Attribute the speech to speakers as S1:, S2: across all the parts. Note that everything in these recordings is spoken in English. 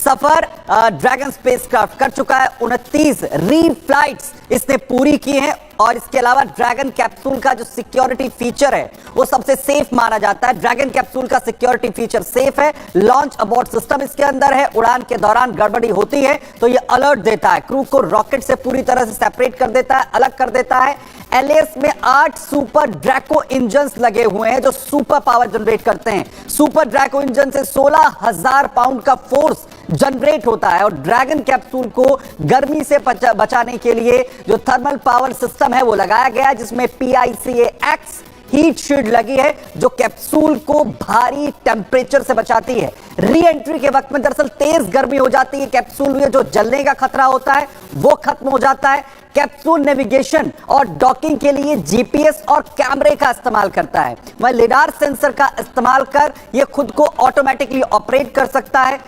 S1: सफर dragon spacecraft कर चुका है। 29 रीफ्लाइट्स इसने पूरी की हैं और इसके अलावा ड्रैगन कैप्सूल का जो सिक्योरिटी फीचर है वो सबसे सेफ माना जाता है। ड्रैगन कैप्सूल का सिक्योरिटी फीचर सेफ है। लॉन्च अबॉर्ट सिस्टम इसके अंदर है। उड़ान के दौरान गड़बड़ी होती है तो ये अलर्ट देता है, क्रू को रॉकेट से पूरी तरह से सेपरेट कर देता है, अलग कर देता है। एलएस में 8 सुपर ड्रैको इंजन्स लगे हुए हैं जो सुपर पावर जनरेट करते हैं। सुपर ड्रैको इंजन से 16,000 पाउंड का फोर्स जनरेट होता है और ड्रैगन कैप्सूल को गर्मी से बचाने के लिए जो थर्मल पावर सिस्टम है वो लगाया गया है, जिसमें PICAX हीट शील्ड लगी है जो कैप्सूल को भारी टेम्परेचर से बचाती है। री एंट्री के वक्त में दरअसल तेज गर्मी हो जाती है, कैप्सूल में जो जलने का खतरा होता है वो खत्म हो जाता है। कैप्सूल नेविगेशन और डॉकिंग के लिए जीपीएस और कैमरे का इस्तेमाल करता है। वह लिडार सेंसर का इस्तेमाल कर यह खुद को ऑटोमेटिकली ऑपरेट कर सकता है।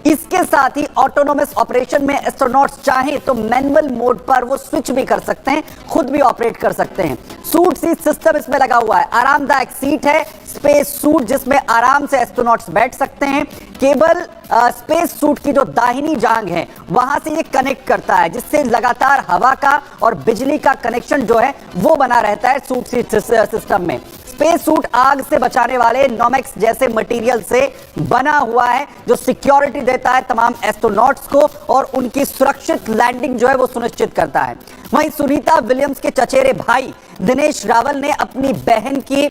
S1: इसके साथ ही ऑटोनोमस ऑपरेशन में एस्ट्रोनॉट्स चाहें तो मैनुअल मोड पर वो स्विच भी कर सकते हैं, खुद भी ऑपरेट कर सकते हैं। सूट सीट सिस्टम इसमें लगा हुआ है। आरामदायक सीट है, स्पेस सूट जिसमें आराम से एस्ट्रोनॉट्स बैठ सकते हैं। केबल स्पेस सूट की जो दाहिनी जांग है वहां से ये कनेक्ट करता है, जिससे लगातार हवा का और बिजली का कनेक्शन जो है वो बना रहता है सूट सीट सिस्टम में। स्पेस सूट आग से बचाने वाले नॉमेक्स जैसे मटेरियल से बना हुआ है जो सिक्योरिटी देता है तमाम एस्ट्रोनॉट्स को और उनकी सुरक्षित लैंडिंग जो है वो सुनिश्चित करता है। वहीं सुनीता विलियम्स के चचेरे भाई दिनेश रावल ने अपनी बहन की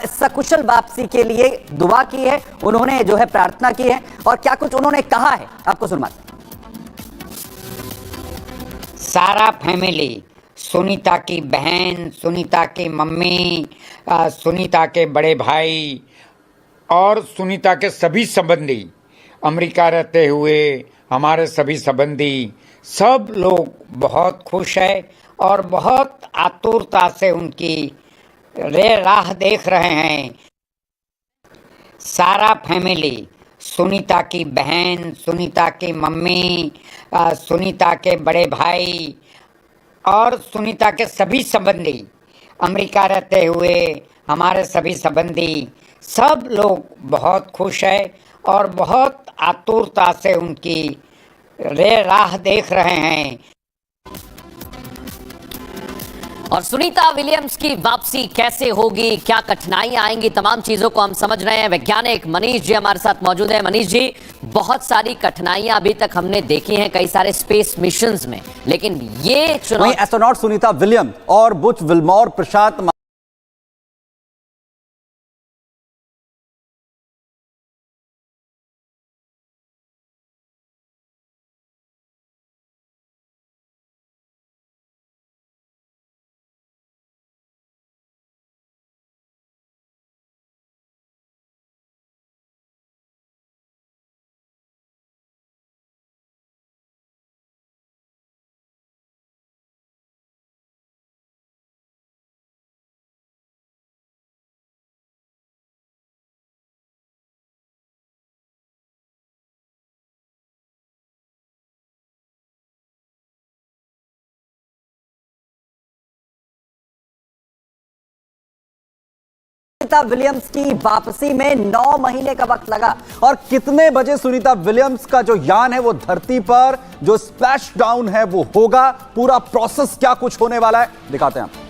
S1: सकुशल वापसी के लिए दुआ की है, उन्होंने जो है प्रार्थना की है और क्या कुछ उन्होंने कहा है आपको सुनवाते हैं।
S2: सारा फैमिली, सुनीता की बहन, सुनीता की मम्मी, सुनीता के बड़े भाई और सुनीता के सभी संबंधी, अमेरिका रहते हुए हमारे सभी संबंधी, सब लोग बहुत खुश है और बहुत आतुरता से उनकी राह देख रहे हैं। सारा फैमिली, सुनीता की बहन, सुनीता की मम्मी, सुनीता के बड़े भाई और सुनीता के सभी संबंधी, अमेरिका रहते हुए हमारे सभी संबंधी, सब लोग बहुत खुश है और बहुत आतुरता से उनकी राह देख रहे हैं।
S3: और सुनीता विलियम्स की वापसी कैसे होगी, क्या कठिनाइयां आएंगी, तमाम चीजों को हम समझ रहे हैं। वैज्ञानिक मनीष जी हमारे साथ मौजूद हैं। मनीष जी, बहुत सारी कठिनाइयां अभी तक हमने देखी हैं कई सारे स्पेस मिशंस में, लेकिन ये
S1: एस्ट्रोनॉट सुनीता विलियम और बुच विलमोर प्रशांत सुनीता विलियम्स की वापसी में 9 महीने का वक्त लगा। और कितने बजे सुनीता विलियम्स का जो यान है वो धरती पर जो स्प्लैश डाउन है वो होगा, पूरा प्रोसेस क्या कुछ होने वाला है दिखाते हैं आप।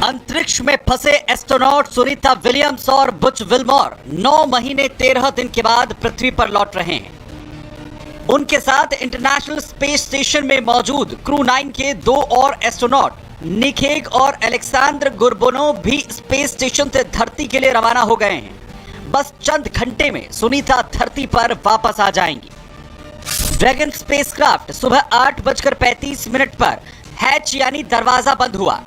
S4: अंतरिक्ष में फंसे एस्ट्रोनॉट सुनीता विलियम्स और बुच विलमोर 9 महीने 13 दिन के बाद पृथ्वी पर लौट रहे हैं। उनके साथ इंटरनेशनल स्पेस स्टेशन में मौजूद क्रू 9 के 2 और एस्ट्रोनॉट निखेग और अलेक्जेंडर गुरबोनोव भी स्पेस स्टेशन से धरती के लिए रवाना हो गए हैं। बस चंद घंटे में सुनीता धरती पर वापस आ जाएंगी। ड्रैगन स्पेसक्राफ्ट सुबह 8:35 पर हैच यानी दरवाजा बंद हुआ।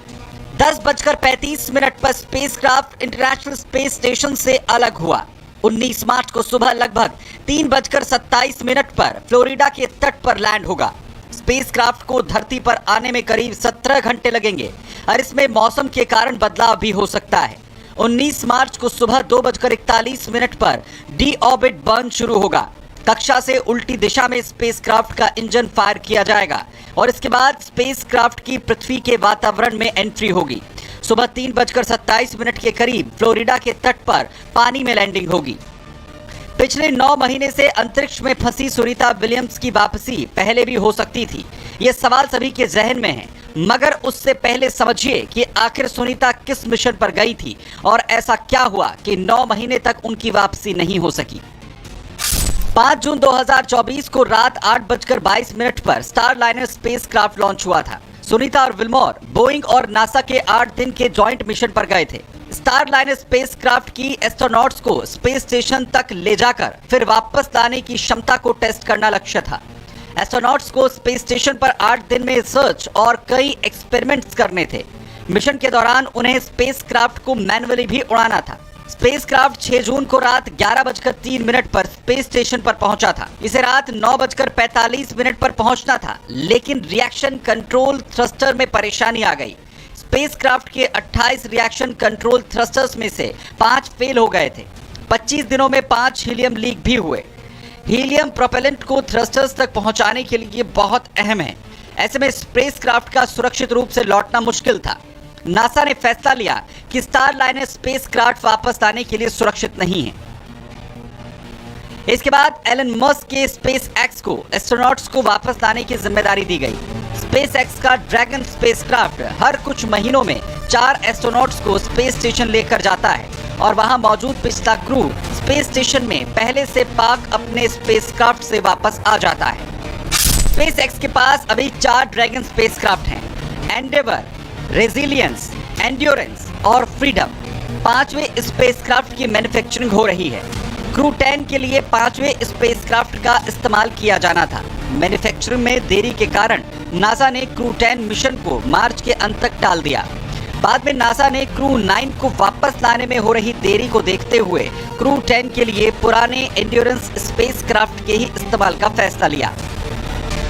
S4: 10:35 पर स्पेसक्राफ्ट इंटरनेशनल स्पेस स्टेशन से अलग हुआ। 19 मार्च को सुबह लगभग 3:27 पर फ्लोरिडा के तट पर लैंड होगा। स्पेसक्राफ्ट को धरती पर आने में करीब 17 घंटे लगेंगे और इसमें मौसम के कारण बदलाव भी हो सकता है। 19 मार्च को सुबह 2:41 पर डीऑर्बिट बर्न शुरू होगा। कक्षा से उल्टी दिशा में स्पेसक्राफ्ट का इंजन फायर किया जाएगा और इसके बाद स्पेसक्राफ्ट की पृथ्वी के वातावरण में एंट्री होगी। सुबह 3:27 के करीब फ्लोरिडा के तट पर पानी में लैंडिंग होगी। पिछले 9 महीने से अंतरिक्ष में फंसी सुनीता विलियम्स की वापसी पहले भी हो सकती थी। ये सवाल सभी के जहन में है, मगर उससे पहले समझिए कि आखिर सुनीता किस मिशन पर गई थी और ऐसा क्या हुआ कि 9 महीने तक उनकी वापसी नहीं हो सकी। 5 जून 2024 को रात 8:22 पर स्टारलाइनर स्पेसक्राफ्ट लॉन्च हुआ था। सुनीता और विलमोर बोइंग और नासा के 8 दिन के जॉइंट मिशन पर गए थे। स्टारलाइनर स्पेसक्राफ्ट की एस्ट्रोनॉट्स को स्पेस स्टेशन तक ले जाकर फिर वापस लाने की क्षमता को टेस्ट करना लक्ष्य था। एस्ट्रोनॉट्स को स्पेस स्टेशन पर 8 दिन में रिसर्च और कई एक्सपेरिमेंट्स करने थे। मिशन के दौरान उन्हें स्पेसक्राफ्ट को मैन्युअली भी उड़ाना था। स्पेसक्राफ्ट 6 जून को रात 11:03 पर स्पेस स्टेशन पर पहुंचा था। इसे रात 9:45 पर पहुंचना था, लेकिन रिएक्शन कंट्रोल थ्रस्टर में परेशानी आ गई। स्पेसक्राफ्ट के 28 रिएक्शन कंट्रोल थ्रस्टर्स में से 5 फेल हो गए थे। 25 दिनों में 5 हीलियम लीक भी हुए। हीलियम प्रोपेलेंट को थ्रस्टर्स तक पहुंचाने के लिए बहुत अहम है। ऐसे में स्पेसक्राफ्ट का सुरक्षित रूप से लौटना मुश्किल था। नासा ने फैसला लिया कि स्टारलाइनर स्पेसक्राफ्ट वापस लाने के लिए सुरक्षित नहीं है। इसके बाद एलन मस्क के SpaceX को एस्ट्रोनॉट्स को वापस लाने की जिम्मेदारी दी गई। SpaceX का ड्रैगन स्पेसक्राफ्ट हर कुछ महीनों में 4 एस्ट्रोनॉट्स को स्पेस स्टेशन लेकर जाता है और वहां मौजूद पिछला क्रू स्पेस स्टेशन में पहले से पाक अपने स्पेसक्राफ्ट से वापस आ जाता है। SpaceX के पास अभी 4 ड्रैगन स्पेसक्राफ्ट हैं, एंडेवर, रेजिलियंस, एंड्योरेंस और फ्रीडम। 5वें स्पेसक्राफ्ट की मैन्युफैक्चरिंग हो रही है। क्रू 10 के लिए 5वें स्पेसक्राफ्ट का इस्तेमाल किया जाना था। मैन्युफैक्चरिंग में देरी के कारण नासा ने क्रू 10 मिशन को मार्च के अंत तक टाल दिया। बाद में नासा ने क्रू 9 को वापस लाने में हो रही देरी को देखते हुए क्रू 10 के लिए पुराने एंड्योरेंस स्पेसक्राफ्ट के ही इस्तेमाल का फैसला लिया।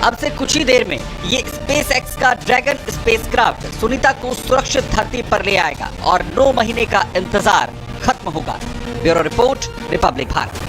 S4: अब से कुछ ही देर में ये SpaceX का ड्रैगन स्पेसक्राफ्ट सुनीता को सुरक्षित धरती पर ले आएगा और 9 महीने का इंतजार खत्म होगा। Bureau report, Republic Bharat.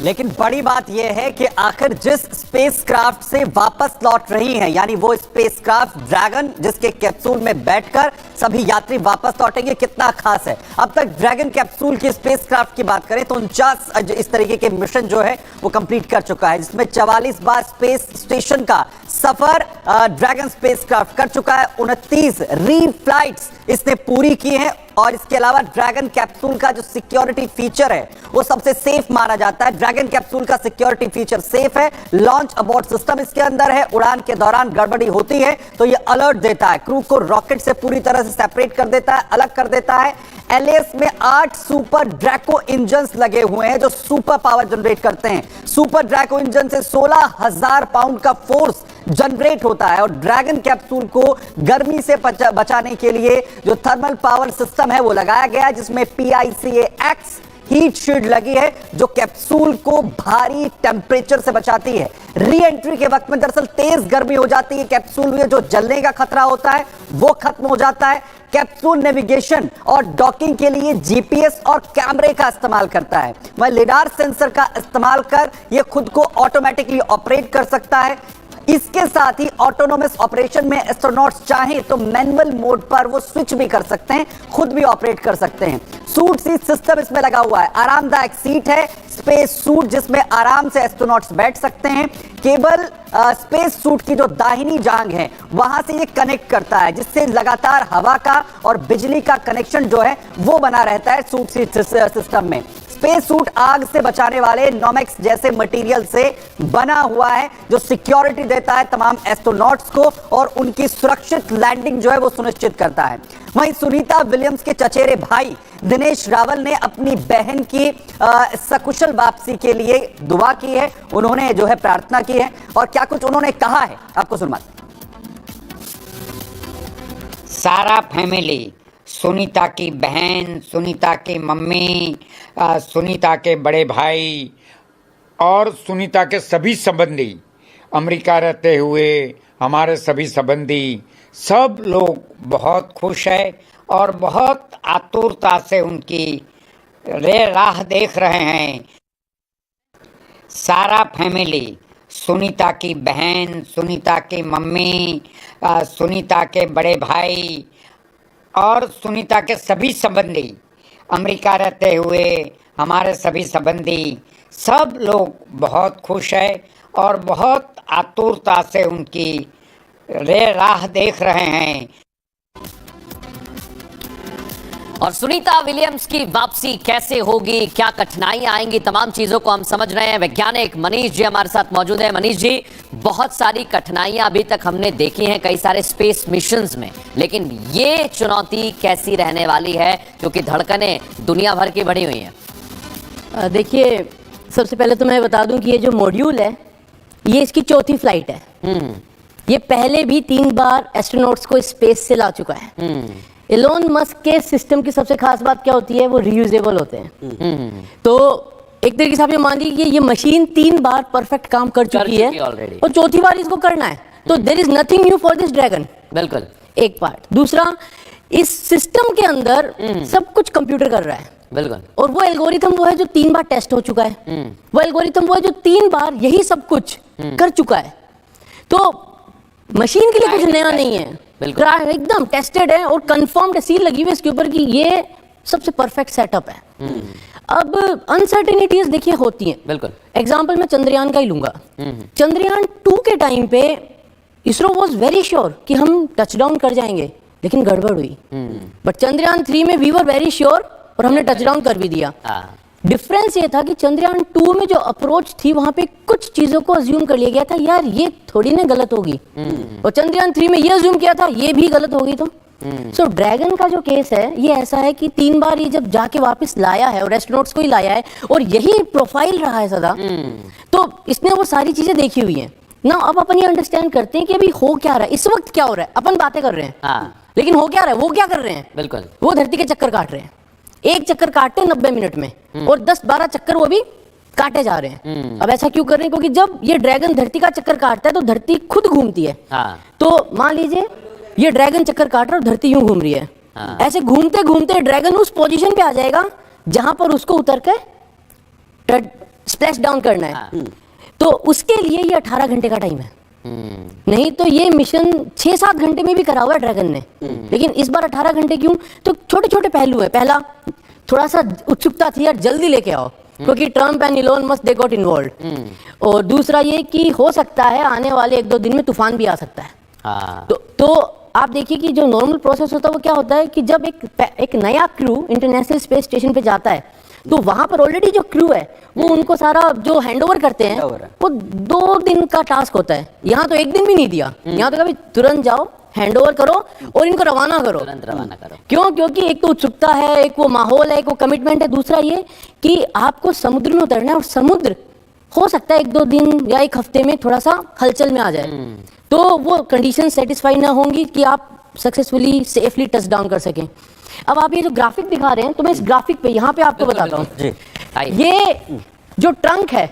S1: लेकिन बड़ी बात यह है कि आखिर जिस स्पेसक्राफ्ट से वापस लौट रही हैं, यानी वो स्पेसक्राफ्ट ड्रैगन जिसके कैप्सूल में बैठकर सभी यात्री वापस लौटेंगे, कितना खास है। अब तक ड्रैगन कैप्सूल की स्पेसक्राफ्ट की बात करें तो 49 इस तरीके के मिशन जो है वो कंप्लीट कर चुका है, जिसमें 44 बार स्पेस स्टेशन का सफर ड्रैगन स्पेसक्राफ्ट कर चुका है। 29 रीफ्लाइट्स इसने पूरी की है और इसके अलावा ड्रैगन कैप्सूल का जो सिक्योरिटी फीचर है वो सबसे सेफ माना जाता है। ड्रैगन कैप्सूल का सिक्योरिटी फीचर सेफ है। लॉन्च अबॉर्ड सिस्टम इसके अंदर है। उड़ान के दौरान गड़बड़ी होती है तो ये अलर्ट देता है, क्रू को रॉकेट से पूरी तरह से सेपरेट कर देता है, अलग कर देता है। LS में 8 सुपर ड्रैको इंजन्स लगे हुए हैं जो सुपर पावर जनरेट करते हैं। सुपर ड्रैको इंजन से 16,000 पाउंड का फोर्स जनरेट होता है और ड्रैगन कैप्सूल को गर्मी से बचाने के लिए जो थर्मल पावर सिस्टम है वो लगाया गया है, जिसमें PICAX हीट शील्ड लगी है जो कैप्सूल को भारी टेम्परेचर से बचाती है। री एंट्री के वक्त में दरअसल तेज गर्मी हो जाती है, कैप्सूल में जो जलने का खतरा होता है वो खत्म हो जाता है। कैप्सूल नेविगेशन और डॉकिंग के लिए GPS और कैमरे का इस्तेमाल करता है। वह लिडार सेंसर का इस्तेमाल कर यह खुद को ऑटोमेटिकली ऑपरेट कर सकता है। इसके साथ ही ऑटोनोमस ऑपरेशन में एस्ट्रोनॉट्स चाहें तो मैनुअल मोड पर वो स्विच भी कर सकते हैं, खुद भी ऑपरेट कर सकते हैं। सूट सीट सिस्टम इसमें लगा हुआ है, आरामदायक सीट है, स्पेस सूट जिसमें आराम से एस्ट्रोनॉट्स बैठ सकते हैं। केबल स्पेस सूट की जो दाहिनी जांग है वहां से ये कनेक्ट करता है, जिससे लगातार हवा का और बिजली का कनेक्शन जो है वो बना रहता है सूट सीट सिस्टम में। स्पेस सूट आग से बचाने वाले नॉमेक्स जैसे मटेरियल से बना हुआ है जो सिक्योरिटी देता है तमाम एस्ट्रोनॉट्स को और उनकी सुरक्षित लैंडिंग जो है वो सुनिश्चित करता है। वहीं सुनीता विलियम्स के चचेरे भाई दिनेश रावल ने अपनी बहन की सकुशल वापसी के लिए दुआ की है, उन्होंने जो है प्रार्थना की है और क्या कुछ उन्होंने कहा है आपको सुनवाते हैं।
S2: सारा फैमिली, सुनीता की बहन, सुनीता की मम्मी, सुनीता के बड़े भाई और सुनीता के सभी संबंधी, अमेरिका रहते हुए हमारे सभी संबंधी सब लोग बहुत खुश है और बहुत आतुरता से उनकी राह देख रहे हैं। सारा फैमिली, सुनीता की बहन, सुनीता की मम्मी, सुनीता के बड़े भाई और सुनीता के सभी संबंधी, अमेरिका रहते हुए हमारे सभी संबंधी, सब लोग बहुत खुश है और बहुत आतुरता से उनकी राह देख रहे हैं।
S3: और सुनीता विलियम्स की वापसी कैसे होगी, क्या कठिनाइयां आएंगी, तमाम चीजों को हम समझ रहे हैं। वैज्ञानिक मनीष जी हमारे साथ मौजूद हैं। मनीष जी, बहुत सारी कठिनाइयां अभी तक हमने देखी हैं कई सारे स्पेस मिशंस में, लेकिन ये चुनौती कैसी रहने वाली है, क्योंकि धड़कनें दुनिया भर की बढ़ी हुई हैं।
S5: देखिए, सबसे पहले तो मैं बता दूं कि ये जो मॉड्यूल है ये इसकी चौथी फ्लाइट है। ये पहले भी 3 बार एस्ट्रोनॉट्स को स्पेस से ला चुका है। एलोन मस्क के सिस्टम की सबसे खास बात क्या होती है, वो रीयूजेबल होते हैं। तो एक तरीके से आप ये मान लीजिए ये मशीन 3 बार परफेक्ट काम कर चुकी है और चौथी बार इसको करना है, तो there is nothing new for this dragon.
S3: बिल्कुल,
S5: एक पार्ट। दूसरा, इस सिस्टम के अंदर सब कुछ कंप्यूटर कर रहा है।
S3: बिल्कुल।
S5: और वो एल्गोरिथम वो है जो 3 बार टेस्ट हो चुका है। वो एल्गोरिथम वो है जो 3 बार यही सब कुछ कर चुका है। तो मशीन के लिए कुछ नया नहीं है, एकदम टेस्टेड है और कंफर्म्ड सील लगी हुई है इसके ऊपर कि ये सबसे परफेक्ट सेटअप है। अब अनसर्टेनिटीज देखिए होती हैं।
S3: बिल्कुल।
S5: एग्जांपल मैं चंद्रयान का ही लूंगा। चंद्रयान 2 के टाइम पे इसरो वाज वेरी श्योर कि हम टचडाउन कर जाएंगे, लेकिन गड़बड़ हुई। बट चंद्रयान 3 में वी वर वेरी श्योर और हमने टचडाउन कर भी दिया। डिफरेंस ये था कि चंद्रयान 2 में जो अप्रोच थी वहां पे कुछ चीजों को अज्यूम कर लिया गया था, यार ये थोड़ी ना गलत होगी, और चंद्रयान 3 में ये अज्यूम किया था ये भी गलत होगी। तो सो ड्रैगन का जो केस है ये ऐसा है कि 3 बार ये जब जाके वापस लाया है और एस्ट्रोनॉट्स को ही लाया है और यही प्रोफाइल रहा है सदा, तो इसने वो सारी चीजें देखी हुई हैं ना। अब अपन ये अंडरस्टैंड करते हैं कि अभी हो क्या रहा है, इस वक्त क्या हो रहा है। अपन बातें कर रहे हैं लेकिन हो क्या रहा है, वो क्या कर रहे हैं।
S3: बिल्कुल,
S5: वो धरती के चक्कर काट रहे हैं। एक चक्कर काटते हैं 90 मिनट में और 10-12 चक्कर वो भी काटे जा रहे हैं। अब ऐसा क्यों कर रहे हैं, क्योंकि जब ये ड्रैगन धरती का चक्कर काटता है तो धरती खुद घूमती है। तो मान लीजिए ये ड्रैगन चक्कर काट रहा है और धरती यूं घूम रही है। ऐसे घूमते घूमते ड्रैगन उस पोजीशन पे आ जाएगा जहां पर उसको उतर के स्प्लैश डाउन करना है। तो उसके लिए ये 18 घंटे का टाइम है। नहीं तो ये मिशन 6-7 घंटे में भी करा हुआ है ड्रैगन ने, लेकिन इस बार 18 घंटे क्यों, तो छोटे छोटे पहलू है। पहला, थोड़ा सा उत्सुकता थी यार जल्दी लेके आओ, क्योंकि Trump and Elon Musk they got involved. और दूसरा ये कि हो सकता है आने वाले 1-2 दिन में तूफान भी आ सकता है। तो आप देखिए कि जो नॉर्मल प्रोसेस होता है वो क्या होता है कि जब एक नया क्रू इंटरनेशनल स्पेस स्टेशन पे जाता है तो वहां पर ऑलरेडी जो क्रू है वो उनको सारा जो हैंडओवर करते हैं वो 2 दिन का टास्क होता है। यहाँ तो 1 दिन भी नहीं दिया, यहाँ तो कभी तुरंत जाओ हैंडओवर करो और इनको रवाना करो,
S3: तुरंत रवाना करो।
S5: क्यों, क्योंकि एक तो उत्सुकता है, एक वो माहौल है, एक वो कमिटमेंट है। दूसरा ये कि आपको समुद्र में उतरना है और समुद्र हो सकता है 1-2 दिन या 1 हफ्ते में थोड़ा सा हलचल में आ जाए, तो वो कंडीशन सेटिस्फाई ना होंगी कि आप सक्सेसफुली सेफली टच डाउन कर सकें। अब आप ये जो ग्राफिक दिखा रहे हैं तो मैं इस ग्राफिक पे यहाँ पे आपको बताता हूँ। ये जो ट्रंक है,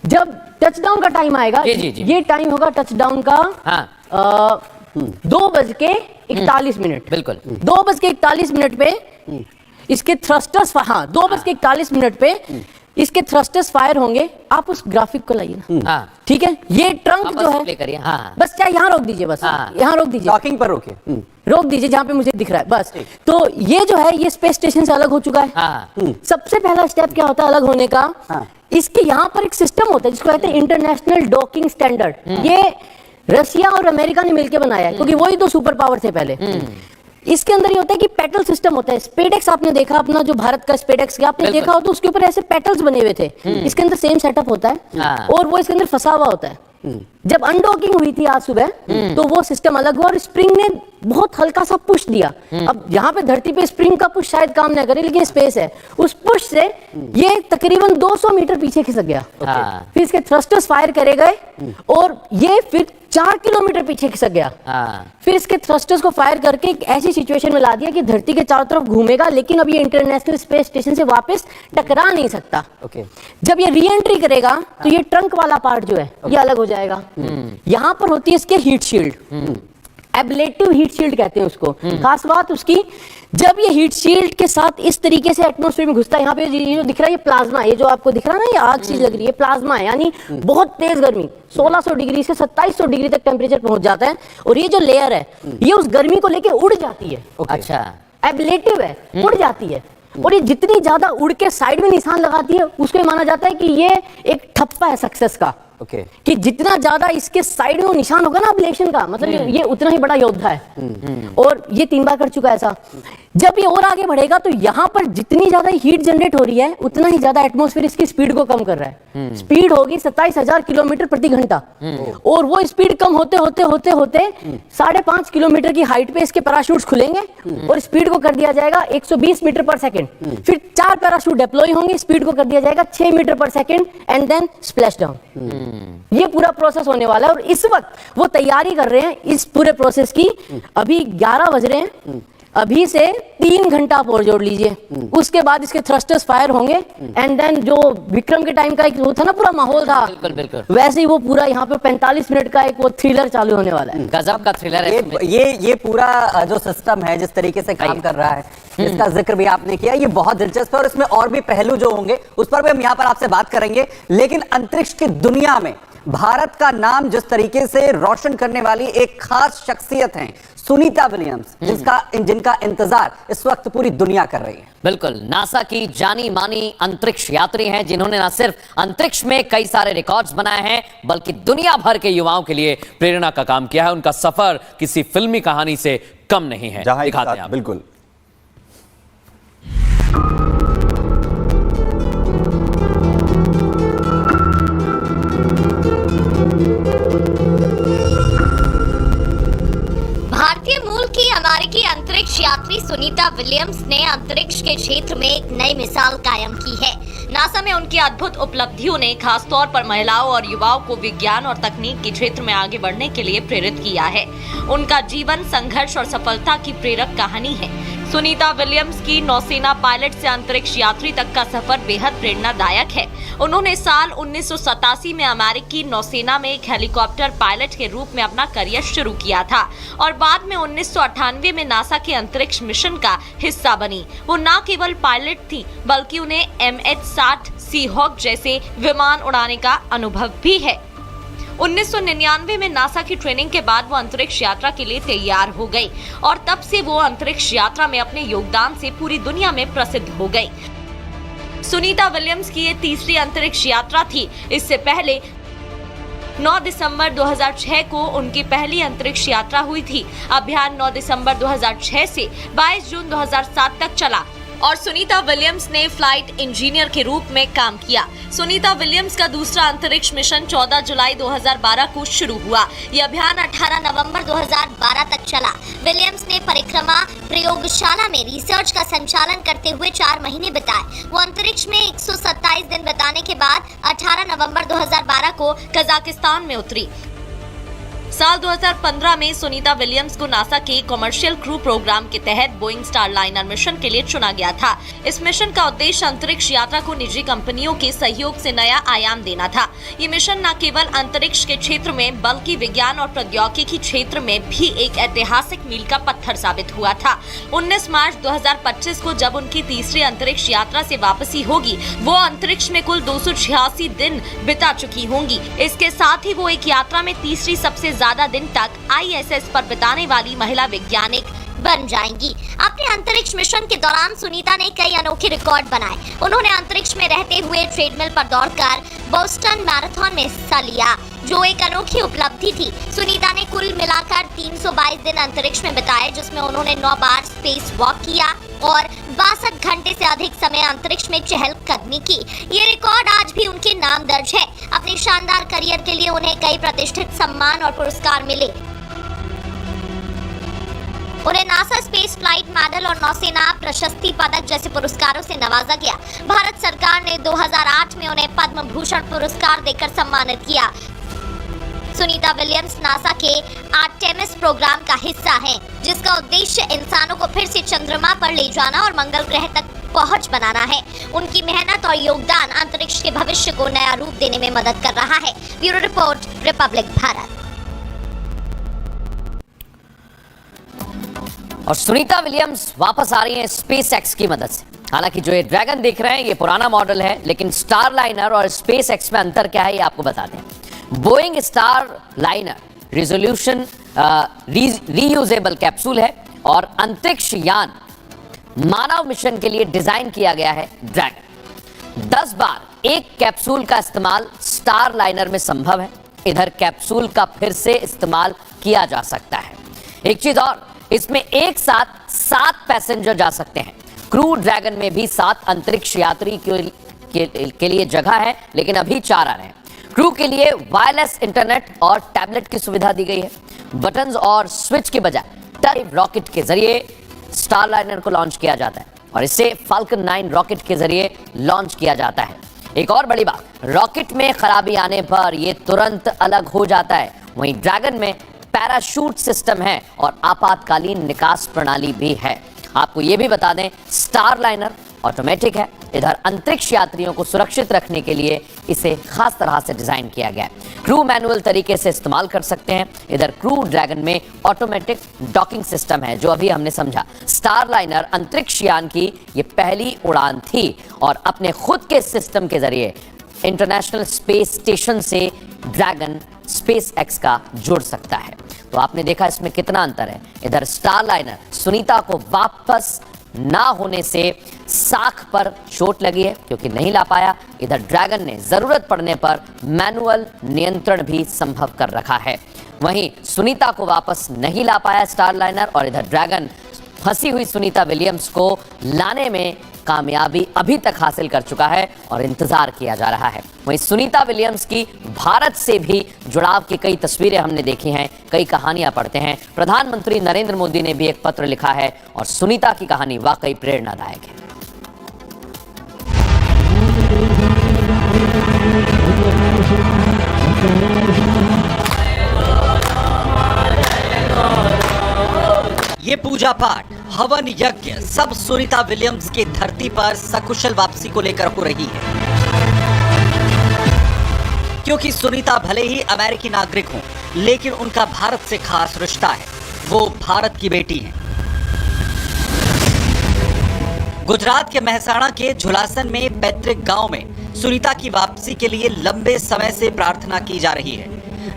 S5: जब टचडाउन का टाइम आएगा, ये टाइम होगा टचडाउन का 2:41।
S3: बिल्कुल,
S5: 2:41 पे इसके थ्रस्टर्स, 2:41 पे इसके थ्रस्टर्स फायर होंगे। आप उस ग्राफिक को लाइए ना, ठीक है। ये ट्रंक जो है, बस क्या यहाँ रोक दीजिए, बस यहाँ रोक दीजिए,
S1: डॉकिंग पर रोकिए,
S5: रोक दीजिए जहां पे मुझे दिख रहा है बस। तो ये जो है ये स्पेस स्टेशन से अलग हो चुका है। सबसे पहला स्टेप क्या होता है अलग होने का, इसके यहाँ पर एक सिस्टम होता है जिसको कहते हैं इंटरनेशनल डॉकिंग स्टैंडर्ड। ये रशिया और अमेरिका ने मिलकर बनाया है, क्योंकि वही तो सुपर पावर थे पहले। इसके अंदर ये होता है कि पेटल सिस्टम होता है। स्पेसएक्स आपने देखा, अपना जो भारत का स्पेसएक्स का आपने देखा हो, तो उसके ऊपर ऐसे पेटल्स बने हुए थे। इसके अंदर सेम सेटअप होता है और वो इसके अंदर फंसा हुआ होता है। जब अनडॉकिंग हुई थी आज सुबह तो वो सिस्टम अलग हुआ और स्प्रिंग ने बहुत हल्का सा पुश दिया। अब यहाँ पे धरती पे स्प्रिंग का पुश शायद काम ना करे, लेकिन स्पेस है, उस पुश से ये तकरीबन 200 मीटर पीछे खिसक गया। फिर इसके थ्रस्टर्स फायर करे गए और ये फिर 4 किलोमीटर पीछे खिसक गया। फिर इसके थ्रस्टर्स को फायर करके एक ऐसी सिचुएशन में ला दिया कि धरती के चारों तरफ घूमेगा, लेकिन अब ये इंटरनेशनल स्पेस स्टेशन से वापस टकरा नहीं सकता। जब ये री एंट्री करेगा तो ये ट्रंक वाला पार्ट जो है ये अलग हो जाएगा। यहाँ पर होती है इसके heat shield. Ablative heat shield कहते हैं उसको। खास बात उसकी, जब ये हीट शील्ड के साथ इस तरीके से एटमॉस्फेयर में घुसता है, यहाँ पे ये जो दिख रहा है ये प्लाज्मा, ये जो आपको दिख रहा है ना, ये आग सी लग रही है, प्लाज्मा है, यानी बहुत तेज गर्मी 1600 डिग्री से 2700 डिग्री तक टेम्परेचर पहुंच जाता है। और ये जो लेयर है ये उस गर्मी को लेके उड़ जाती है।
S3: अच्छा,
S5: एब्लेटिव है, उड़ जाती है। और ये जितनी ज्यादा उड़ के साइड में निशान लगाती है उसको माना जाता है कि ये एक ठप्पा है सक्सेस का। कि जितना ज्यादा इसके साइड में वो निशान होगा ना एब्लेशन का, मतलब ये उतना ही बड़ा योद्धा है। और ये 3 बार कर चुका है ऐसा। जब ये और आगे बढ़ेगा तो यहाँ पर जितनी ज्यादा हीट जनरेट हो रही है उतना ही ज्यादा एटमॉस्फेयर इसकी स्पीड को कम कर रहा है। स्पीड होगी 27,000 किलोमीटर प्रति घंटा। और वो स्पीड कम होते होते होते होते 5.5 किलोमीटर की हाइट पे इसके पैराशूट्स खुलेंगे और स्पीड को कर दिया जाएगा 120 मीटर पर सेकेंड। फिर 4 पैराशूट डिप्लॉय होंगे, स्पीड को कर दिया जाएगा 6 metre per second and then splash down. ये पूरा प्रोसेस होने वाला है और इस वक्त वो तैयारी कर रहे हैं इस पूरे प्रोसेस की। अभी 11 बज रहे हैं, अभी से 3 घंटा आप और जोड़ लीजिए, उसके बाद इसके थ्रस्टर्स फायर होंगे एंड देन जो विक्रम के टाइम का एक वो था ना पूरा माहौल था,
S3: बिल्कुल
S5: वैसे ही वो पूरा यहाँ पे 45 मिनट का एक वो थ्रिलर चालू होने वाला है।
S3: गजब का थ्रिलर है
S1: ये पूरा जो सिस्टम है जिस तरीके से काम कर रहा है, इसका जिक्र भी आपने किया, ये बहुत दिलचस्प है और इसमें और भी पहलू जो होंगे उस पर भी हम यहाँ पर आपसे बात करेंगे। लेकिन अंतरिक्ष की दुनिया में भारत का नाम जिस तरीके से रोशन करने वाली एक खास शख्सियत है सुनीता विलियम्स, जिनका इंतजार इस वक्त पूरी दुनिया कर रही है।
S3: बिल्कुल, नासा की जानी मानी अंतरिक्ष यात्री हैं जिन्होंने न सिर्फ अंतरिक्ष में कई सारे रिकॉर्ड्स बनाए हैं बल्कि दुनिया भर के युवाओं के लिए प्रेरणा का काम किया है। उनका सफर किसी फिल्मी कहानी से कम नहीं है। दिखाते हैं
S6: बिल्कुल।
S7: भारतीय मूल की अमेरिकी अंतरिक्ष यात्री सुनीता विलियम्स ने अंतरिक्ष के क्षेत्र में एक नई मिसाल कायम की है। नासा में उनकी अद्भुत उपलब्धियों ने खासतौर पर महिलाओं और युवाओं को विज्ञान और तकनीक के क्षेत्र में आगे बढ़ने के लिए प्रेरित किया है। उनका जीवन संघर्ष और सफलता की प्रेरक कहानी है। सुनीता विलियम्स की नौसेना पायलट से अंतरिक्ष यात्री तक का सफर बेहद प्रेरणादायक है। उन्होंने साल 1987 में अमेरिकी नौसेना में एक हेलीकॉप्टर पायलट के रूप में अपना करियर शुरू किया था और बाद में 1998 में नासा के अंतरिक्ष मिशन का हिस्सा बनी। वो न केवल पायलट थी बल्कि उन्हें MH-60 सीहॉक जैसे विमान उड़ाने का अनुभव भी है। 1999 में नासा की ट्रेनिंग के बाद वो अंतरिक्ष यात्रा के लिए तैयार हो गई और तब से वो अंतरिक्ष यात्रा में अपने योगदान से पूरी दुनिया में प्रसिद्ध हो गई। सुनीता विलियम्स की ये तीसरी अंतरिक्ष यात्रा थी। इससे पहले 9 दिसंबर 2006 को उनकी पहली अंतरिक्ष यात्रा हुई थी। अभियान 9 दिसंबर 2006 से 22 जून 2007 तक चला और सुनीता विलियम्स ने फ्लाइट इंजीनियर के रूप में काम किया। सुनीता विलियम्स का दूसरा अंतरिक्ष मिशन 14 जुलाई 2012 को शुरू हुआ। यह अभियान 18 नवंबर 2012 तक चला। विलियम्स ने परिक्रमा प्रयोगशाला में रिसर्च का संचालन करते हुए 4 महीने बिताए। वो अंतरिक्ष में 127 दिन बिताने के बाद 18 नवंबर 2012 को कजाकिस्तान में उतरी। साल 2015 में सुनीता विलियम्स को नासा के कमर्शियल क्रू प्रोग्राम के तहत बोइंग स्टारलाइनर मिशन के लिए चुना गया था। इस मिशन का उद्देश्य अंतरिक्ष यात्रा को निजी कंपनियों के सहयोग से नया आयाम देना था। ये मिशन न केवल अंतरिक्ष के क्षेत्र में बल्कि विज्ञान और प्रौद्योगिकी क्षेत्र में भी एक ऐतिहासिक मील का पत्थर साबित हुआ था। 19 मार्च 2025 को जब उनकी तीसरी अंतरिक्ष यात्रा से वापसी होगी, वो अंतरिक्ष में कुल 286 दिन बिता चुकी होंगी। इसके साथ ही वो एक यात्रा में तीसरी सबसे ज्यादा दिन तक ISS पर बिताने वाली महिला वैज्ञानिक बन जाएंगी। अपने अंतरिक्ष मिशन के दौरान सुनीता ने कई अनोखे रिकॉर्ड बनाए। उन्होंने अंतरिक्ष में रहते हुए ट्रेडमिल पर दौड़कर बोस्टन मैराथन में हिस्सा लिया, जो एक अनोखी उपलब्धि थी। सुनीता ने कुल मिलाकर 322 दिन अंतरिक्ष में बिताए, जिसमें उन्होंने 9 बार स्पेस वॉक किया और 62 घंटे से अधिक समय अंतरिक्ष में चहलकदमी की। ये रिकॉर्ड आज भी उनके नाम दर्ज है। अपने शानदार करियर के लिए उन्हें कई प्रतिष्ठित सम्मान और पुरस्कार मिले। उन्हें नासा स्पेस फ्लाइट मेडल और नौसेना प्रशस्ति पदक जैसे पुरस्कारों से नवाजा गया। भारत सरकार ने 2008 में उन्हें पद्म भूषण पुरस्कार देकर सम्मानित किया। सुनीता विलियम्स नासा के आर्टेमिस प्रोग्राम का हिस्सा हैं, जिसका उद्देश्य इंसानों को फिर से चंद्रमा पर ले जाना और मंगल ग्रह तक पहुंच बनाना है। उनकी मेहनत और योगदान अंतरिक्ष के भविष्य को नया रूप देने में मदद कर रहा है। Bureau report, Republic Bharat.
S3: और सुनीता विलियम्स वापस आ रही हैं SpaceX की मदद से। हालांकि जो ये ड्रैगन देख रहे हैं ये पुराना मॉडल है, लेकिन स्टारलाइनर और SpaceX में अंतर क्या है ये आपको बताते हैं। Boeing Starliner resolution reusable capsule है और अंतरिक्ष यान मानव मिशन के लिए डिजाइन किया गया है ड्रैगन। 10 बार एक कैप्सूल का इस्तेमाल स्टारलाइनर में संभव है। इधर कैप्सूल का फिर से इस्तेमाल किया जा सकता है। एक चीज और, इसमें एक साथ 7 पैसेंजर जा सकते हैं। क्रू ड्रैगन में भी 7 अंतरिक्ष यात्री के लिए जगह है, लेकिन अभी 4 आ रहे हैं। क्रू के लिए वायरलेस इंटरनेट और टैबलेट की सुविधा दी गई है। बटन्स और स्विच के बजाय टच रॉकेट के जरिए स्टारलाइनर को लॉन्च किया जाता है और इसे फाल्कन 9 रॉकेट के जरिए लॉन्च किया जाता है। एक और बड़ी बात, रॉकेट में खराबी आने पर यह तुरंत अलग हो जाता है। वहीं ड्रैगन में पैराशूट सिस्टम है और आपातकालीन निकास प्रणाली भी है। आपको यह भी बता दें, स्टारलाइनर ऑटोमेटिक है। इधर अंतरिक्ष यात्रियों को सुरक्षित रखने के लिए इसे खास तरह से डिजाइन किया गया है। क्रू मैनुअल तरीके से इस्तेमाल कर सकते हैं। इधर क्रू ड्रैगन में ऑटोमेटिक डॉकिंग सिस्टम है, जो अभी हमने समझा। स्टारलाइनर अंतरिक्ष यान की ये पहली उड़ान थी और अपने खुद के सिस्टम के जरिए इंटरनेशनल स्पेस स्टेशन से ड्रैगन SpaceX का जुड़ सकता है। तो आपने देखा इसमें कितना अंतर है। इधर स्टारलाइनर सुनीता को वापस ना होने से साख पर चोट लगी है क्योंकि नहीं ला पाया। इधर ड्रैगन ने जरूरत पड़ने पर मैनुअल नियंत्रण भी संभव कर रखा है। वहीं सुनीता को वापस नहीं ला पाया स्टारलाइनर और इधर ड्रैगन फंसी हुई सुनीता विलियम्स को लाने में कामयाबी अभी तक हासिल कर चुका है और इंतजार किया जा रहा है। वहीं सुनीता विलियम्स की भारत से भी जुड़ाव की कई तस्वीरें हमने देखी हैं, कई कहानियां पढ़ते हैं। प्रधानमंत्री नरेंद्र मोदी ने भी एक पत्र लिखा है और सुनीता की कहानी वाकई प्रेरणादायक है।
S4: ये पूजा पाठ, हवन यज्ञ सब सुनीता विलियम्स की धरती पर सकुशल वापसी को लेकर हो रही है। क्योंकि सुनीता भले ही अमेरिकी नागरिक हों, लेकिन उनका भारत से खास रिश्ता है। वो भारत की बेटी हैं। गुजरात के मेहसाणा के झुलासन में पैतृक गांव में सुनीता की वापसी के लिए लंबे समय से प्रार्थना की जा रही है।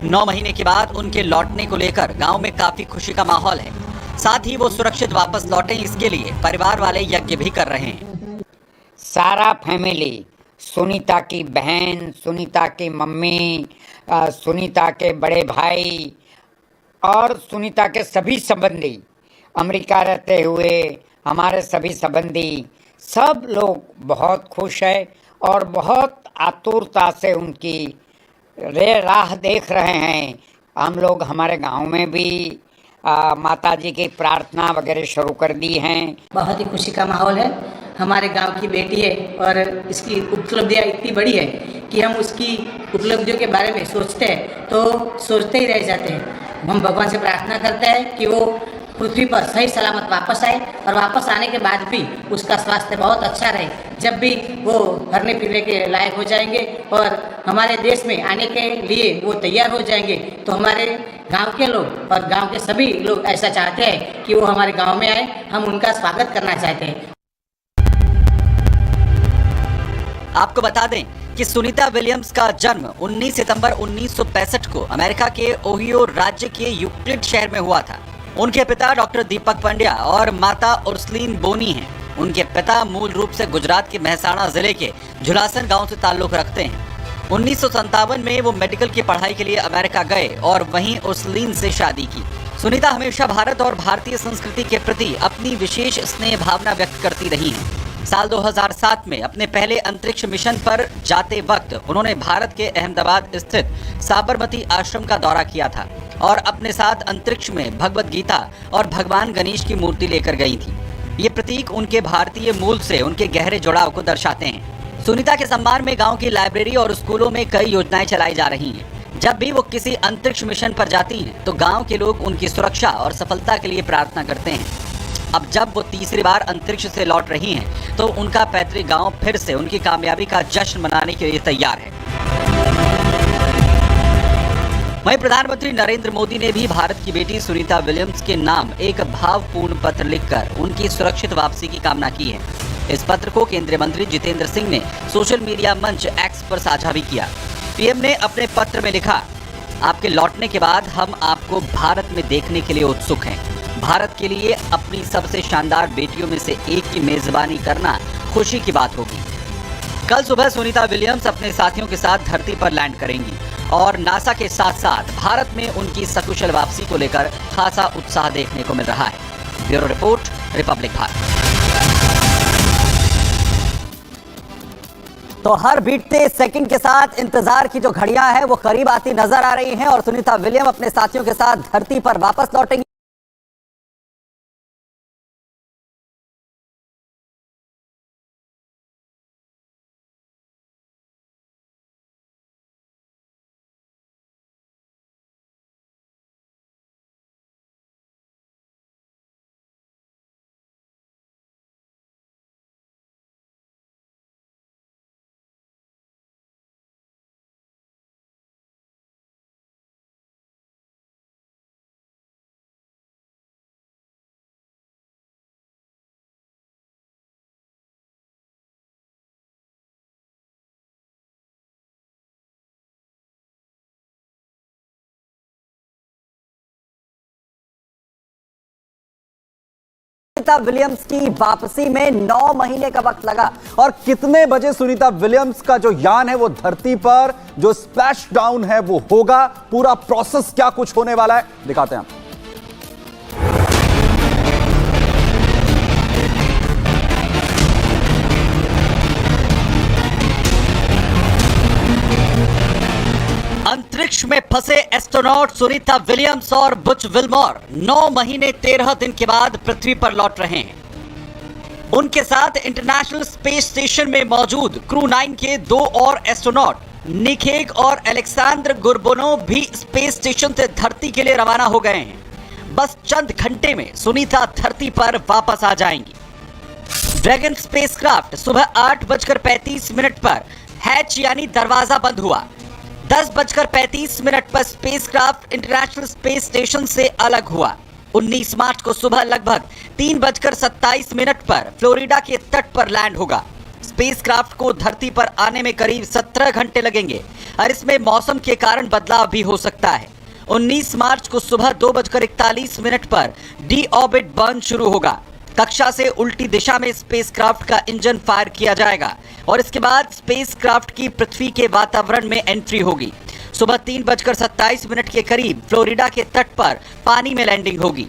S4: 9 महीने के बाद उनके लौटने को लेकर गांव में काफी खुशी का माहौल है। साथ ही वो सुरक्षित वापस लौटे, इसके लिए परिवार वाले यज्ञ भी कर रहे हैं।
S2: सारा फैमिली, सुनीता की बहन, सुनीता की मम्मी, सुनीता के बड़े भाई और सुनीता के सभी संबंधी, अमेरिका रहते हुए हमारे सभी संबंधी, सब लोग बहुत खुश है और बहुत आतुरता से उनकी राह देख रहे हैं। हम लोग हमारे गांव में भी माता जी की प्रार्थना वगैरह शुरू कर दी हैं।
S5: बहुत ही खुशी का माहौल है। हमारे गांव की बेटी है और इसकी उपलब्धियां इतनी बड़ी है कि हम उसकी उपलब्धियों के बारे में सोचते हैं तो सोचते ही रह जाते हैं। हम भगवान से प्रार्थना करते हैं कि वो पृथ्वी पर सही सलामत वापस आए और वापस आने के बाद भी उसका स्वास्थ्य बहुत अच्छा रहे। जब भी वो भरने फिरने के लायक हो जाएंगे और हमारे देश में आने के लिए वो तैयार हो जाएंगे तो हमारे गांव के लोग और गांव के सभी लोग ऐसा चाहते हैं कि वो हमारे गांव में आए। हम उनका स्वागत करना चाहते हैं।
S4: आपको बता दें कि सुनीता विलियम्स का जन्म 19 सितंबर 1965 को अमेरिका के ओहियो राज्य के यूक्लिड शहर में हुआ था। उनके पिता डॉक्टर दीपक पंड्या और माता उर्सलीन बोनी हैं। उनके पिता मूल रूप से गुजरात के मेहसाणा जिले के झुलासन गांव से ताल्लुक रखते हैं। 1957 में वो मेडिकल की पढ़ाई के लिए अमेरिका गए और वहीं उर्सलीन से शादी की। सुनीता हमेशा भारत और भारतीय संस्कृति के प्रति अपनी विशेष स्नेह भावना व्यक्त करती रही हैं। साल 2007 में अपने पहले अंतरिक्ष मिशन पर जाते वक्त उन्होंने भारत के अहमदाबाद स्थित साबरमती आश्रम का दौरा किया था और अपने साथ अंतरिक्ष में भगवत गीता और भगवान गणेश की मूर्ति लेकर गई थी। ये प्रतीक उनके भारतीय मूल से उनके गहरे जुड़ाव को दर्शाते हैं। सुनीता के सम्मान में गांव की लाइब्रेरी और स्कूलों में कई योजनाएं चलाई जा रही हैं। जब भी वो किसी अंतरिक्ष मिशन पर जाती हैं तो गांव के लोग उनकी सुरक्षा और सफलता के लिए प्रार्थना करते हैं। अब जब वो तीसरी बार अंतरिक्ष से लौट रही हैं तो उनका पैतृक गांव फिर से उनकी कामयाबी का जश्न मनाने के लिए तैयार है। वहीं प्रधानमंत्री नरेंद्र मोदी ने भी भारत की बेटी सुनीता विलियम्स के नाम एक भावपूर्ण पत्र लिखकर उनकी सुरक्षित वापसी की कामना की है। इस पत्र को केंद्रीय मंत्री जितेंद्र सिंह ने सोशल मीडिया मंच एक्स पर साझा भी किया। पीएम ने अपने पत्र में लिखा, आपके लौटने के बाद हम आपको भारत में देखने के लिए उत्सुक हैं। भारत के लिए अपनी सबसे शानदार बेटियों में से एक की मेजबानी करना खुशी की बात होगी। कल सुबह सुनीता विलियम्स अपने साथियों के साथ धरती पर लैंड करेंगी और नासा के साथ साथ भारत में उनकी सकुशल वापसी को लेकर खासा उत्साह देखने को मिल रहा है। Bureau report, Republic Bharat.
S1: तो हर बीतते सेकंड के साथ इंतजार की जो घड़ियां हैं वो करीब आती नजर आ रही हैं और सुनीता विलियम अपने साथियों के साथ धरती पर वापस लौटेंगी। सुनीता विलियम्स की वापसी में 9 महीने का वक्त लगा।
S6: और कितने बजे सुनीता विलियम्स का जो यान है वो धरती पर जो स्प्लैश डाउन है वो होगा, पूरा प्रोसेस क्या कुछ होने वाला है दिखाते हैं।
S4: अंतरिक्ष में फंसे एस्ट्रोनॉट सुनीता विलियम्स और बुच विलमोर 9 महीने 13 दिन के बाद पृथ्वी पर लौट रहे हैं। उनके साथ इंटरनेशनल स्पेस स्टेशन में मौजूद क्रू 9 के 2 और एस्ट्रोनॉट निखेग और अलेक्जेंडर गुरबोनोव भी स्पेस स्टेशन से धरती के लिए रवाना हो गए हैं। बस चंद घंटे में सुनीता धरती पर वापस आ जाएंगी। ड्रैगन स्पेसक्राफ्ट सुबह 8:35 पर हैच यानी दरवाजा बंद हुआ। 10:35 पर स्पेसक्राफ्ट इंटरनेशनल स्पेस स्टेशन से अलग हुआ। 19 मार्च को सुबह लगभग 3:27 पर फ्लोरिडा के तट पर लैंड होगा। स्पेसक्राफ्ट को धरती पर आने में करीब 17 घंटे लगेंगे और इसमें मौसम के कारण बदलाव भी हो सकता है। 19 मार्च को सुबह 2:41 पर डीऑर्बिट बर्न शुरू होगा। कक्षा से उल्टी दिशा में स्पेसक्राफ्ट का इंजन फायर किया जाएगा और इसके बाद स्पेसक्राफ्ट की पृथ्वी के वातावरण में एंट्री होगी। सुबह 3:27 के करीब फ्लोरिडा के तट पर पानी में लैंडिंग होगी।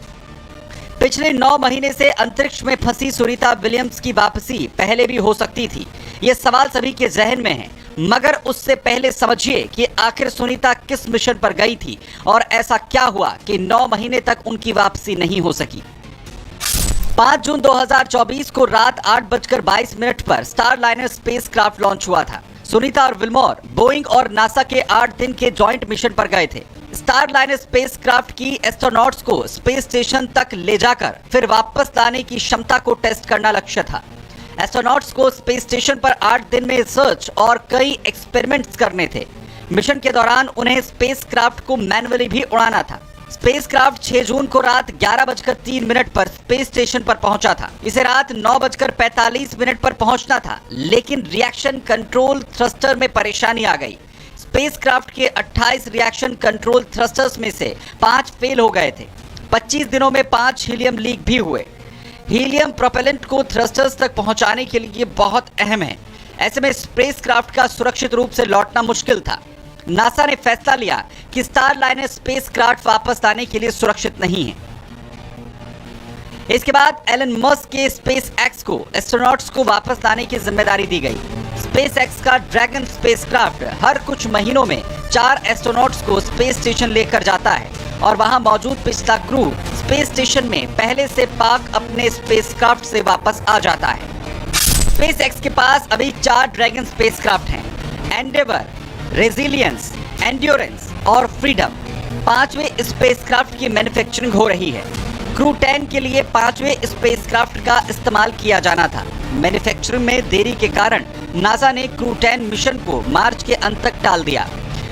S4: पिछले 9 महीने से अंतरिक्ष में फंसी सुनीता विलियम्स की वापसी पहले भी हो सकती थी। ये सवाल सभी के जहन में है, मगर उससे पहले समझिए कि आखिर सुनीता किस मिशन पर गई थी और ऐसा क्या हुआ कि 9 महीने तक उनकी वापसी नहीं हो सकी। 5 जून 2024 को रात 8:22 पर स्टार लाइनर स्पेसक्राफ्ट लॉन्च हुआ था। सुनीता और विलमोर बोइंग और नासा के 8 दिन के जॉइंट मिशन पर गए थे। स्टार लाइनर स्पेसक्राफ्ट की एस्ट्रोनॉट्स को स्पेस स्टेशन तक ले जाकर फिर वापस लाने की क्षमता को टेस्ट करना लक्ष्य था। एस्ट्रोनॉट्स को स्पेस स्टेशन पर 8 दिन में रिसर्च और कई एक्सपेरिमेंट्स करने थे। मिशन के दौरान उन्हें स्पेसक्राफ्ट को मैन्युअली भी उड़ाना था। स्पेसक्राफ्ट 6 जून को रात 11:03 पर स्पेस स्टेशन पर पहुंचा था। इसे रात 9:45 पर पहुंचना था, लेकिन रिएक्शन कंट्रोल थ्रस्टर में परेशानी आ गई। स्पेसक्राफ्ट के 28 रिएक्शन कंट्रोल थ्रस्टर्स में से 5 फेल हो गए थे। 25 दिनों में 5 हीलियम लीक भी हुए। हीलियम प्रोपेलेंट को थ्रस्टर्स तक पहुंचाने के लिए बहुत अहम है। ऐसे में स्पेसक्राफ्ट का सुरक्षित रूप से लौटना मुश्किल था। नासा ने फैसला लिया कि स्टार लाइनर स्पेसक्राफ्ट वापस लाने के लिए सुरक्षित नहीं है। इसके बाद एलन मस्क के SpaceX को एस्ट्रोनॉट्स को वापस लाने की जिम्मेदारी दी गई। SpaceX का ड्रैगन स्पेसक्राफ्ट हर कुछ महीनों में 4 एस्ट्रोनॉट्स को स्पेस स्टेशन लेकर जाता है और वहां मौजूद पिछला क्रू स्पेस स्टेशन में पहले से पाक अपने स्पेसक्राफ्ट से वापस आ जाता है। SpaceX के पास अभी 4 ड्रैगन स्पेसक्राफ्ट हैं, एंडेवर, रेजिलियंस, एंड्योरेंस और फ्रीडम। 5वें स्पेसक्राफ्ट की मैन्युफैक्चरिंग हो रही है। क्रू 10 के लिए 5वें स्पेसक्राफ्ट का इस्तेमाल किया जाना था। मैन्युफैक्चरिंग में देरी के कारण नासा ने क्रू 10 मिशन को मार्च के अंत तक टाल दिया।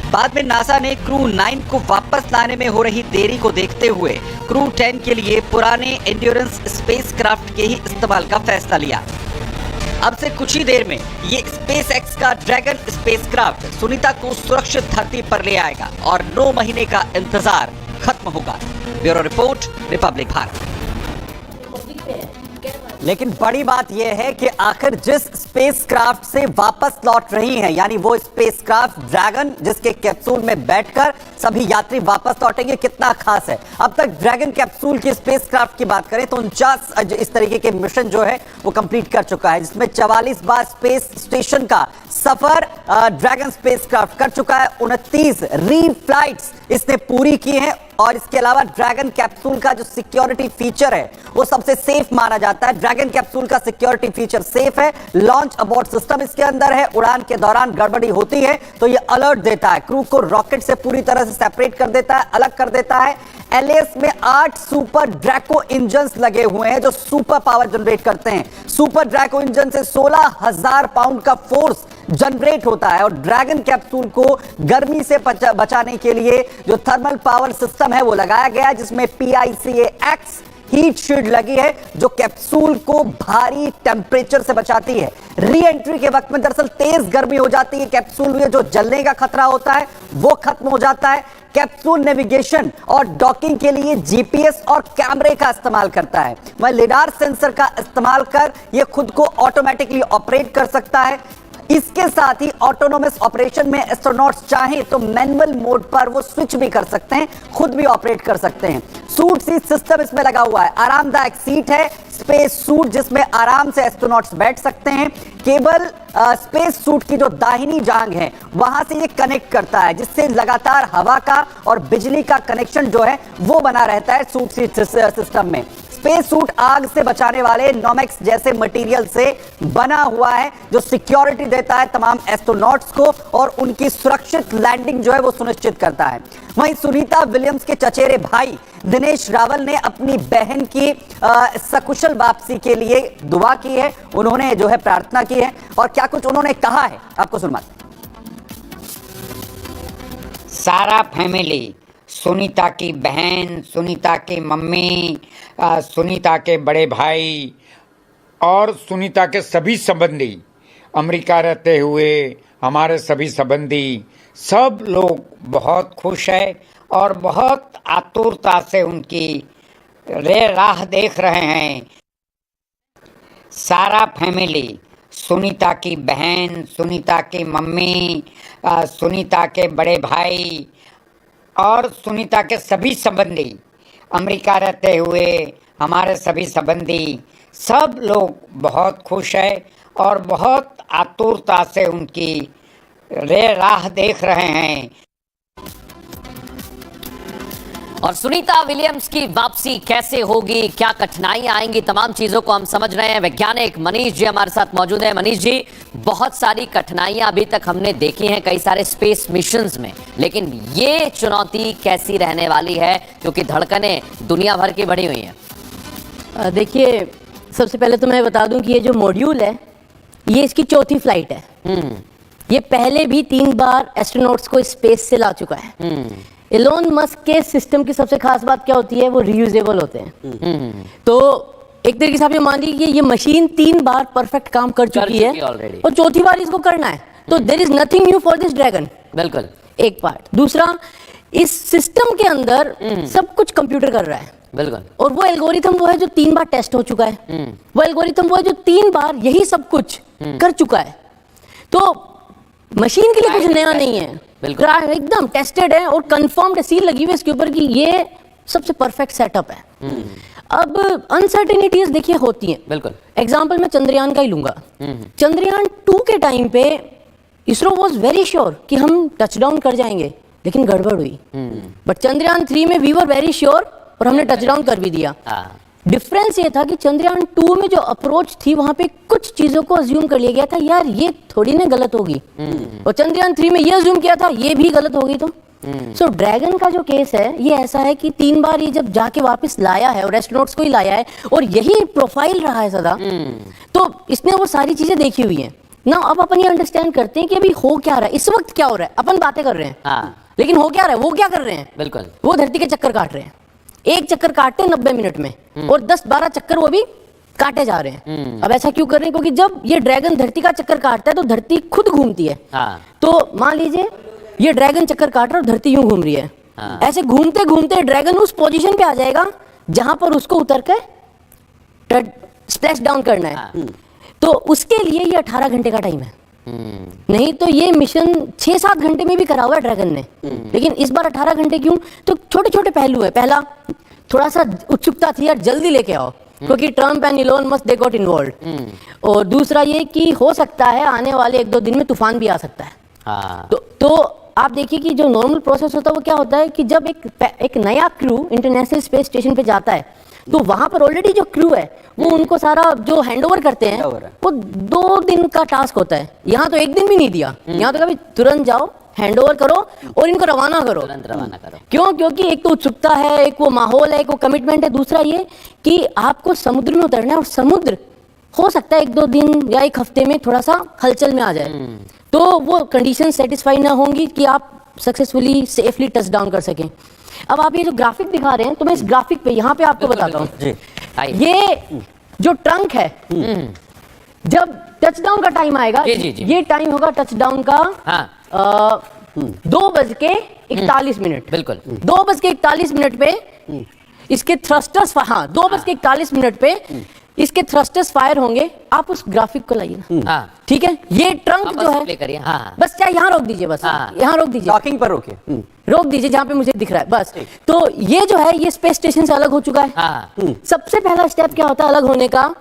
S4: बाद में नासा ने क्रू 9 को वापस लाने में हो रही देरी को देखते हुए क्रू 10 के लिए पुराने एंड्योरेंस स्पेसक्राफ्ट के ही इस्तेमाल का फैसला लिया। अब से कुछ ही देर में ये SpaceX का ड्रैगन स्पेसक्राफ्ट सुनीता को सुरक्षित धरती पर ले आएगा और 9 महीने का इंतजार खत्म होगा। Bureau report, Republic Bharat.
S1: लेकिन बड़ी बात यह है कि आखिर जिस स्पेसक्राफ्ट से वापस लौट रही हैं, यानी वो स्पेसक्राफ्ट ड्रैगन जिसके कैप्सूल में बैठकर सभी यात्री वापस लौटेंगे, कितना खास है। अब तक ड्रैगन कैप्सूल की स्पेसक्राफ्ट की बात करें तो 49 इस तरीके के मिशन जो है वो कंप्लीट कर चुका है, जिसमें 44 बार स्पेस स्टेशन का सफर ड्रैगन स्पेसक्राफ्ट कर चुका है। 29 रीफ्लाइट्स इसने पूरी की हैं और इसके अलावा ड्रैगन कैप्सूल का जो सिक्योरिटी फीचर है वो सबसे सेफ माना जाता है। ड्रैगन कैप्सूल का सिक्योरिटी फीचर सेफ है। लॉन्च अबॉर्ट सिस्टम इसके अंदर है। उड़ान के दौरान गड़बड़ी होती है तो ये अलर्ट देता है, क्रू को रॉकेट से पूरी तरह से सेपरेट कर देता है, अलग कर देता है। LS में 8 सुपर ड्रैको इंजन्स लगे हुए हैं जो सुपर पावर जनरेट करते हैं। सुपर ड्रैको इंजन से 16,000 पाउंड का फोर्स जनरेट होता है और ड्रैगन कैप्सूल को गर्मी से बचाने के लिए जो थर्मल पावर सिस्टम है वो लगाया गया है, जिसमें PICAX हीट शील्ड लगी है जो कैप्सूल को भारी टेम्परेचर से बचाती है। री एंट्री के वक्त में दरअसल तेज गर्मी हो जाती है, कैप्सूल में जो जलने का खतरा होता है वो खत्म हो जाता है। कैप्सूल नेविगेशन और डॉकिंग के लिए GPS और कैमरे का इस्तेमाल करता है। वह लिडार सेंसर का इस्तेमाल कर यह खुद को ऑटोमेटिकली ऑपरेट कर सकता है। इसके साथ ही ऑटोनोमस ऑपरेशन में एस्ट्रोनॉट्स चाहें तो मैनुअल मोड पर वो स्विच भी कर सकते हैं, खुद भी ऑपरेट कर सकते हैं। सूट सीट सिस्टम इसमें लगा हुआ है, आरामदायक सीट है, स्पेस सूट जिसमें आराम से एस्ट्रोनॉट्स बैठ सकते हैं। केबल स्पेस सूट की जो दाहिनी जांग है वहां से ये कनेक्ट करता है, जिससे लगातार हवा का और बिजली का कनेक्शन जो है वो बना रहता है सूट सीट सिस्टम में। स्पेस सूट आग से बचाने वाले नॉमेक्स जैसे मटेरियल से बना हुआ है जो सिक्योरिटी देता है तमाम एस्ट्रोनॉट्स को और उनकी सुरक्षित लैंडिंग जो है वो सुनिश्चित करता है। वहीं सुनीता विलियम्स के चचेरे भाई दिनेश रावल ने अपनी बहन की सकुशल वापसी के लिए दुआ की है, उन्होंने जो है प्रार्थना की है और क्या कुछ उन्होंने कहा है आपको सुनवाते हैं।
S2: सारा फैमिली, सुनीता की बहन, सुनीता की मम्मी, सुनीता के बड़े भाई और सुनीता के सभी संबंधी, अमेरिका रहते हुए हमारे सभी संबंधी सब लोग बहुत खुश है और बहुत आतुरता से उनकी राह देख रहे हैं। सारा फैमिली, सुनीता की बहन, सुनीता की मम्मी, सुनीता के बड़े भाई और सुनीता के सभी संबंधी, अमेरिका रहते हुए हमारे सभी संबंधी सब लोग बहुत खुश है और बहुत आतुरता से उनकी राह देख रहे हैं।
S3: और सुनीता विलियम्स की वापसी कैसे होगी, क्या कठिनाइयां आएंगी, तमाम चीजों को हम समझ रहे हैं। वैज्ञानिक मनीष जी हमारे साथ मौजूद हैं। मनीष जी, बहुत सारी कठिनाइयां अभी तक हमने देखी हैं कई सारे स्पेस मिशंस में, लेकिन ये चुनौती कैसी रहने वाली है क्योंकि धड़कनें दुनिया भर की बढ़ी हुई हैं।
S5: देखिए, सबसे पहले तो मैं बता दूं कि ये जो मॉड्यूल है ये इसकी चौथी फ्लाइट है। ये पहले भी 3 बार एस्ट्रोनॉट्स को स्पेस से ला चुका है। एलोन मस्क के सिस्टम की सबसे खास बात क्या होती है, वो रीयूजेबल होते हैं। तो एक तरीके से आप ये मान लीजिए ये मशीन 3 बार परफेक्ट काम कर चुकी है और चौथी बार इसको करना है, तो there is nothing new for this dragon.
S3: बिल्कुल,
S5: एक पार्ट। दूसरा, इस सिस्टम के अंदर सब कुछ कंप्यूटर कर रहा है।
S3: बिल्कुल।
S5: और वो एल्गोरिथम वो है जो 3 बार टेस्ट हो चुका है। वो एल्गोरिथम वो है जो 3 बार यही सब कुछ कर चुका है। तो मशीन के लिए कुछ नया नहीं है, एकदम टेस्टेड है और कंफर्म्ड सील लगी हुई है इसके ऊपर कि ये सबसे परफेक्ट सेटअप है। अब अनसर्टेनिटीज देखिए होती हैं।
S3: बिल्कुल।
S5: एग्जांपल मैं चंद्रयान का ही लूंगा। चंद्रयान 2 के टाइम पे इसरो वाज वेरी श्योर कि हम टचडाउन कर जाएंगे, लेकिन गड़बड़ हुई। बट चंद्रयान 3 में वी वर वेरी श्योर और हमने टचडाउन कर भी दिया। डिफरेंस ये था कि चंद्रयान 2 में जो अप्रोच थी वहां पे कुछ चीजों को अज्यूम कर लिया गया था, यार ये थोड़ी ना गलत होगी, और चंद्रयान 3 में ये अज्यूम किया था ये भी गलत होगी। तो सो ड्रैगन का जो केस है ये ऐसा है कि 3 बार ये जब जाके वापस लाया है और एस्ट्रोनॉट्स को ही लाया है और यही प्रोफाइल रहा है सदा, तो इसने वो सारी चीजें देखी हुई हैं। ना अब अपन ये अंडरस्टैंड करते हैं कि अभी हो क्या रहा है, इस वक्त क्या हो रहा है। अपन बातें कर रहे हैं
S3: हाँ।
S5: लेकिन हो क्या रहा है, वो क्या कर रहे हैं,
S3: बिल्कुल
S5: वो धरती के चक्कर काट रहे हैं। एक चक्कर काटते हैं 90 मिनट में और 10-12 चक्कर वो भी काटे जा रहे हैं। अब ऐसा क्यों कर रहे हैं, क्योंकि जब ये ड्रैगन धरती का चक्कर काटता है तो धरती खुद घूमती है।
S3: हाँ।
S5: तो मान लीजिए ये ड्रैगन चक्कर काट रहा है और धरती यूं घूम रही है।
S3: हाँ।
S5: ऐसे घूमते घूमते ड्रैगन उस पोजीशन पे आ जाएगा जहां पर उसको उतर के स्प्लैश डाउन करना है।
S3: हाँ।
S5: तो उसके लिए ये 18 घंटे का टाइम है। नहीं तो ये मिशन 6-7 घंटे में भी करा हुआ है ड्रैगन ने, लेकिन इस बार 18 घंटे क्यों, तो छोटे छोटे पहलू है। पहला, थोड़ा सा उत्सुकता थी यार जल्दी लेके आओ, क्योंकि Trump and Elon Musk they got involved. और दूसरा ये कि हो सकता है आने वाले 1-2 दिन में तूफान भी आ सकता है।
S3: हाँ।
S5: तो आप देखिए कि जो नॉर्मल प्रोसेस होता है वो क्या होता है कि जब एक नया क्रू इंटरनेशनल स्पेस स्टेशन पे जाता है तो वहां पर ऑलरेडी जो क्रू है वो उनको सारा जो हैंडओवर करते हैं वो 2 दिन का टास्क होता है। यहाँ तो 1 दिन भी नहीं दिया, यहाँ तो कभी तुरंत जाओ हैंडओवर करो और इनको रवाना करो,
S3: तुरंत रवाना करो।
S5: क्यों, क्योंकि एक तो उत्सुकता है, एक वो माहौल है, एक वो कमिटमेंट है, दूसरा ये कि आपको समुद्र में उतरना है और समुद्र हो सकता है 1-2 दिन या 1 हफ्ते में थोड़ा सा हलचल में आ जाए। तो वो कंडीशन सेटिस्फाई ना होंगी कि आप सक्सेसफुली सेफली टच डाउन कर सकें। अब आप ये जो ग्राफिक दिखा रहे हैं तो मैं इस ग्राफिक पे यहाँ पे आपको बताता हूँ, ये जो ट्रंक है जब टच डाउन का टाइम आएगा, ये टाइम होगा टच डाउन का 2:41
S3: बिल्कुल
S5: 2:41 पे इसके थ्रस्टर्स, हाँ 2:41 पे इसके थ्रस्टर्स फायर होंगे। आप उस ग्राफिक को लाइए ना, ठीक है, ये ट्रंक जो है, बस चाहे यहाँ रोक दीजिए, बस यहाँ रोक दीजिए,
S1: डॉकिंग पर रोकिए,
S5: रोक दीजिए जहाँ पे मुझे दिख रहा है बस। तो ये जो है ये स्पेस स्टेशन से अलग हो चुका है। सबसे पहला स्टेप क्या होता है अलग होने का,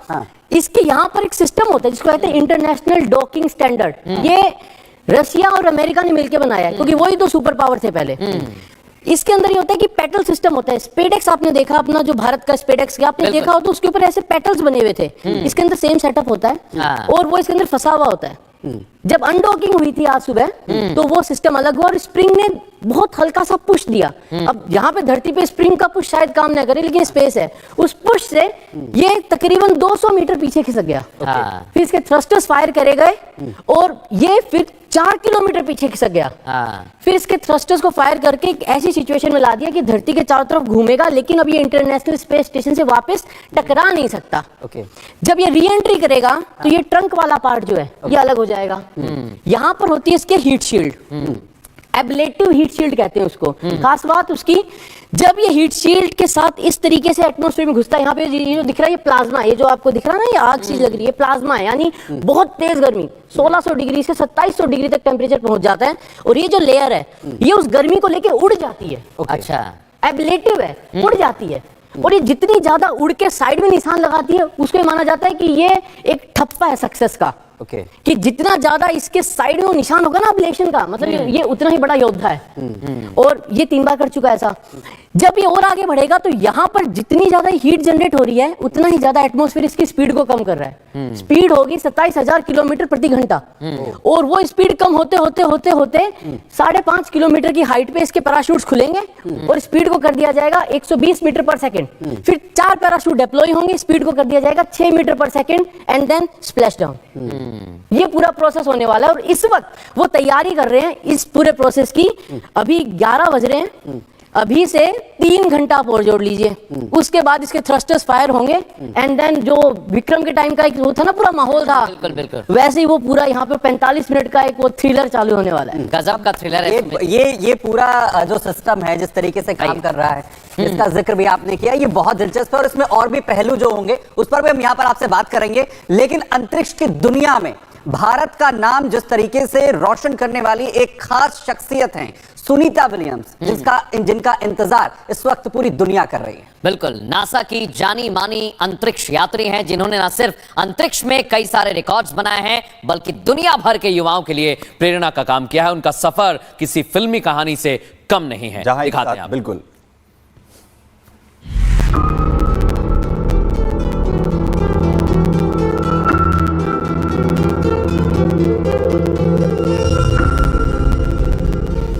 S5: इसके यहाँ पर एक सिस्टम होता है जिसको कहते हैं इंटरनेशनल डॉकिंग स्टैंडर्ड। ये रशिया और अमेरिका ने मिलकर बनाया है, क्योंकि वही तो सुपर पावर थे पहले। इसके अंदर ये होता है कि पेटल सिस्टम होता है। स्पेसएक्स आपने देखा, अपना जो भारत का स्पेसएक्स का आपने देखा हो तो उसके ऊपर ऐसे पेटल्स बने हुए थे। इसके अंदर सेम सेटअप होता है और वो इसके अंदर फंसा हुआ होता है। जब अनडॉकिंग हुई थी आज सुबह तो वो सिस्टम अलग हुआ और स्प्रिंग ने बहुत हल्का सा पुश दिया। अब यहाँ पे धरती पे स्प्रिंग का पुश शायद काम ना करे, लेकिन स्पेस है, उस पुश से ये तकरीबन 200 मीटर पीछे खिसक गया। फिर इसके थ्रस्टर्स फायर करे गए और ये फिर 4 किलोमीटर पीछे खिसक गया। फिर इसके थ्रस्टर्स को फायर करके एक ऐसी सिचुएशन में ला दिया कि धरती के चारों तरफ घूमेगा, लेकिन अब ये इंटरनेशनल स्पेस स्टेशन से वापस टकरा नहीं सकता। जब ये री एंट्री करेगा तो ये ट्रंक वाला पार्ट जो है ये अलग हो जाएगा। यहां पर होती है इसके heat shield, ablative heat shield कहते हैं उसको। खास बात उसकी, जब ये हीट शील्ड के साथ इस तरीके से एटमॉस्फेयर में घुसता है, यहाँ पे ये जो दिख रहा है ये प्लाज्मा, ये जो आपको दिख रहा है ना ये आग सी लग रही है, प्लाज्मा है, यानी बहुत तेज गर्मी 1600 डिग्री से 2700 डिग्री तक टेम्परेचर पहुंच जाता है और ये जो लेयर है ये उस गर्मी को लेके उड़ जाती है।
S3: अच्छा,
S5: एब्लेटिव है, उड़ जाती है और ये जितनी ज्यादा उड़ के साइड में निशान लगाती है उसको माना जाता है कि ये एक ठप्पा है सक्सेस का। कि जितना ज्यादा इसके साइड में वो निशान होगा ना एब्लेशन का, मतलब ये उतना ही बड़ा योद्धा है। और ये 3 बार कर चुका है ऐसा। जब ये और आगे बढ़ेगा तो यहाँ पर जितनी ज्यादा हीट जनरेट हो रही है उतना ही ज्यादा एटमॉस्फेयर इसकी स्पीड को कम कर रहा है। स्पीड होगी 27,000 किलोमीटर प्रति घंटा और वो स्पीड कम होते होते होते होते 5.5 किलोमीटर की हाइट पे इसके पैराशूट्स खुलेंगे और स्पीड को कर दिया जाएगा 120 मीटर पर सेकेंड। फिर 4 पैराशूट डिप्लॉय होंगे, स्पीड को कर दिया जाएगा 6 metre per second and then splash down. ये पूरा प्रोसेस होने वाला है और इस वक्त वो तैयारी कर रहे हैं इस पूरे प्रोसेस की। अभी 11 बज रहे हैं, अभी से 3 घंटा आप और जोड़ लीजिए, उसके बाद इसके थ्रस्टर्स फायर होंगे एंड देन जो विक्रम के टाइम का एक वो था ना पूरा माहौल था,
S3: बिल्कुल
S5: वैसे ही वो पूरा यहाँ पे 45 मिनट का एक वो थ्रिलर चालू होने वाला है।
S3: गजब का थ्रिलर है
S1: ये पूरा जो सिस्टम है जिस तरीके से काम कर रहा है, इसका जिक्र भी आपने किया, ये बहुत दिलचस्प है और इसमें और भी पहलू जो होंगे उस पर भी हम यहाँ पर आपसे बात करेंगे। लेकिन अंतरिक्ष की दुनिया में भारत का नाम जिस तरीके से रोशन करने वाली एक खास शख्सियत है सुनीता विलियम्स, जिनका इंतजार इस वक्त पूरी दुनिया कर रही है।
S3: बिल्कुल, नासा की जानी मानी अंतरिक्ष यात्री हैं जिन्होंने न सिर्फ अंतरिक्ष में कई सारे रिकॉर्ड्स बनाए हैं बल्कि दुनिया भर के युवाओं के लिए प्रेरणा का काम किया है। उनका सफर किसी फिल्मी कहानी से कम नहीं है। दिखाते हैं
S6: बिल्कुल।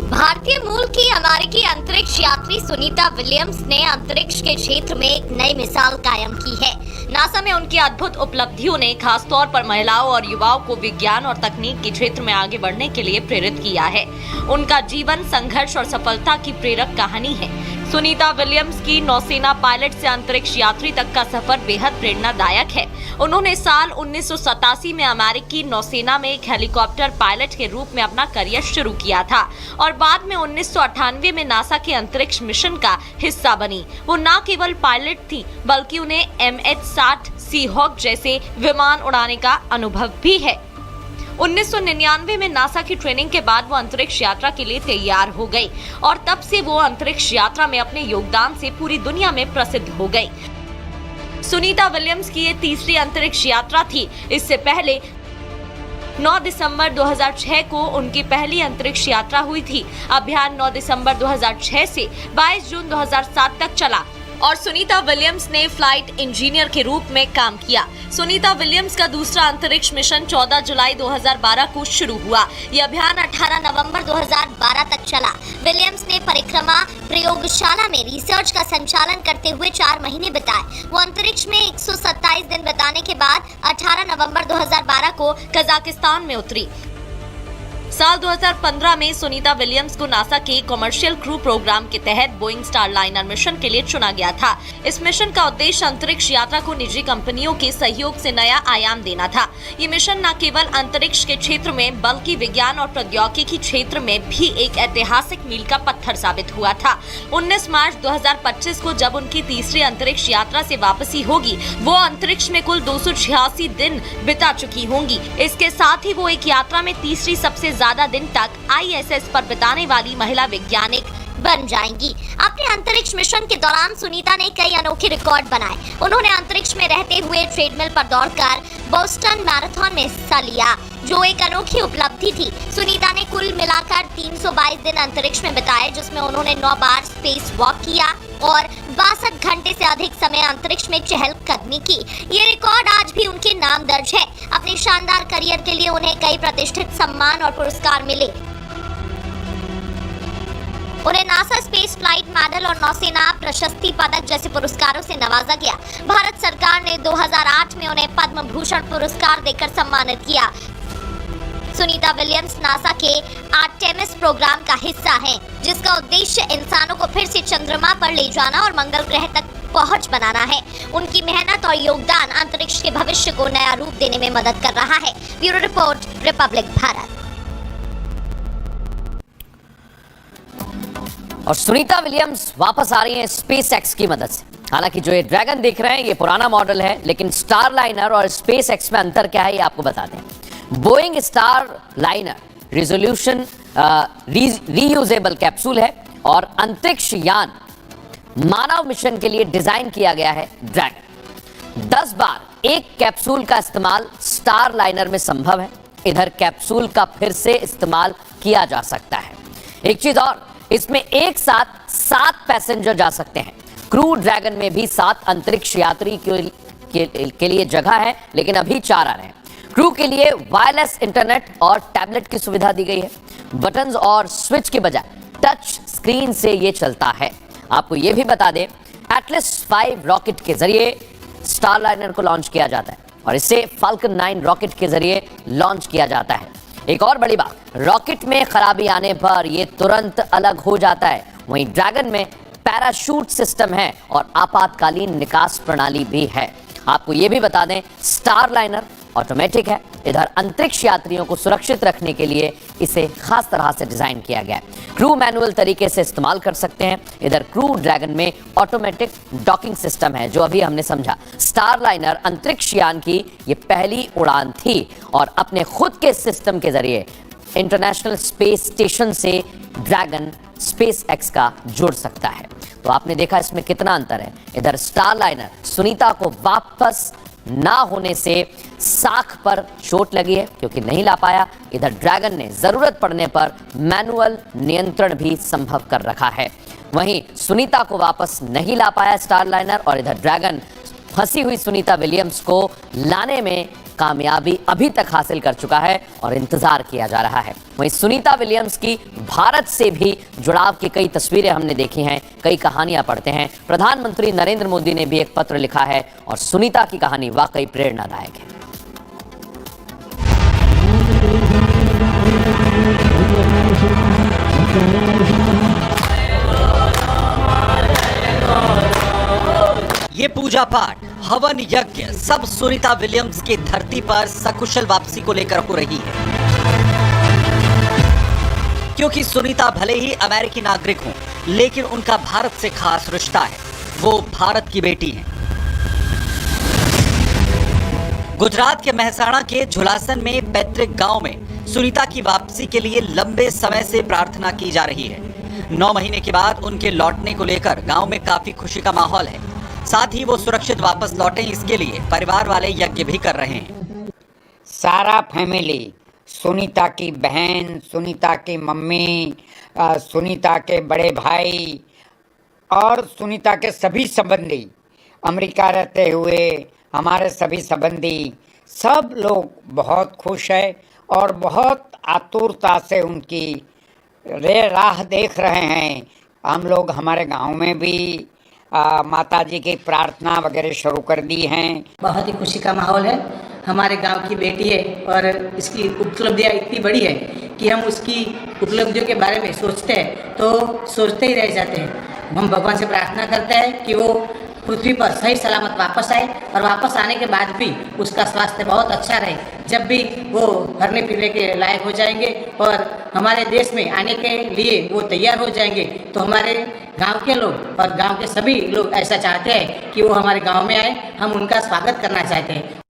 S7: भारतीय मूल की अमेरिकी अंतरिक्ष यात्री सुनीता विलियम्स ने अंतरिक्ष के क्षेत्र में एक नई मिसाल कायम की है। नासा में उनकी अद्भुत उपलब्धियों ने खासतौर पर महिलाओं और युवाओं को विज्ञान और तकनीक के क्षेत्र में आगे बढ़ने के लिए प्रेरित किया है। उनका जीवन संघर्ष और सफलता की प्रेरक कहानी है। सुनीता विलियम्स की नौसेना पायलट से अंतरिक्ष यात्री तक का सफर बेहद प्रेरणादायक है। उन्होंने साल 1987 में अमेरिकी नौसेना में एक हेलीकॉप्टर पायलट के रूप में अपना करियर शुरू किया था और बाद में 1998 में नासा के अंतरिक्ष मिशन का हिस्सा बनी। वो न केवल पायलट थी बल्कि उन्हें MH-60 सीहॉक जैसे विमान उड़ाने का अनुभव भी है। 1999 में नासा की ट्रेनिंग के बाद वो अंतरिक्ष यात्रा के लिए तैयार हो गई और तब से वो अंतरिक्ष यात्रा में अपने योगदान से पूरी दुनिया में प्रसिद्ध हो गई। सुनीता विलियम्स की ये तीसरी अंतरिक्ष यात्रा थी। इससे पहले 9 दिसंबर 2006 को उनकी पहली अंतरिक्ष यात्रा हुई थी। अभियान 9 दिसंबर 2006 से 22 जून 2007 तक चला और सुनीता विलियम्स ने फ्लाइट इंजीनियर के रूप में काम किया। सुनीता विलियम्स का दूसरा अंतरिक्ष मिशन 14 जुलाई 2012 को शुरू हुआ। यह अभियान 18 नवंबर 2012 तक चला। विलियम्स ने परिक्रमा प्रयोगशाला में रिसर्च का संचालन करते हुए 4 महीने बिताए। वो अंतरिक्ष में 127 दिन बिताने के बाद 18 नवंबर 2012 को कजाकिस्तान में उतरी। साल 2015 में सुनीता विलियम्स को नासा के कमर्शियल क्रू प्रोग्राम के तहत बोइंग स्टारलाइनर मिशन के लिए चुना गया था। इस मिशन का उद्देश्य अंतरिक्ष यात्रा को निजी कंपनियों के सहयोग से नया आयाम देना था। ये मिशन न केवल अंतरिक्ष के क्षेत्र में बल्कि विज्ञान और प्रौद्योगिकी क्षेत्र में भी एक ऐतिहासिक मील का पत्थर साबित हुआ था। 19 मार्च 2025 को जब उनकी तीसरी अंतरिक्ष यात्रा से वापसी होगी, वो अंतरिक्ष में कुल 286 दिन बिता चुकी होंगी। इसके साथ ही वो एक यात्रा में तीसरी सबसे ज्यादा दिन तक ISS पर बिताने वाली महिला वैज्ञानिक बन जाएंगी। अपने अंतरिक्ष मिशन के दौरान सुनीता ने कई अनोखे रिकॉर्ड बनाए। उन्होंने अंतरिक्ष में रहते हुए ट्रेडमिल पर दौड़कर बोस्टन मैराथन में हिस्सा लिया, जो एक अनोखी उपलब्धि थी। सुनीता ने कुल मिलाकर 322 दिन अंतरिक्ष में बिताए, जिसमें उन्होंने 9 बार स्पेस वॉक किया और 62 घंटे से अधिक समय अंतरिक्ष में चहलकदमी की। ये रिकॉर्ड आज भी उनके नाम दर्ज है। अपने शानदार करियर के लिए उन्हें कई प्रतिष्ठित सम्मान और पुरस्कार मिले। उन्हें नासा स्पेस फ्लाइट मेडल और नौसेना प्रशस्ति पदक जैसे पुरस्कारों से नवाजा गया। भारत सरकार ने 2008 में उन्हें पद्म भूषण पुरस्कार देकर सम्मानित किया। सुनीता विलियम्स नासा के आर्टेमिस प्रोग्राम का हिस्सा हैं, जिसका उद्देश्य इंसानों को फिर से चंद्रमा पर ले जाना और मंगल ग्रह तक पहुंच बनाना है। उनकी मेहनत और योगदान अंतरिक्ष के भविष्य को नया रूप देने में मदद कर रहा है। Bureau report, Republic Bharat.
S3: और सुनीता विलियम्स वापस आ रही हैं SpaceX की मदद से। हालांकि जो ये ड्रैगन देख रहे हैं ये पुराना मॉडल है, लेकिन स्टारलाइनर और SpaceX में अंतर क्या है ये आपको बताते हैं। Boeing Starliner resolution reusable capsule है और अंतरिक्ष यान मानव मिशन के लिए डिजाइन किया गया है। ड्रैगन 10 बार एक कैप्सूल का इस्तेमाल स्टारलाइनर में संभव है। इधर कैप्सूल का फिर से इस्तेमाल किया जा सकता है। एक चीज और, इसमें एक साथ 7 पैसेंजर जा सकते हैं। क्रू ड्रैगन में भी 7 अंतरिक्ष यात्री के लिए जगह है, लेकिन अभी 4 आ रहे हैं। क्रू के लिए वायरलेस इंटरनेट और टैबलेट की सुविधा दी गई है। बटन्स और स्विच के बजाय टच स्क्रीन से ये चलता है। आपको ये भी बता दें, एटलस 5 रॉकेट के जरिए स्टारलाइनर को लॉन्च किया जाता है और इसे फाल्कन 9 रॉकेट के जरिए लॉन्च किया जाता है। एक और बड़ी बात, रॉकेट में खराबी आने पर यह तुरंत अलग हो जाता है। वहीं ड्रैगन में पैराशूट सिस्टम है और आपातकालीन निकास प्रणाली भी है। आपको यह भी बता दें, स्टारलाइनर ऑटोमेटिक है। इधर अंतरिक्ष यात्रियों को सुरक्षित रखने के लिए इसे खास तरह से डिजाइन किया गया है। क्रू मैनुअल तरीके से इस्तेमाल कर सकते हैं। इधर क्रू ड्रैगन में ऑटोमेटिक डॉकिंग सिस्टम है, जो अभी हमने समझा। स्टारलाइनर अंतरिक्ष यान की ये पहली उड़ान थी और अपने खुद के सिस्टम के जरिए इंटरनेशनल स्पेस स्टेशन से ड्रैगन SpaceX का जुड़ सकता है। तो आपने देखा इसमें कितना अंतर है। इधर स्टारलाइनर सुनीता को वापस ना होने से साख पर चोट लगी है क्योंकि नहीं ला पाया। इधर ड्रैगन ने जरूरत पड़ने पर मैनुअल नियंत्रण भी संभव कर रखा है। वहीं सुनीता को वापस नहीं ला पाया स्टारलाइनर और इधर ड्रैगन फंसी हुई सुनीता विलियम्स को लाने में कामयाबी अभी तक हासिल कर चुका है और इंतजार किया जा रहा है। वहीं सुनीता विलियम्स की भारत से भी जुड़ाव की कई तस्वीरें हमने देखी हैं, कई कहानियां पढ़ते हैं। प्रधानमंत्री नरेंद्र मोदी ने भी एक पत्र लिखा है और सुनीता की कहानी वाकई प्रेरणादायक है।
S4: ये पूजा पाठ, हवन यज्ञ सब सुनीता विलियम्स की धरती पर सकुशल वापसी को लेकर हो रही है, क्योंकि सुनीता भले ही अमेरिकी नागरिक हों, लेकिन उनका भारत से खास रिश्ता है। वो भारत की बेटी हैं। गुजरात के मेहसाणा के झुलासन में पैतृक गांव में सुनीता की वापसी के लिए लंबे समय से प्रार्थना की जा रही है। 9 महीने के बाद उनके लौटने को लेकर गांव में काफी खुशी का माहौल है। साथ ही वो सुरक्षित वापस लौटे, इसके लिए परिवार वाले यज्ञ भी कर रहे हैं।
S2: सारा फैमिली, सुनीता की बहन, सुनीता की मम्मी, सुनीता के बड़े भाई और सुनीता के सभी संबंधी, अमेरिका रहते हुए हमारे सभी संबंधी, सब लोग बहुत खुश है और बहुत आतुरता से उनकी राह देख रहे हैं। हम लोग हमारे गांव में भी माता जी की प्रार्थना वगैरह शुरू कर दी हैं।
S8: बहुत ही खुशी का माहौल है। हमारे गांव की बेटी है और इसकी उपलब्धियां इतनी बड़ी है कि हम उसकी उपलब्धियों के बारे में सोचते हैं तो सोचते ही रह जाते हैं। हम भगवान से प्रार्थना करते हैं कि वो पृथ्वी पर सही सलामत वापस आए और वापस आने के बाद भी उसका स्वास्थ्य बहुत अच्छा रहे। जब भी वो भरने फिरने के लायक हो जाएंगे और हमारे देश में आने के लिए वो तैयार हो जाएंगे तो हमारे गांव के लोग और गांव के सभी लोग ऐसा चाहते हैं कि वो हमारे गांव में आए। हम उनका स्वागत करना चाहते हैं।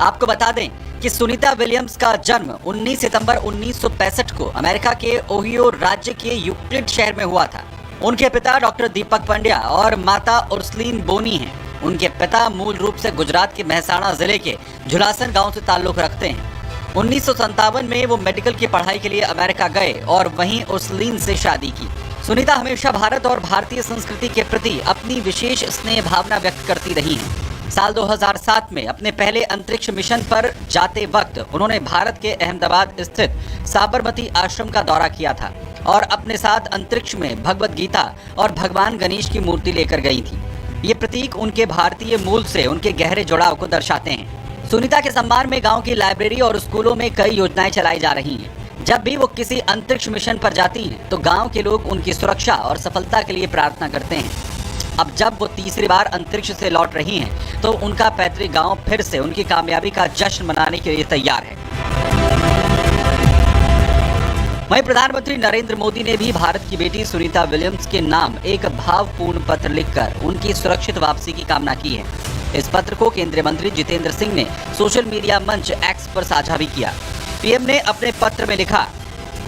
S4: आपको बता दें कि सुनीता विलियम्स का जन्म 19 सितंबर 1965 को अमेरिका के ओहियो राज्य के यूक्लिड शहर में हुआ था। उनके पिता डॉक्टर दीपक पंड्या और माता उर्सलीन बोनी हैं। उनके पिता मूल रूप से गुजरात के मेहसाणा जिले के झुलासन गांव से ताल्लुक रखते हैं। 1957 में वो मेडिकल की पढ़ाई के लिए अमेरिका गए और वहीं उर्सलीन से शादी की। सुनीता हमेशा भारत और भारतीय संस्कृति के प्रति अपनी विशेष स्नेह भावना व्यक्त करती रही हैं। साल 2007 में अपने पहले अंतरिक्ष मिशन पर जाते वक्त उन्होंने भारत के अहमदाबाद स्थित साबरमती आश्रम का दौरा किया था और अपने साथ अंतरिक्ष में भगवत गीता और भगवान गणेश की मूर्ति लेकर गई थी। ये प्रतीक उनके भारतीय मूल से उनके गहरे जुड़ाव को दर्शाते हैं। सुनीता के सम्मान में गांव की लाइब्रेरी और स्कूलों में कई योजनाएं चलाई जा रही हैं। जब भी वो किसी अंतरिक्ष मिशन पर जाती हैं तो गांव के लोग उनकी सुरक्षा और सफलता के लिए प्रार्थना करते हैं। अब जब वो तीसरी बार अंतरिक्ष से लौट रही हैं तो उनका पैतृक गांव फिर से उनकी कामयाबी का जश्न मनाने के लिए तैयार है। वहीं प्रधानमंत्री नरेंद्र मोदी ने भी भारत की बेटी सुनीता विलियम्स के नाम एक भावपूर्ण पत्र लिखकर उनकी सुरक्षित वापसी की कामना की है। इस पत्र को केंद्रीय मंत्री जितेंद्र सिंह ने सोशल मीडिया मंच एक्स पर साझा भी किया। पीएम ने अपने पत्र में लिखा,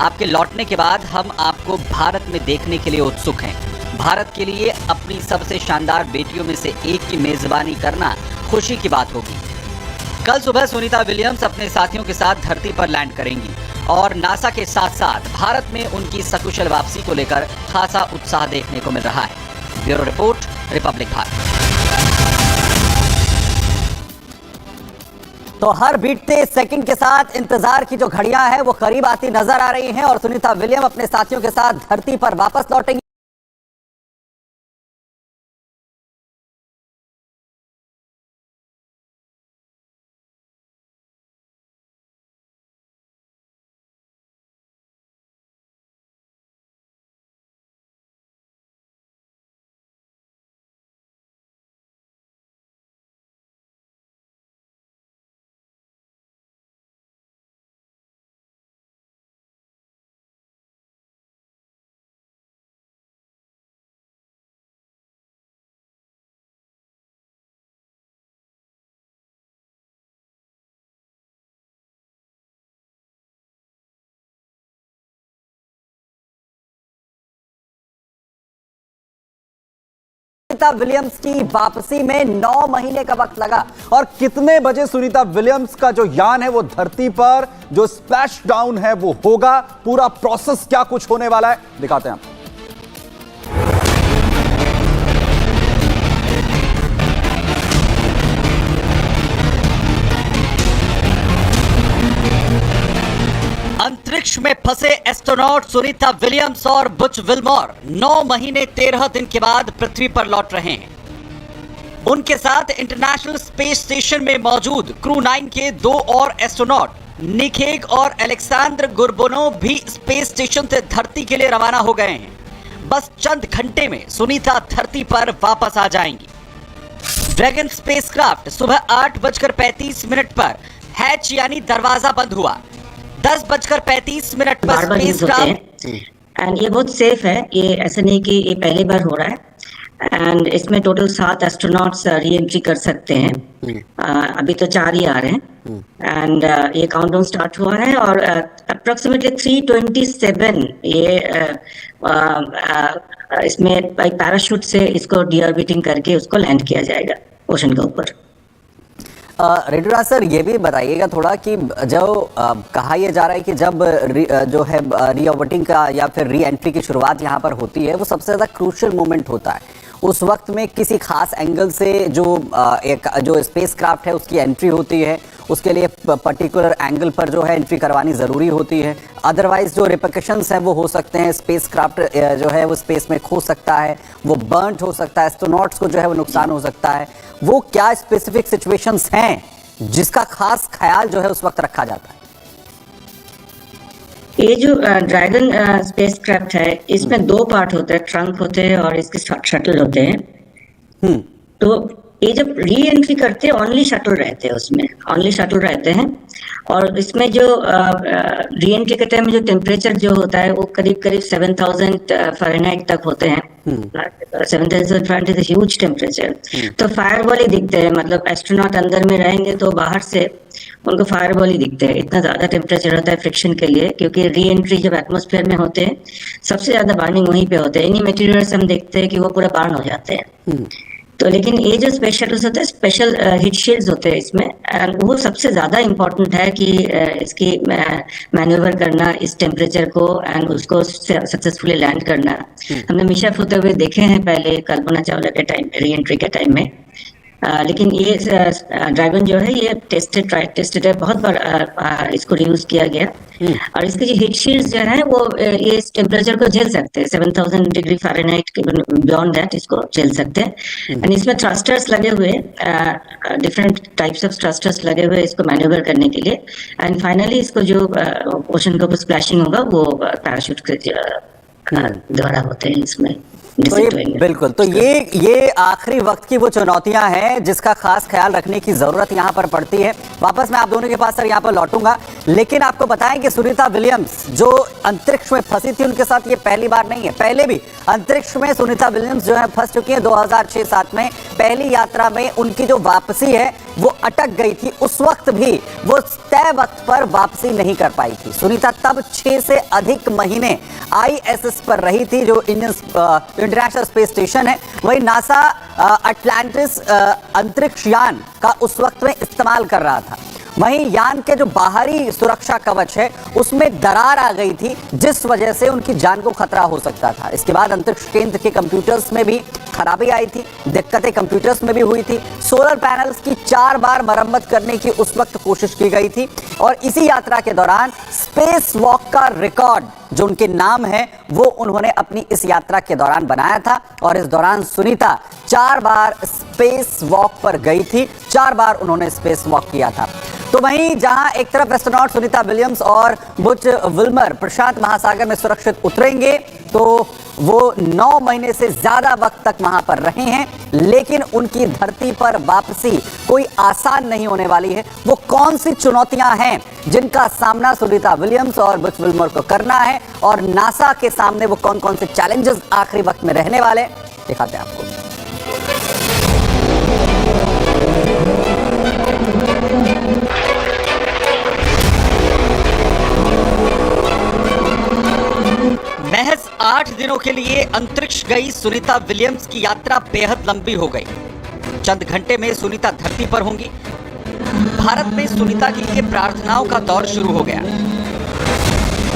S4: आपके लौटने के बाद हम आपको भारत में देखने के लिए उत्सुक हैं। भारत के लिए अपनी सबसे शानदार बेटियों में से एक की मेजबानी करना खुशी की बात होगी। कल सुबह सुनीता विलियम्स अपने साथियों के साथ धरती पर लैंड करेंगी और नासा के साथ साथ भारत में उनकी सकुशल वापसी को लेकर खासा उत्साह देखने को मिल रहा है। Bureau report, Republic Bharat.
S1: तो हर बीतते सेकंड के साथ इंतजार की जो घड़ियां हैं वो करीब आती नजर आ रही हैं और सुनीता विलियम अपने साथियों के साथ धरती पर वापस लौटेंगी। सुनीता विलियम्स की वापसी में 9 महीने का वक्त लगा।
S6: और कितने बजे सुनीता विलियम्स का जो यान है वो धरती पर जो स्प्लैश डाउन है वो होगा, पूरा प्रोसेस क्या कुछ होने वाला है दिखाते हैं।
S4: फंसे एस्ट्रोनॉट सुनीता विलियम्स और बुच विलमोर 9 महीने 13 दिन के बाद पृथ्वी पर लौट रहे हैं। उनके साथ इंटरनेशनल स्पेस स्टेशन में मौजूद क्रू 9 के 2 और एस्ट्रोनॉट निखेग और अलेक्जेंडर गुरबोनोव भी स्पेस स्टेशन से धरती के लिए रवाना हो गए हैं। बस चंद घंटे में सुनीता धरती पर वापस आ जाएंगी। ड्रैगन स्पेसक्राफ्ट सुबह 8:35 पर हैच यानी दरवाजा बंद हुआ। 10:35 पर स्पेसक्राफ्ट
S9: एंड ये बहुत सेफ है। ये ऐसा नहीं कि ये पहली बार हो रहा है। एंड इसमें टोटल 7 एस्ट्रोनॉट्स री एंट्री कर सकते हैं। अभी तो 4 ही आ रहे हैं। एंड ये काउंटडाउन स्टार्ट हुआ है और अप्रोक्सीमेटली 3:27 ये इसमें पैराशूट से इसको डीऑर्बिटिंग करके उसको लैंड किया जाएगा ओशन के ऊपर।
S1: रेडुरा सर, ये भी बताइएगा थोड़ा कि जो कहा यह जा रहा है कि जब जो है रीऑर्बिटिंग का या फिर री एंट्री की शुरुआत यहाँ पर होती है, वो सबसे ज़्यादा क्रूशियल मोमेंट होता है। उस वक्त में किसी खास एंगल से जो स्पेसक्राफ्ट है उसकी एंट्री होती है, उसके लिए पर्टिकुलर एंगल पर जो है एंट्री करवानी ज़रूरी होती है। अदरवाइज जो रिपरकशंस हैं वो हो सकते हैं, स्पेसक्राफ्ट जो है वो स्पेस में खो सकता है, वो बर्न्ट हो सकता है, एस्ट्रोनॉट्स को जो है वो नुकसान हो सकता है। वो क्या स्पेसिफिक सिचुएशंस हैं जिसका खास ख्याल जो है उस वक्त रखा जाता है?
S9: ये जो ड्रैगन स्पेसक्राफ्ट है, इसमें 2 पार्ट होते हैं, ट्रंक होते हैं और इसके शटल होते हैं। तो ये जब री एंट्री करते हैं ओनली शटल रहते हैं, उसमें ओनली शटल रहते हैं। और इसमें जो री एंट्री के टाइम में जो टेम्परेचर जो होता है वो करीब 7000 फ़ारेनहाइट तक होते हैं। 7000 फ़ारेनहाइट इज ह्यूज टेम्परेचर। तो फायरबॉल ही दिखते हैं, मतलब एस्ट्रोनॉट अंदर में रहेंगे तो बाहर से उनको फायरबॉल ही दिखते हैं। इतना ज़्यादा टेम्परेचर होता है फ्रिक्शन के लिए, क्योंकि री एंट्री जब एटमॉस्फेयर में होते हैं सबसे ज़्यादा बर्निंग वहीं पे होते हैं। इन्हीं मटेरियल्स हम देखते हैं कि वो पूरा बर्न हो जाते हैं। तो लेकिन ये जो स्पेस शटल्स होते हैं, स्पेशल हीट शील्ड्स होते हैं इसमें, एंड वो सबसे ज़्यादा इम्पोर्टेंट है कि इसकी मैन्यूवर करना इस टेम्परेचर को एंड उसको सक्सेसफुली लैंड करना। हमने मिशअप होते हुए देखे हैं पहले कल्पना चावला के टाइम री एंट्री के टाइम में। लेकिन ये ड्रैगन जो है ये टेस्टेड है, बहुत बार इसको रीयूज किया गया। और इसके जो हीट शील्ड्स जो है वो ये इस टेम्परेचर को झेल सकते हैं, 7000 डिग्री फ़ारेनहाइट के बियॉन्ड दैट इसको झेल सकते हैं। एंड इसमें थ्रस्टर्स लगे हुए, डिफरेंट टाइप्स ऑफ थ्रस्टर्स लगे हुए इसको मैन्यूवर करने के लिए। एंड फाइनली इसको जो ओशन के ऊपर स्प्लैशिंग होगा वो पैराशूट के द्वारा होते हैं इसमें।
S1: तो बिल्कुल, तो ये आखिरी वक्त की वो चुनौतियां हैं जिसका खास ख्याल रखने की जरूरत यहां पर पड़ती है। वापस मैं आप दोनों के पास सर यहां पर लौटूंगा, लेकिन आपको बताएं कि सुनीता विलियम्स जो अंतरिक्ष में फंसी थी, उनके साथ ये पहली बार नहीं है। पहले भी अंतरिक्ष में सुनीता विलियम्स जो है फंस चुकी है। 2006-7 में पहली यात्रा में उनकी जो वापसी है वो अटक गई थी। उस वक्त भी वो तय वक्त पर वापसी नहीं कर पाई थी। सुनीता तब 6 से अधिक महीने ISS पर रही थी, जो इंटरनेशनल स्पेस स्टेशन है। वही नासा अटलांटिस अंतरिक्ष यान का उस वक्त में इस्तेमाल कर रहा था। वहीं यान के जो बाहरी सुरक्षा कवच है उसमें दरार आ गई थी, जिस वजह से उनकी जान को खतरा हो सकता था। इसके बाद अंतरिक्ष केंद्र के कंप्यूटर्स में भी खराबी आई थी, दिक्कतें कंप्यूटर्स में भी हुई थी। सोलर पैनल्स की 4 बार मरम्मत करने की उस वक्त कोशिश की गई थी। और इसी यात्रा के दौरान स्पेस वॉक का रिकॉर्ड जो उनके नाम है वो उन्होंने अपनी इस यात्रा के दौरान बनाया था। और इस दौरान सुनीता 4 बार स्पेस वॉक पर गई थी, 4 बार उन्होंने स्पेस वॉक किया था। तो वहीं जहां एक तरफ एस्ट्रोनॉट सुनीता विलियम्स और बुच विल्मर प्रशांत महासागर में सुरक्षित उतरेंगे, तो वो 9 महीने से ज्यादा वक्त तक वहां पर रहे हैं, लेकिन उनकी धरती पर वापसी कोई आसान नहीं होने वाली है। वो कौन सी चुनौतियां हैं जिनका सामना सुनीता विलियम्स और बुच विल्मर को करना है, और नासा के सामने वो कौन कौन से चैलेंजेस आखिरी वक्त में रहने वाले, दिखाते हैं आपको।
S4: महज 8 दिनों के लिए अंतरिक्ष गई सुनीता विलियम्स की यात्रा बेहद लंबी हो गई। चंद घंटे में सुनीता धरती पर होंगी। भारत में सुनीता के लिए प्रार्थनाओं का दौर शुरू हो गया।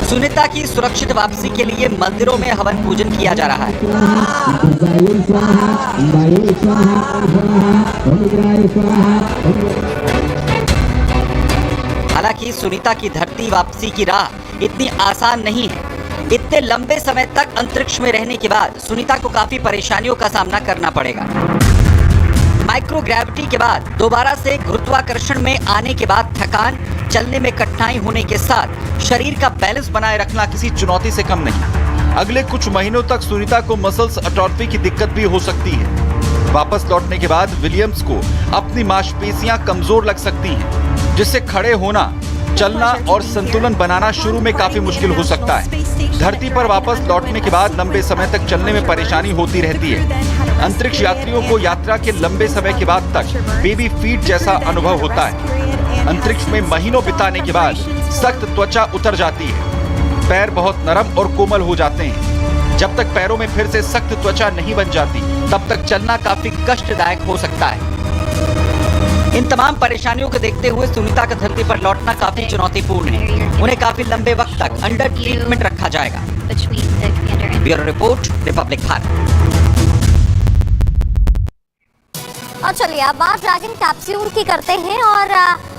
S4: सुनीता की सुरक्षित वापसी के लिए मंदिरों में हवन पूजन किया जा रहा है। हालांकि सुनीता की धरती धरती वापसी की राह इतनी आसान नहीं है। इतने लंबे समय तक अंतरिक्ष में रहने के बाद सुनीता को काफी परेशानियों का सामना करना पड़ेगा। माइक्रो ग्रेविटी के बाद दोबारा से गुरुत्वाकर्षण में आने के बाद थकान, चलने में कठिनाई होने के साथ शरीर का बैलेंस बनाए रखना किसी चुनौती से कम नहीं।
S6: अगले कुछ महीनों तक सुनीता को मसल्स अट्रोफी की दिक्कत भी हो सकती है। वापस लौटने के बाद विलियम्स को अपनी मांसपेशियां कमजोर लग सकती हैं, जिससे खड़े होना, चलना और संतुलन बनाना शुरू में काफी मुश्किल हो सकता है। धरती पर वापस लौटने के बाद लंबे समय तक चलने में परेशानी होती रहती है। अंतरिक्ष यात्रियों को यात्रा के लंबे समय के बाद तक बेबी फीट जैसा अनुभव होता है। अंतरिक्ष में महीनों बिताने के बाद सख्त त्वचा उतर जाती है। पैर बहुत नरम और कोमल हो जाते हैं। जब तक पैरों में फिर से सख्त त्वचा नहीं बन जाती, तब तक चलना काफी कष्टदायक हो सकता है। इन तमाम परेशानियों को देखते हुए सुनीता का धरती पर लौटना काफी चुनौतीपूर्ण है। उन्हें काफी लंबे वक्त तक अंडर ट्रीटमेंट रखा जाएगा। Bureau report, Republic Bharat.
S7: और चलिए अब बात ड्रैगन कैप्सूल की करते हैं और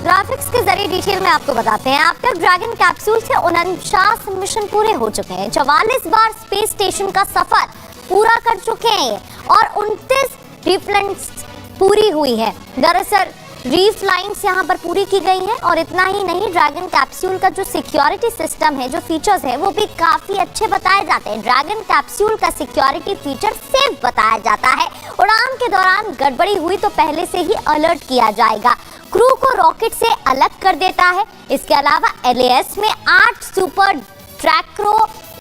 S7: ग्राफिक्स के जरिए डिटेल में आपको बताते हैं। आपके ड्रैगन कैप्सूल से 49 मिशन पूरे हो चुके हैं, 44 बार स्पेस स्टेशन का सफर पूरा कर चुके हैं और 29 रिफ्लाइट्स पूरी हुई है। दरअसल रिफ्लाइट्स यहाँ पर पूरी की गई है और इतना ही नहीं, ड्रैगन कैप्सूल का जो सिक्योरिटी सिस्टम है, जो फीचर्स है, वो भी काफी अच्छे बताए जाते हैं। ड्रैगन कैप्सूल का सिक्योरिटी फीचर सेफ बताया जाता है। उड़ान के दौरान गड़बड़ी हुई तो पहले से ही अलर्ट किया जाएगा। क्रू को रॉकेट से अलग कर देता है। इसके अलावा LAS में 8 सुपर डैक्रो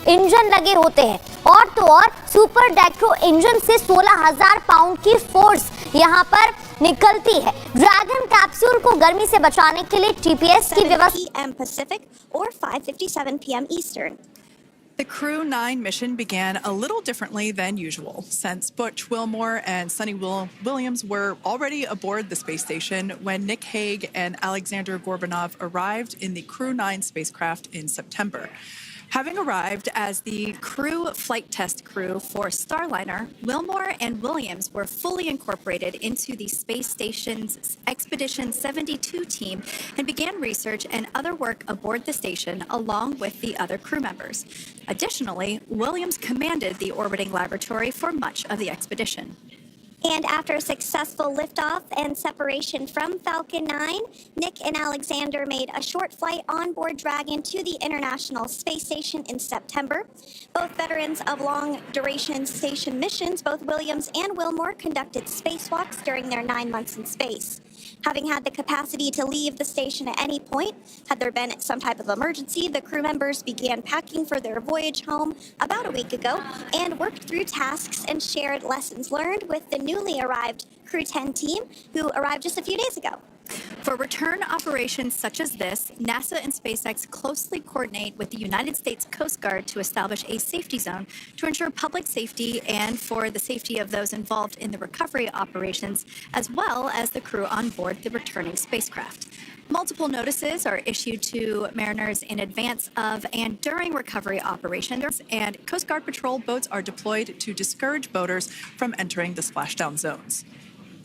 S7: इंजन लगे होते हैं और तो और सुपर डैक्रो इंजन से 16,000 पाउंड की फोर्स यहाँ पर निकलती है। ड्रैगन कैप्सूल को गर्मी से बचाने के लिए TPS की व्यवस्था
S10: PM Pacific or 5:57 PM Eastern.
S11: The Crew 9 mission began a little differently than usual, since Butch Willmore and Sunny Williams were already aboard the space station when Nick Hague and Alexander Gorbanov arrived in the Crew 9 spacecraft in September. Having arrived as the crew flight test crew for Starliner, Willmore and Williams were fully incorporated into the space station's Expedition 72 team and began research and other work aboard the station along with the other crew members. Additionally, Williams commanded the orbiting laboratory for much of the expedition.
S10: And after a successful liftoff and separation from Falcon 9, Nick and Alexander made a short flight on board Dragon to the International Space Station in September. Both veterans of long-duration station missions, both Williams and Willmore conducted spacewalks during their 9 months in space. Having had the capacity to leave the station at any point, had there been some type of emergency, the crew members began packing for their voyage home about a week ago and worked through tasks and shared lessons learned with the newly arrived Crew 10 team, who arrived just a few days ago.
S11: For return operations such as this, NASA and SpaceX closely coordinate with the United States Coast Guard to establish a safety zone to ensure public safety and for the safety of those involved in the recovery operations, as well as the crew on board the returning spacecraft. Multiple notices are issued to mariners in advance of and during recovery operations, and Coast Guard patrol boats are deployed to discourage boaters from entering the splashdown zones.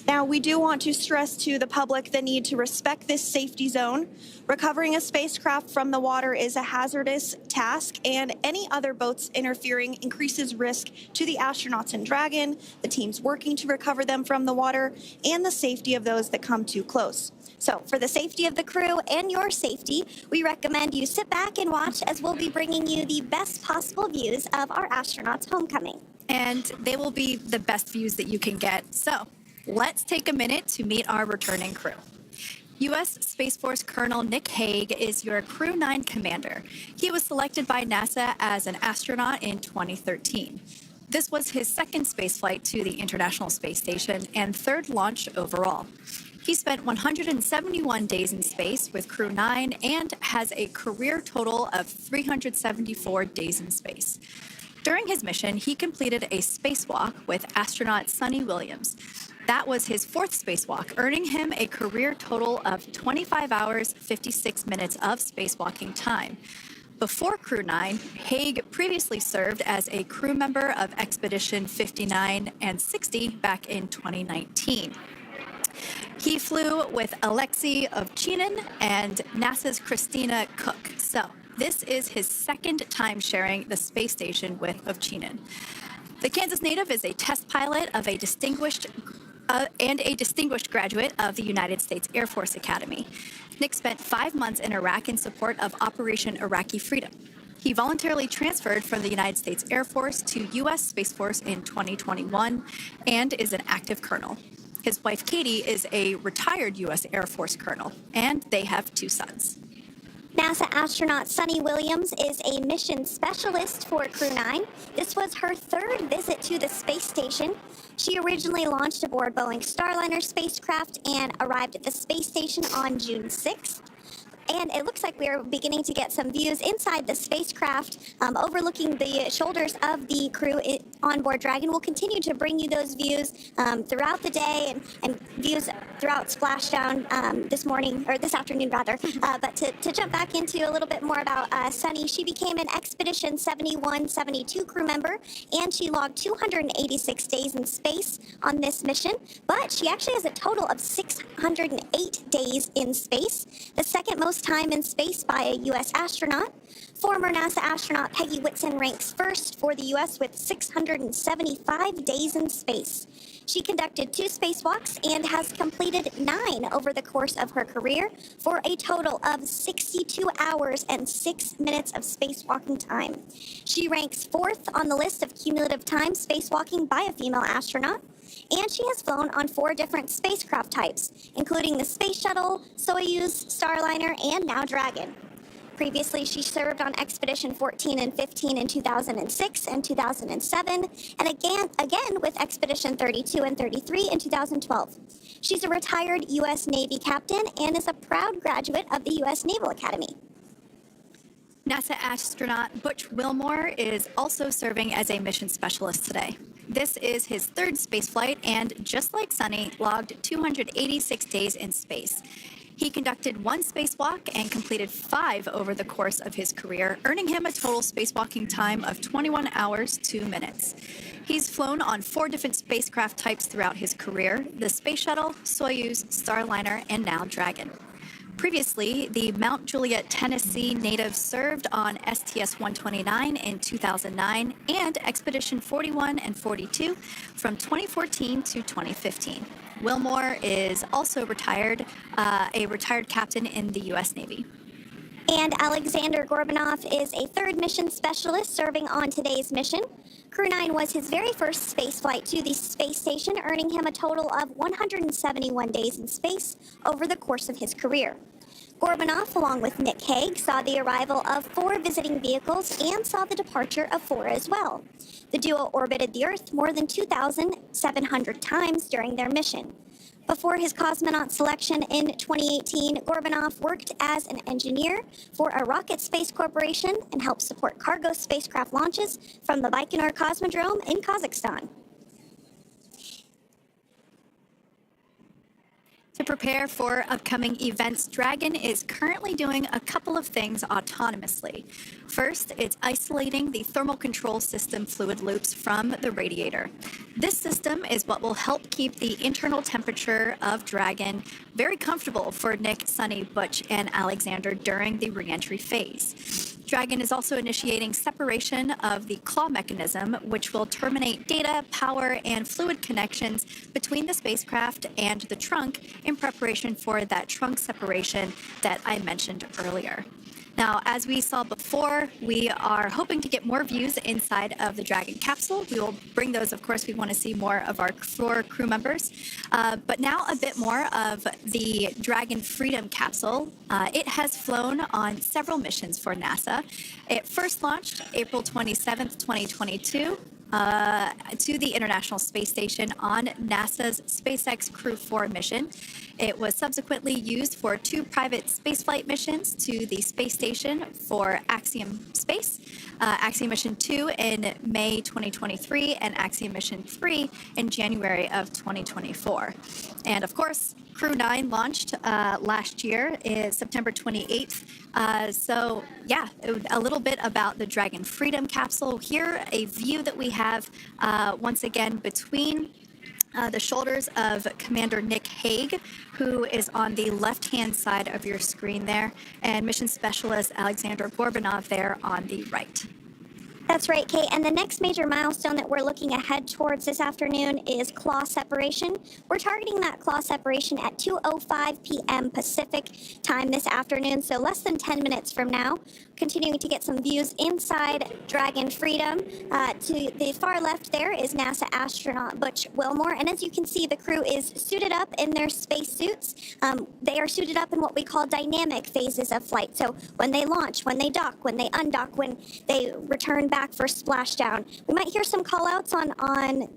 S10: Now, we do want to stress to the public the need to respect this safety zone. Recovering a spacecraft from the water is a hazardous task, and any other boats interfering increases risk to the astronauts in Dragon, the teams working to recover them from the water, and the safety of those that come too close. So, for the safety of the crew and your safety, we recommend you sit back and watch as we'll be bringing you the best possible views of our astronauts' homecoming.
S11: And they will be the best views that you can get. So, let's take a minute to meet our returning crew. U.S. Space Force Colonel Nick Hague is your Crew 9 commander. He was selected by NASA as an astronaut in 2013. This was his second spaceflight to the International Space Station and third launch overall. He spent 171 days in space with Crew 9 and has a career total of 374 days in space. During his mission, he completed a spacewalk with astronaut Sunny Williams. That was his fourth spacewalk, earning him a career total of 25 hours, 56 minutes of spacewalking time. Before Crew 9, Hague previously served as a crew member of Expedition 59 and 60 back in 2019. He flew with Alexei Ovchinin and NASA's Christina Cook. So this is his second time sharing the space station with Ovchinin. The Kansas native is a test pilot of a distinguished graduate of the United States Air Force Academy. Nick spent 5 months in Iraq in support of Operation Iraqi Freedom. He voluntarily transferred from the United States Air Force to U.S. Space Force in 2021 and is an active colonel. His wife, Katie, is a retired U.S. Air Force colonel, and they have 2 sons.
S10: NASA astronaut Sunny Williams is a mission specialist for Crew 9. This was her 3rd visit to the space station. She originally launched aboard Boeing Starliner spacecraft and arrived at the space station on June 6th. And it looks like we're beginning to get some views inside the spacecraft, overlooking the shoulders of the crew on board Dragon. We'll continue to bring you those views throughout the day and views throughout Splashdown this afternoon rather. But to jump back into a little bit more about Sunny, she became an Expedition 71-72 crew member, and she logged 286 days in space on this mission. But she actually has a total of 608 days in space, the second most time in space by a U.S. astronaut. Former NASA astronaut Peggy Whitson ranks first for the U.S. with 675 days in space. She conducted 2 spacewalks and has completed 9 over the course of her career for a total of 62 hours and 6 minutes of spacewalking time. She ranks 4th on the list of cumulative time spacewalking by a female astronaut. And she has flown on 4 different spacecraft types, including the Space Shuttle, Soyuz, Starliner, and now Dragon. Previously, she served on Expedition 14 and 15 in 2006 and 2007, and again with Expedition 32 and 33 in 2012. She's a retired U.S. Navy captain and is a proud graduate of the U.S. Naval Academy.
S11: NASA astronaut Butch Willmore is also serving as a mission specialist today. This is his 3rd spaceflight and, just like Sunny, logged 286 days in space. He conducted 1 spacewalk and completed 5 over the course of his career, earning him a total spacewalking time of 21 hours, 2 minutes. He's flown on 4 different spacecraft types throughout his career: the Space Shuttle, Soyuz, Starliner, and now Dragon. Previously, the Mount Juliet, Tennessee native served on STS-129 in 2009 and Expedition 41 and 42 from 2014 to 2015. Willmore is also a retired captain in the U.S. Navy.
S10: And Alexander Gorbanov is a 3rd mission specialist serving on today's mission. Crew 9 was his very first spaceflight to the space station, earning him a total of 171 days in space over the course of his career. Gorbanov, along with Nick Hague, saw the arrival of 4 visiting vehicles and saw the departure of 4 as well. The duo orbited the Earth more than 2,700 times during their mission. Before his cosmonaut selection in 2018, Gorbanov worked as an engineer for a rocket space corporation and helped support cargo spacecraft launches from the Baikonur Cosmodrome in Kazakhstan.
S11: To prepare for upcoming events, Dragon is currently doing a couple of things autonomously. First, it's isolating the thermal control system fluid loops from the radiator. This system is what will help keep the internal temperature of Dragon very comfortable for Nick, Sunny, Butch, and Alexander during the re-entry phase. Dragon is also initiating separation of the claw mechanism, which will terminate data, power, and fluid connections between the spacecraft and the trunk in preparation for that trunk separation that I mentioned earlier. Now, as we saw before, we are hoping to get more views inside of the Dragon capsule. We will bring those, of course. We want to see more of our 4 crew members. But now a bit more of the Dragon Freedom capsule. It has flown on several missions for NASA. It first launched April 27th, 2022. To the International Space Station on NASA's SpaceX Crew 4 mission. It was subsequently used for 2 private spaceflight missions to the space station for Axiom Space, Axiom Mission 2 in May 2023, and Axiom Mission 3 in January of 2024. And of course, Crew 9 launched last year, is September 28th. So yeah, a little bit about the Dragon Freedom capsule. Here, a view that we have once again between the shoulders of Commander Nick Hague, who is on the left-hand side of your screen there, and Mission Specialist Alexander Gorbanov there on the right.
S10: That's right, Kate. And the next major milestone that we're looking ahead towards this afternoon is claw separation. We're targeting that claw separation at 2:05 p.m. Pacific time this afternoon, so less than 10 minutes from now. Continuing to get some views inside Dragon Freedom. To the far left there is NASA astronaut Butch Willmore, and as you can see, the crew is suited up in their spacesuits. They are suited up in what we call dynamic phases of flight. So when they launch, when they dock, when they undock, when they return back for splashdown. We might hear some call-outs on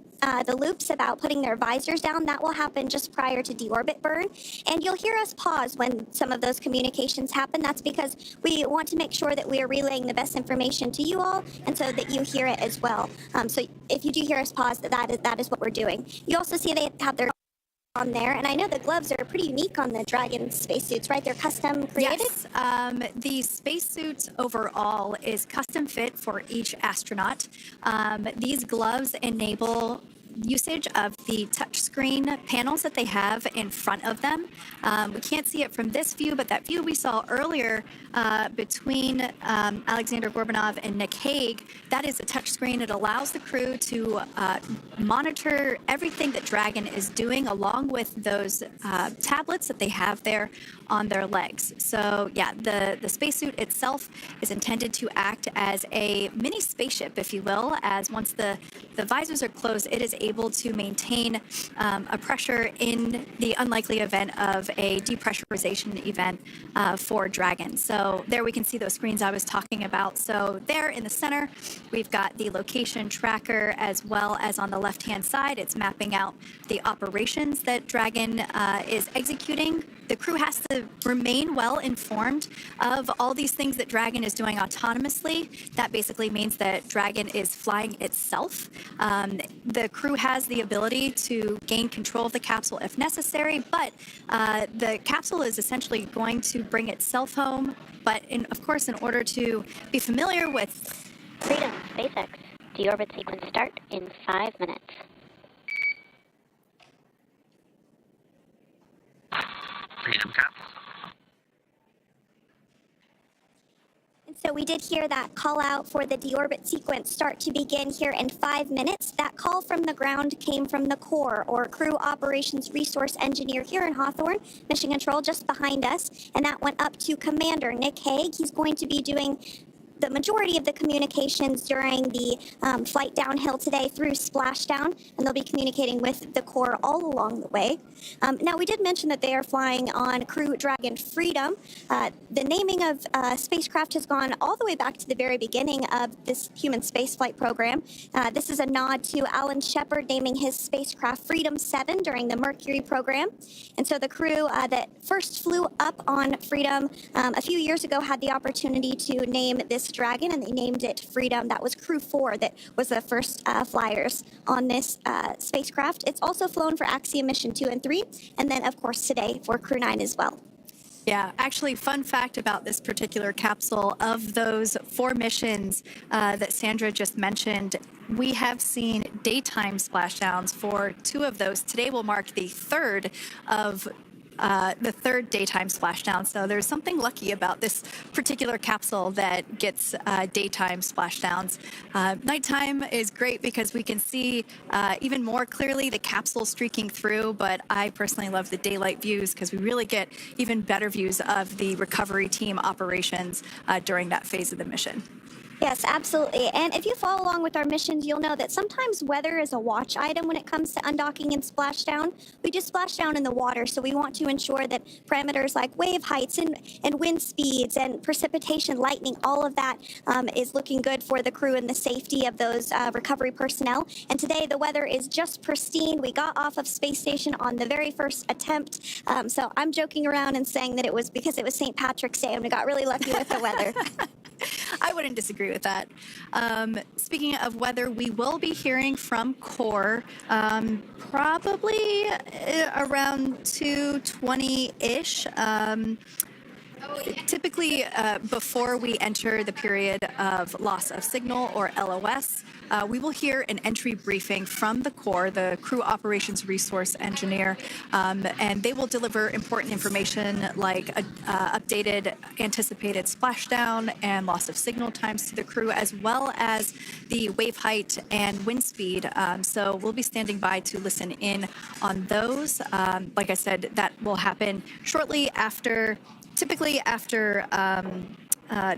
S10: the loops about putting their visors down. That will happen just prior to deorbit burn. And you'll hear us pause when some of those communications happen. That's because we want to make sure that we are relaying the best information to you all, and so that you hear it as well. So if you do hear us pause, that is what we're doing. You also see they have their on there, and I know the gloves are pretty unique on the Dragon spacesuits, right? They're custom created?
S11: Yes, the spacesuits overall is custom fit for each astronaut. These gloves enable usage of the touchscreen panels that they have in front of them. We can't see it from this view, but that view we saw earlier between Alexander Gorbanov and Nick Hague, that is a touchscreen. It allows the crew to monitor everything that Dragon is doing, along with those tablets that they have there on their legs. So yeah, the spacesuit itself is intended to act as a mini spaceship, if you will, as once the visors are closed, it is able to maintain a pressure in the unlikely event of a depressurization event for Dragon. So there we can see those screens I was talking about. So there in the center, we've got the location tracker, as well as on the left-hand side, it's mapping out the operations that Dragon is executing. The crew has to remain well informed of all these things that Dragon is doing autonomously. That basically means that Dragon is flying itself. The crew has the ability to gain control of the capsule if necessary, but the capsule is essentially going to bring itself home. But of course, in order to be familiar with
S12: Freedom, SpaceX, deorbit sequence start in 5 minutes.
S10: Freedom capsule. And so we did hear that call out for the deorbit sequence start to begin here in 5 minutes. That call from the ground came from the core, or crew operations resource engineer here in Hawthorne, mission control just behind us, and that went up to Commander Nick Hague. He's going to be doing the majority of the communications during the flight downhill today through Splashdown, and they'll be communicating with the core all along the way. Now, we did mention that they are flying on Crew Dragon Freedom. The naming of spacecraft has gone all the way back to the very beginning of this human spaceflight program. This is a nod to Alan Shepard naming his spacecraft Freedom 7 during the Mercury program. And so the crew that first flew up on Freedom a few years ago had the opportunity to name this Dragon, and they named it Freedom. That was Crew 4 that was the first flyers on this spacecraft. It's also flown for Axiom Mission 2 and 3, and then, of course, today for Crew 9 as well.
S11: Yeah, actually, fun fact about this particular capsule, of those 4 missions that Sandra just mentioned, we have seen daytime splashdowns for 2 of those. Today will mark the third of the third daytime splashdown. So there's something lucky about this particular capsule that gets daytime splashdowns. Nighttime is great because we can see even more clearly the capsule streaking through, but I personally love the daylight views because we really get even better views of the recovery team operations during that phase of the mission.
S10: Yes, absolutely. And if you follow along with our missions, you'll know that sometimes weather is a watch item when it comes to undocking and splashdown. We do splashdown in the water, so we want to ensure that parameters like wave heights and wind speeds and precipitation, lightning, all of that is looking good for the crew and the safety of those recovery personnel. And today the weather is just pristine. We got off of space station on the very first attempt. So I'm joking around and saying that it was because it was St. Patrick's Day and we got really lucky with the weather.
S11: I wouldn't disagree with that. Speaking of weather, we will be hearing from Core probably around 2:20-ish. Typically, before we enter the period of loss of signal or LOS, we will hear an entry briefing from the core, the Crew Operations Resource Engineer, and they will deliver important information like updated anticipated splashdown and loss of signal times to the crew, as well as the wave height and wind speed. So we'll be standing by to listen in on those. Like I said, that will happen shortly after. Typically after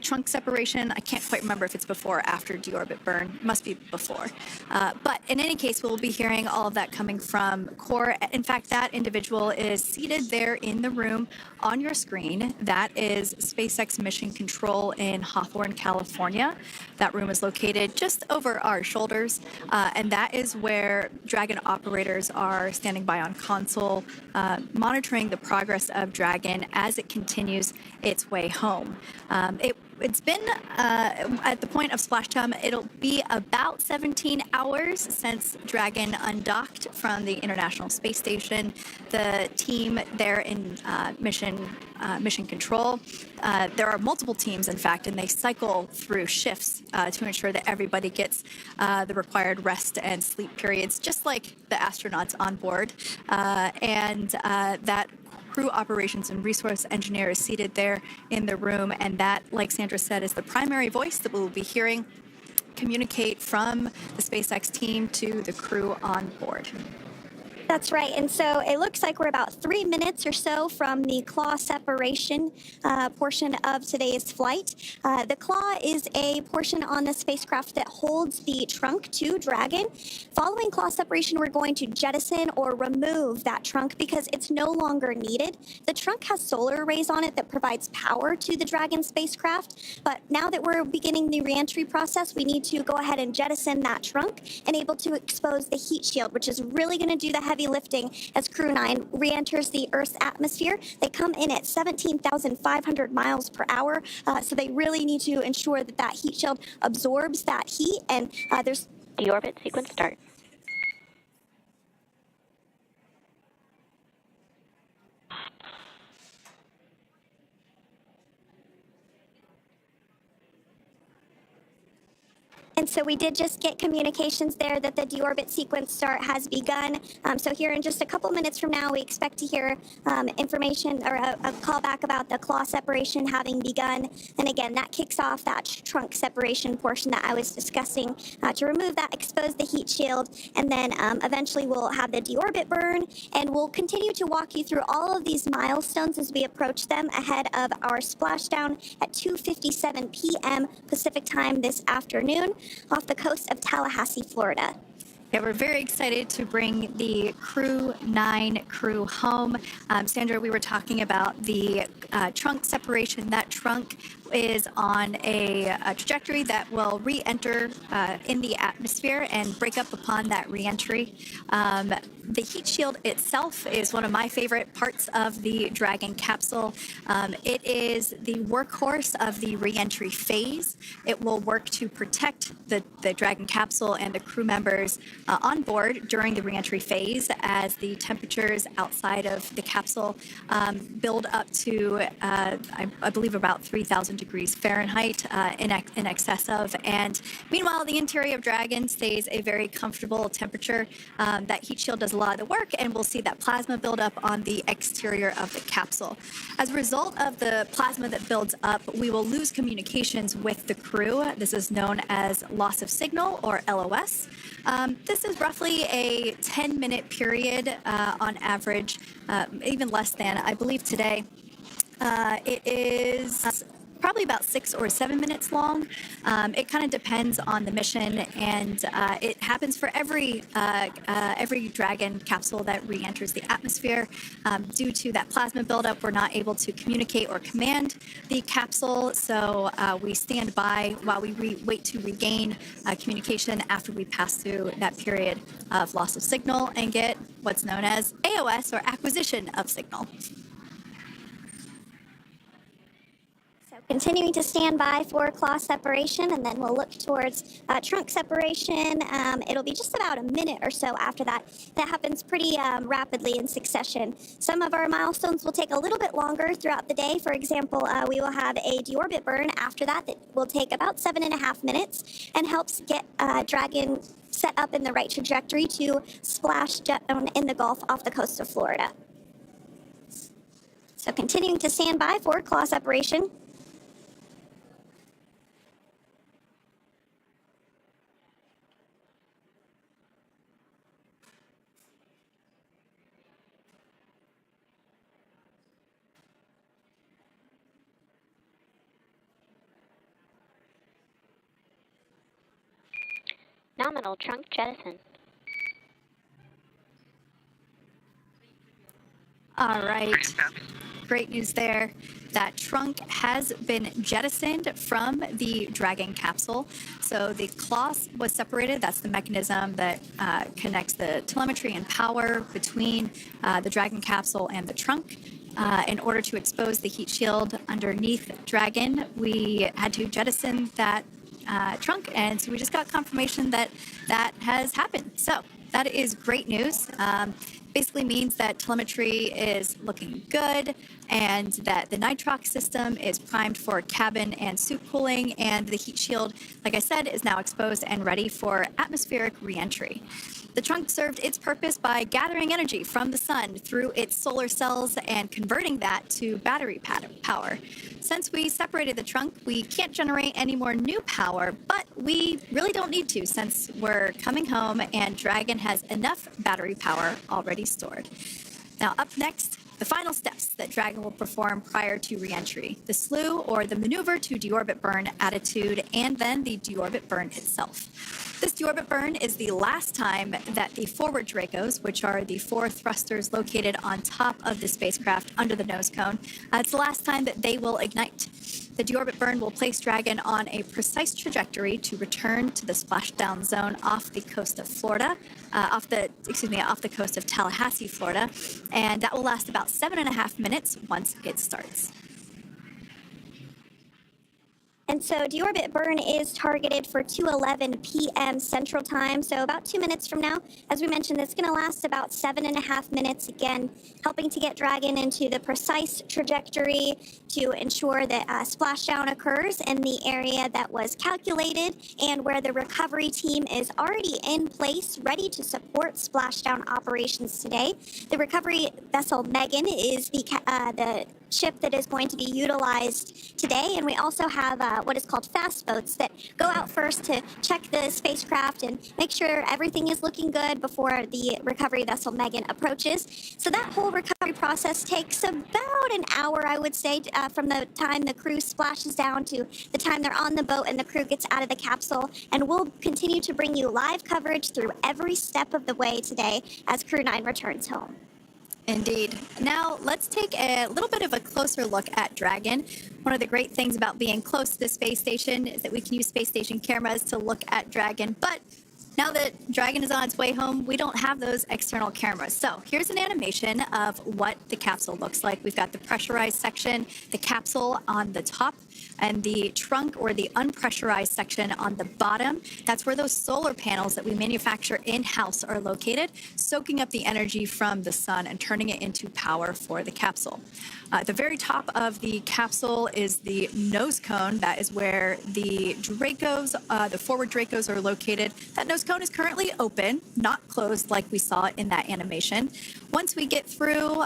S11: trunk separation. I can't quite remember if it's before or after deorbit burn. It must be before. But in any case, we'll be hearing all of that coming from core. In fact, that individual is seated there in the room on your screen. That is SpaceX Mission Control in Hawthorne, California. That room is located just over our shoulders, and that is where Dragon operators are standing by on console, monitoring the progress of Dragon as it continues its way home. It's been, at the point of splashdown, it'll be about 17 hours since Dragon undocked from the International Space Station. The team there in mission control, there are multiple teams, in fact, and they cycle through shifts to ensure that everybody gets the required rest and sleep periods, just like the astronauts on board. And that Crew Operations and Resource Engineer is seated there in the room, and that, like Sandra said, is the primary voice that we will be hearing communicate from the SpaceX team to the crew on board.
S10: That's right. And so it looks like we're about 3 minutes or so from the claw separation portion of today's flight. The claw is a portion on the spacecraft that holds the trunk to Dragon. Following claw separation, we're going to jettison or remove that trunk because it's no longer needed. The trunk has solar arrays on it that provides power to the Dragon spacecraft. But now that we're beginning the reentry process, we need to go ahead and jettison that trunk and able to expose the heat shield, which is really going to do the heavy lifting as Crew 9 re-enters the Earth's atmosphere. They come in at 17,500 miles per hour, so they really need to ensure that that heat shield absorbs that heat, and there's...
S12: Deorbit sequence start.
S10: And so we did just get communications there that the deorbit sequence start has begun. So here in just a couple minutes from now, we expect to hear information or a call back about the claw separation having begun. And again, that kicks off that trunk separation portion that I was discussing. To remove that, expose the heat shield, and then eventually we'll have the deorbit burn. And we'll continue to walk you through all of these milestones as we approach them ahead of our splashdown at 2:57 p.m. Pacific time this afternoon, off the coast of Tallahassee, Florida.
S11: Yeah, we're very excited to bring the Crew 9 crew home. Sandra, we were talking about the trunk separation. That trunk is on a trajectory that will re-enter in the atmosphere and break up upon that re-entry. The heat shield itself is one of my favorite parts of the Dragon capsule. It is the workhorse of the re-entry phase. It will work to protect the Dragon capsule and the crew members on board during the re-entry phase as the temperatures outside of the capsule build up to, I believe, about 3,000 degrees Fahrenheit in excess of. And meanwhile, the interior of Dragon stays a very comfortable temperature. That heat shield does a lot of the work, and we'll see that plasma build up on the exterior of the capsule. As a result of the plasma that builds up, we will lose communications with the crew. This is known as loss of signal, or LOS. This is roughly a 10-minute period on average, even less than. I believe today it is probably about 6 or 7 minutes long. It kind of depends on the mission, and it happens for every Dragon capsule that re-enters the atmosphere. Due to that plasma buildup, we're not able to communicate or command the capsule, so we stand by while we wait to regain communication after we pass through that period of loss of signal and get what's known as AOS, or acquisition of signal.
S10: Continuing to stand by for claw separation, and then we'll look towards trunk separation. It'll be just about a minute or so after that. That happens pretty rapidly in succession. Some of our milestones will take a little bit longer throughout the day. For example, we will have a deorbit burn after that will take about 7.5 minutes and helps get Dragon set up in the right trajectory to splash down in the Gulf off the coast of Florida. So continuing to stand by for claw separation.
S12: Nominal trunk jettison.
S11: All right. Great news there. That trunk has been jettisoned from the Dragon capsule. So the cloth was separated. That's the mechanism that connects the telemetry and power between the Dragon capsule and the trunk. In order to expose the heat shield underneath Dragon, we had to jettison that trunk, and so we just got confirmation that that has happened. So that is great news. Basically means that telemetry is looking good and that the nitrox system is primed for cabin and suit cooling, and the heat shield, like I said, is now exposed and ready for atmospheric re-entry. The trunk served its purpose by gathering energy from the sun through its solar cells and converting that to battery power. Since we separated the trunk, we can't generate any more new power, but we really don't need to since we're coming home and Dragon has enough battery power already stored. Now up next, the final steps that Dragon will perform prior to re-entry: the slew or the maneuver to deorbit burn attitude, and then the deorbit burn itself. This deorbit burn is the last time that the forward Dracos, which are the 4 thrusters located on top of the spacecraft under the nose cone, it's the last time that they will ignite. The deorbit burn will place Dragon on a precise trajectory to return to the splashdown zone off the coast of Florida, off the coast of Tallahassee, Florida, and that will last about 7.5 minutes once it starts.
S10: And so deorbit burn is targeted for 2:11 p.m. Central Time, so about 2 minutes from now. As we mentioned, it's going to last about 7.5 minutes, again, helping to get Dragon into the precise trajectory to ensure that splashdown occurs in the area that was calculated and where the recovery team is already in place, ready to support splashdown operations today. The recovery vessel Megan is the ship that is going to be utilized today, and we also have what is called fast boats that go out first to check the spacecraft and make sure everything is looking good before the recovery vessel Megan approaches. So that whole recovery process takes about an hour, I would say, from the time the crew splashes down to the time they're on the boat and the crew gets out of the capsule. And we'll continue to bring you live coverage through every step of the way today as Crew 9 returns home.
S11: Indeed. Now, let's take a little bit of a closer look at Dragon. One of the great things about being close to the space station is that we can use space station cameras to look at Dragon, but now that Dragon is on its way home, we don't have those external cameras. So here's an animation of what the capsule looks like. We've got the pressurized section, the capsule on the top, and the trunk or the unpressurized section on the bottom. That's where those solar panels that we manufacture in-house are located, soaking up the energy from the sun and turning it into power for the capsule. At the very top of the capsule is the nose cone. That is where the Dracos, the forward Dracos, are located. That nose cone is currently open, not closed like we saw in that animation. Once we get through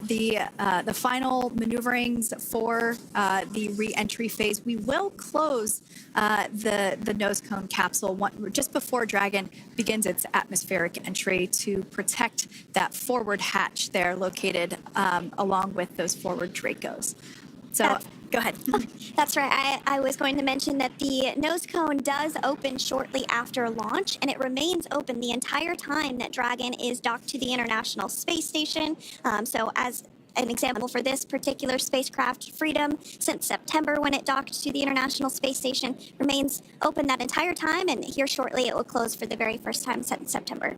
S11: the final maneuverings for the re-entry phase, we will close the nose cone capsule just before Dragon begins its atmospheric entry to protect that forward hatch there located along with those forward Dracos. So go ahead.
S10: That's right. I was going to mention that the nose cone does open shortly after launch, and it remains open the entire time that Dragon is docked to the International Space Station. So as an example for this particular spacecraft, Freedom, since September when it docked to the International Space Station, remains open that entire time, and here shortly it will close for the very first time since September.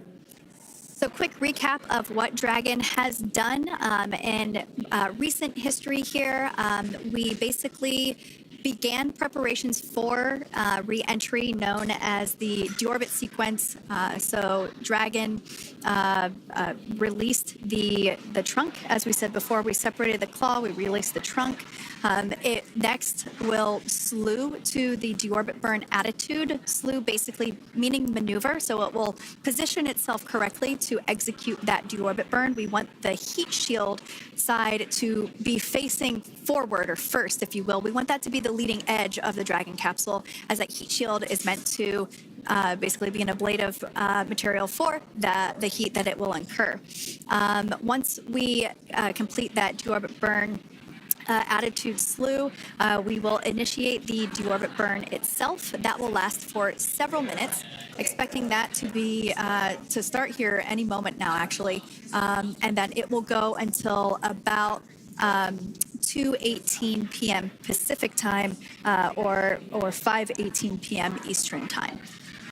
S11: So quick recap of what Dragon has done in recent history here. We basically began preparations for re-entry known as the Deorbit sequence. So Dragon released the trunk. As we said before, we separated the claw, we released the trunk. It next will slew to the deorbit burn attitude. Slew basically meaning maneuver, so it will position itself correctly to execute that deorbit burn. We want the heat shield side to be facing forward, or first, if you will. We want that to be the leading edge of the Dragon capsule, as that heat shield is meant to basically be an ablative material for the heat that it will incur. Once we complete that deorbit burn attitude slew, we will initiate the deorbit burn itself. That will last for several minutes, expecting that to be to start here any moment now, actually, and then it will go until about 2:18 p.m. Pacific time, or 5:18 p.m. Eastern time.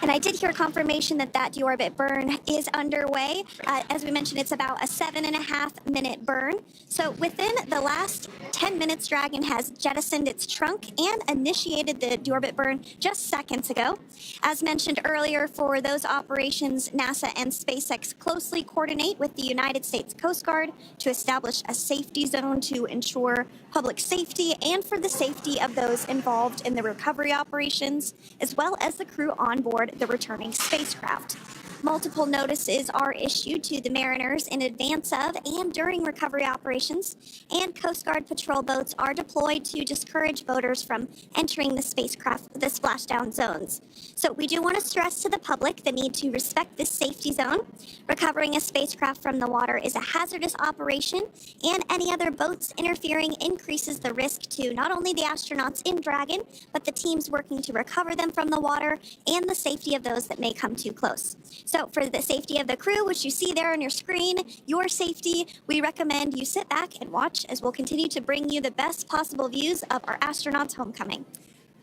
S10: And I did hear confirmation that deorbit burn is underway. As we mentioned, it's about a 7.5 minute burn. So within the last 10 minutes, Dragon has jettisoned its trunk and initiated the deorbit burn just seconds ago. As mentioned earlier, for those operations, NASA and SpaceX closely coordinate with the United States Coast Guard to establish a safety zone to ensure public safety and for the safety of those involved in the recovery operations, as well as the crew on board the returning spacecraft. Multiple notices are issued to the mariners in advance of and during recovery operations, and Coast Guard patrol boats are deployed to discourage boaters from entering the splashdown zones. So we do want to stress to the public the need to respect this safety zone. Recovering a spacecraft from the water is a hazardous operation, and any other boats interfering increases the risk to not only the astronauts in Dragon, but the teams working to recover them from the water and the safety of those that may come too close. So for the safety of the crew, which you see there on your screen, your safety, we recommend you sit back and watch as we'll continue to bring you the best possible views of our astronauts' homecoming.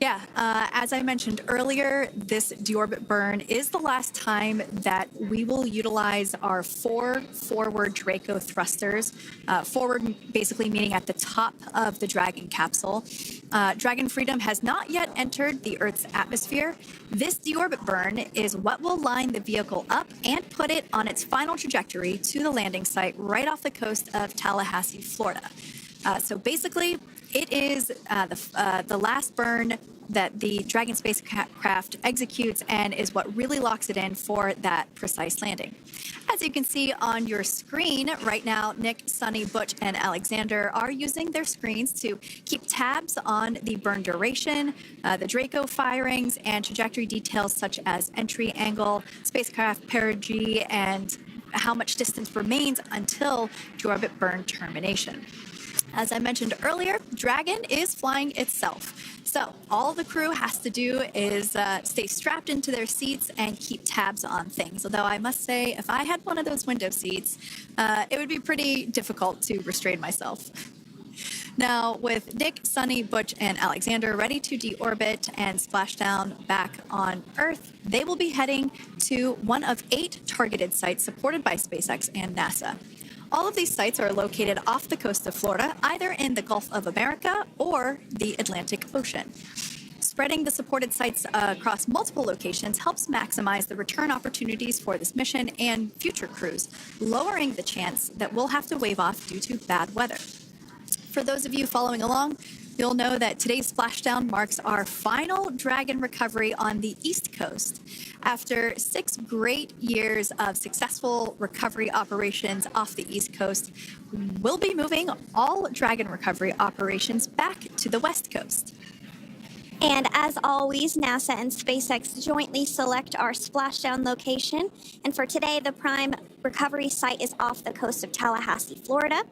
S11: Yeah, as I mentioned earlier, this deorbit burn is the last time that we will utilize our 4 forward Draco thrusters. Forward basically meaning at the top of the Dragon capsule. Dragon Freedom has not yet entered the Earth's atmosphere. This deorbit burn is what will line the vehicle up and put it on its final trajectory to the landing site right off the coast of Tallahassee, Florida. So basically, it is the last burn that the Dragon spacecraft executes and is what really locks it in for that precise landing. As you can see on your screen right now, Nick, Sunny, Butch, and Alexander are using their screens to keep tabs on the burn duration, the Draco firings, and trajectory details such as entry angle, spacecraft perigee, and how much distance remains until deorbit burn termination. As I mentioned earlier, Dragon is flying itself. So all the crew has to do is stay strapped into their seats and keep tabs on things. Although I must say, if I had one of those window seats, it would be pretty difficult to restrain myself. Now, with Nick, Sunny, Butch, and Alexander ready to deorbit and splash down back on Earth, they will be heading to one of 8 targeted sites supported by SpaceX and NASA. All of these sites are located off the coast of Florida, either in the Gulf of America or the Atlantic Ocean. Spreading the supported sites across multiple locations helps maximize the return opportunities for this mission and future crews, lowering the chance that we'll have to wave off due to bad weather. For those of you following along, you'll know that today's splashdown marks our final Dragon recovery on the East Coast. After 6 great years of successful recovery operations off the East Coast, we'll be moving all Dragon recovery operations back to the West Coast.
S10: And as always, NASA and SpaceX jointly select our splashdown location. And for today, the prime recovery site is off the coast of Tallahassee, Florida.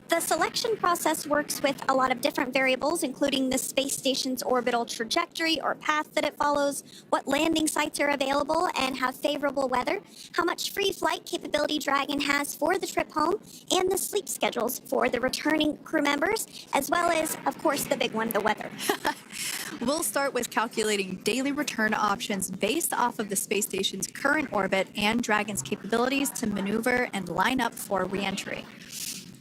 S10: The selection process works with a lot of different variables, including the space station's orbital trajectory or path that it follows, what landing sites are available and have favorable weather, how much free flight capability Dragon has for the trip home, and the sleep schedules for the returning crew members, as well as, of course, the big one, the weather.
S11: We'll start with calculating daily return options based off of the space station's current orbit and Dragon's capabilities to maneuver and line up for re-entry.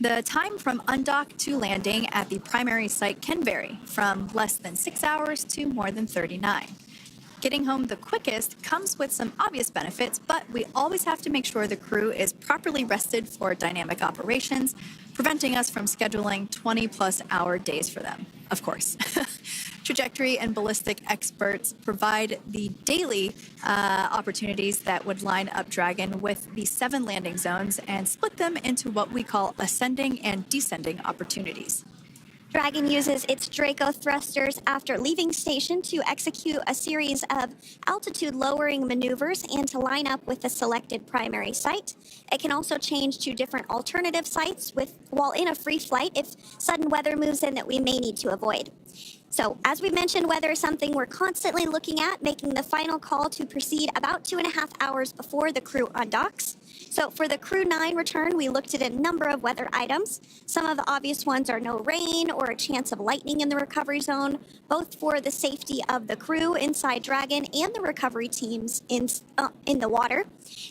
S11: The time from undock to landing at the primary site can vary from less than 6 hours to more than 39. Getting home the quickest comes with some obvious benefits, but we always have to make sure the crew is properly rested for dynamic operations, preventing us from scheduling 20-plus hour days for them, of course. Trajectory and ballistic experts provide the daily opportunities that would line up Dragon with the 7 landing zones and split them into what we call ascending and descending opportunities.
S10: Dragon uses its Draco thrusters after leaving station to execute a series of altitude-lowering maneuvers and to line up with the selected primary site. It can also change to different alternative sites while in a free flight if sudden weather moves in that we may need to avoid. So, as we mentioned, weather is something we're constantly looking at, making the final call to proceed about 2.5 hours before the crew undocks. So for the Crew 9 return, we looked at a number of weather items. Some of the obvious ones are no rain or a chance of lightning in the recovery zone, both for the safety of the crew inside Dragon and the recovery teams in the water.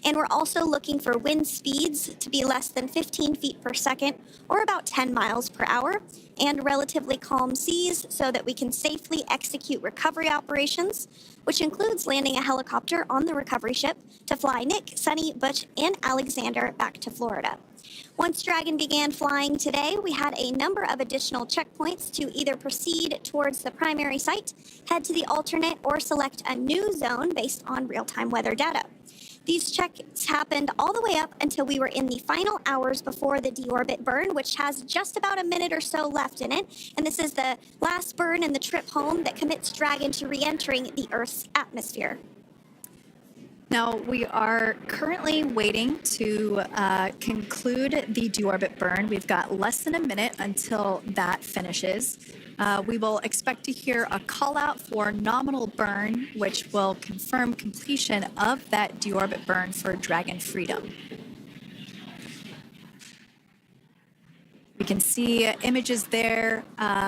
S10: And we're also looking for wind speeds to be less than 15 feet per second or about 10 miles per hour, and relatively calm seas so that we can safely execute recovery operations, which includes landing a helicopter on the recovery ship to fly Nick, Sunny, Butch, and Alexander back to Florida. Once Dragon began flying today, we had a number of additional checkpoints to either proceed towards the primary site, head to the alternate, or select a new zone based on real-time weather data. These checks happened all the way up until we were in the final hours before the deorbit burn, which has just about a minute or so left in it. And this is the last burn in the trip home that commits Dragon to re-entering the Earth's atmosphere.
S11: Now, we are currently waiting to conclude the deorbit burn. We've got less than a minute until that finishes. We will expect to hear a call out for nominal burn, which will confirm completion of that deorbit burn for Dragon Freedom. We can see images there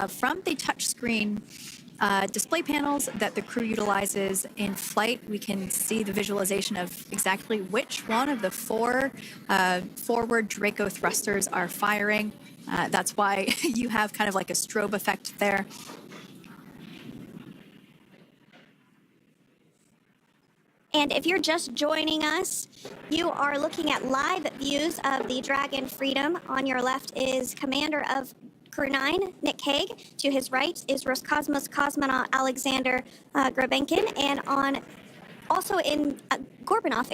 S11: from the touchscreen display panels that the crew utilizes in flight. We can see the visualization of exactly which one of the 4 forward Draco thrusters are firing. That's why you have kind of like a strobe effect there.
S10: And if you're just joining us, you are looking at live views of the Dragon Freedom. On your left is Commander of Crew 9, Nick Hague. To his right is Roscosmos cosmonaut Alexander Grabenkin. And also in Gorbanov,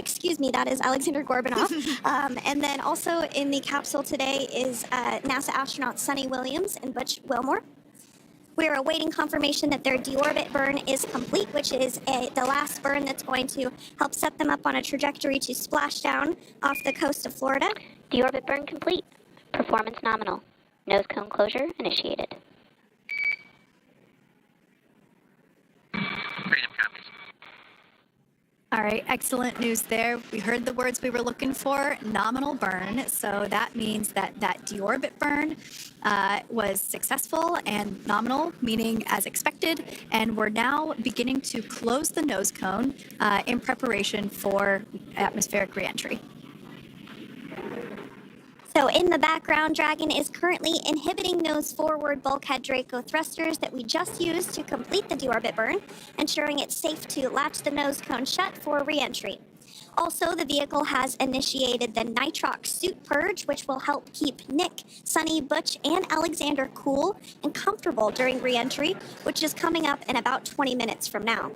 S10: that is Alexander Gorbanov. And then also in the capsule today is NASA astronaut Sunny Williams and Butch Willmore. We are awaiting confirmation that their deorbit burn is complete, which is the last burn that's going to help set them up on a trajectory to Splashdown off the coast of Florida.
S12: Deorbit burn complete. Performance nominal. Nose cone closure initiated.
S11: All right, excellent news there. We heard the words we were looking for, nominal burn. So that means that deorbit burn was successful and nominal, meaning as expected. And we're now beginning to close the nose cone in preparation for atmospheric reentry.
S10: So in the background, Dragon is currently inhibiting nose forward bulkhead Draco thrusters that we just used to complete the deorbit burn, ensuring it's safe to latch the nose cone shut for re-entry. Also, the vehicle has initiated the nitrox suit purge, which will help keep Nick, Sunny, Butch, and Alexander cool and comfortable during re-entry, which is coming up in about 20 minutes from now.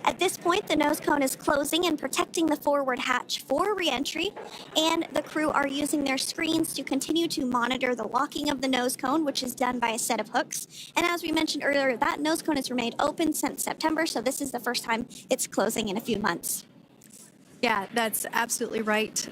S10: At this point, the nose cone is closing and protecting the forward hatch for re-entry, and the crew are using their screens to continue to monitor the locking of the nose cone, which is done by a set of hooks. And as we mentioned earlier, that nose cone has remained open since September, so this is the first time it's closing in a few months.
S11: Yeah, that's absolutely right.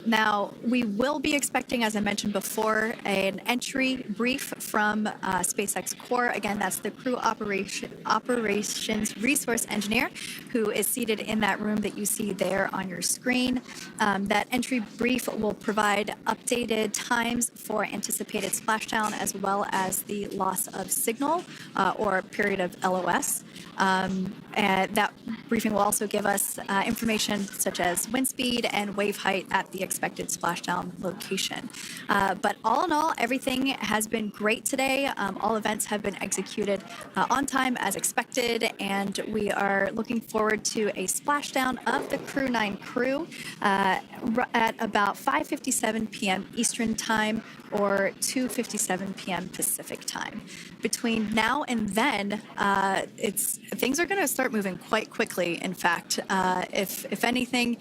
S11: Now, we will be expecting, as I mentioned before, an entry brief from SpaceX Core. Again, that's the crew operations resource engineer who is seated in that room that you see there on your screen. That entry brief will provide updated times for anticipated splashdown as well as the loss of signal or period of LOS. And that briefing will also give us information such as wind speed and wave height at the expected splashdown location. But all in all, everything has been great today. All events have been executed on time as expected, and we are looking forward to a splashdown of the Crew 9 crew at about 5:57 p.m. Eastern Time or 2:57 p.m. Pacific Time. Between now and then, things are going to start moving quite quickly. In fact, if anything,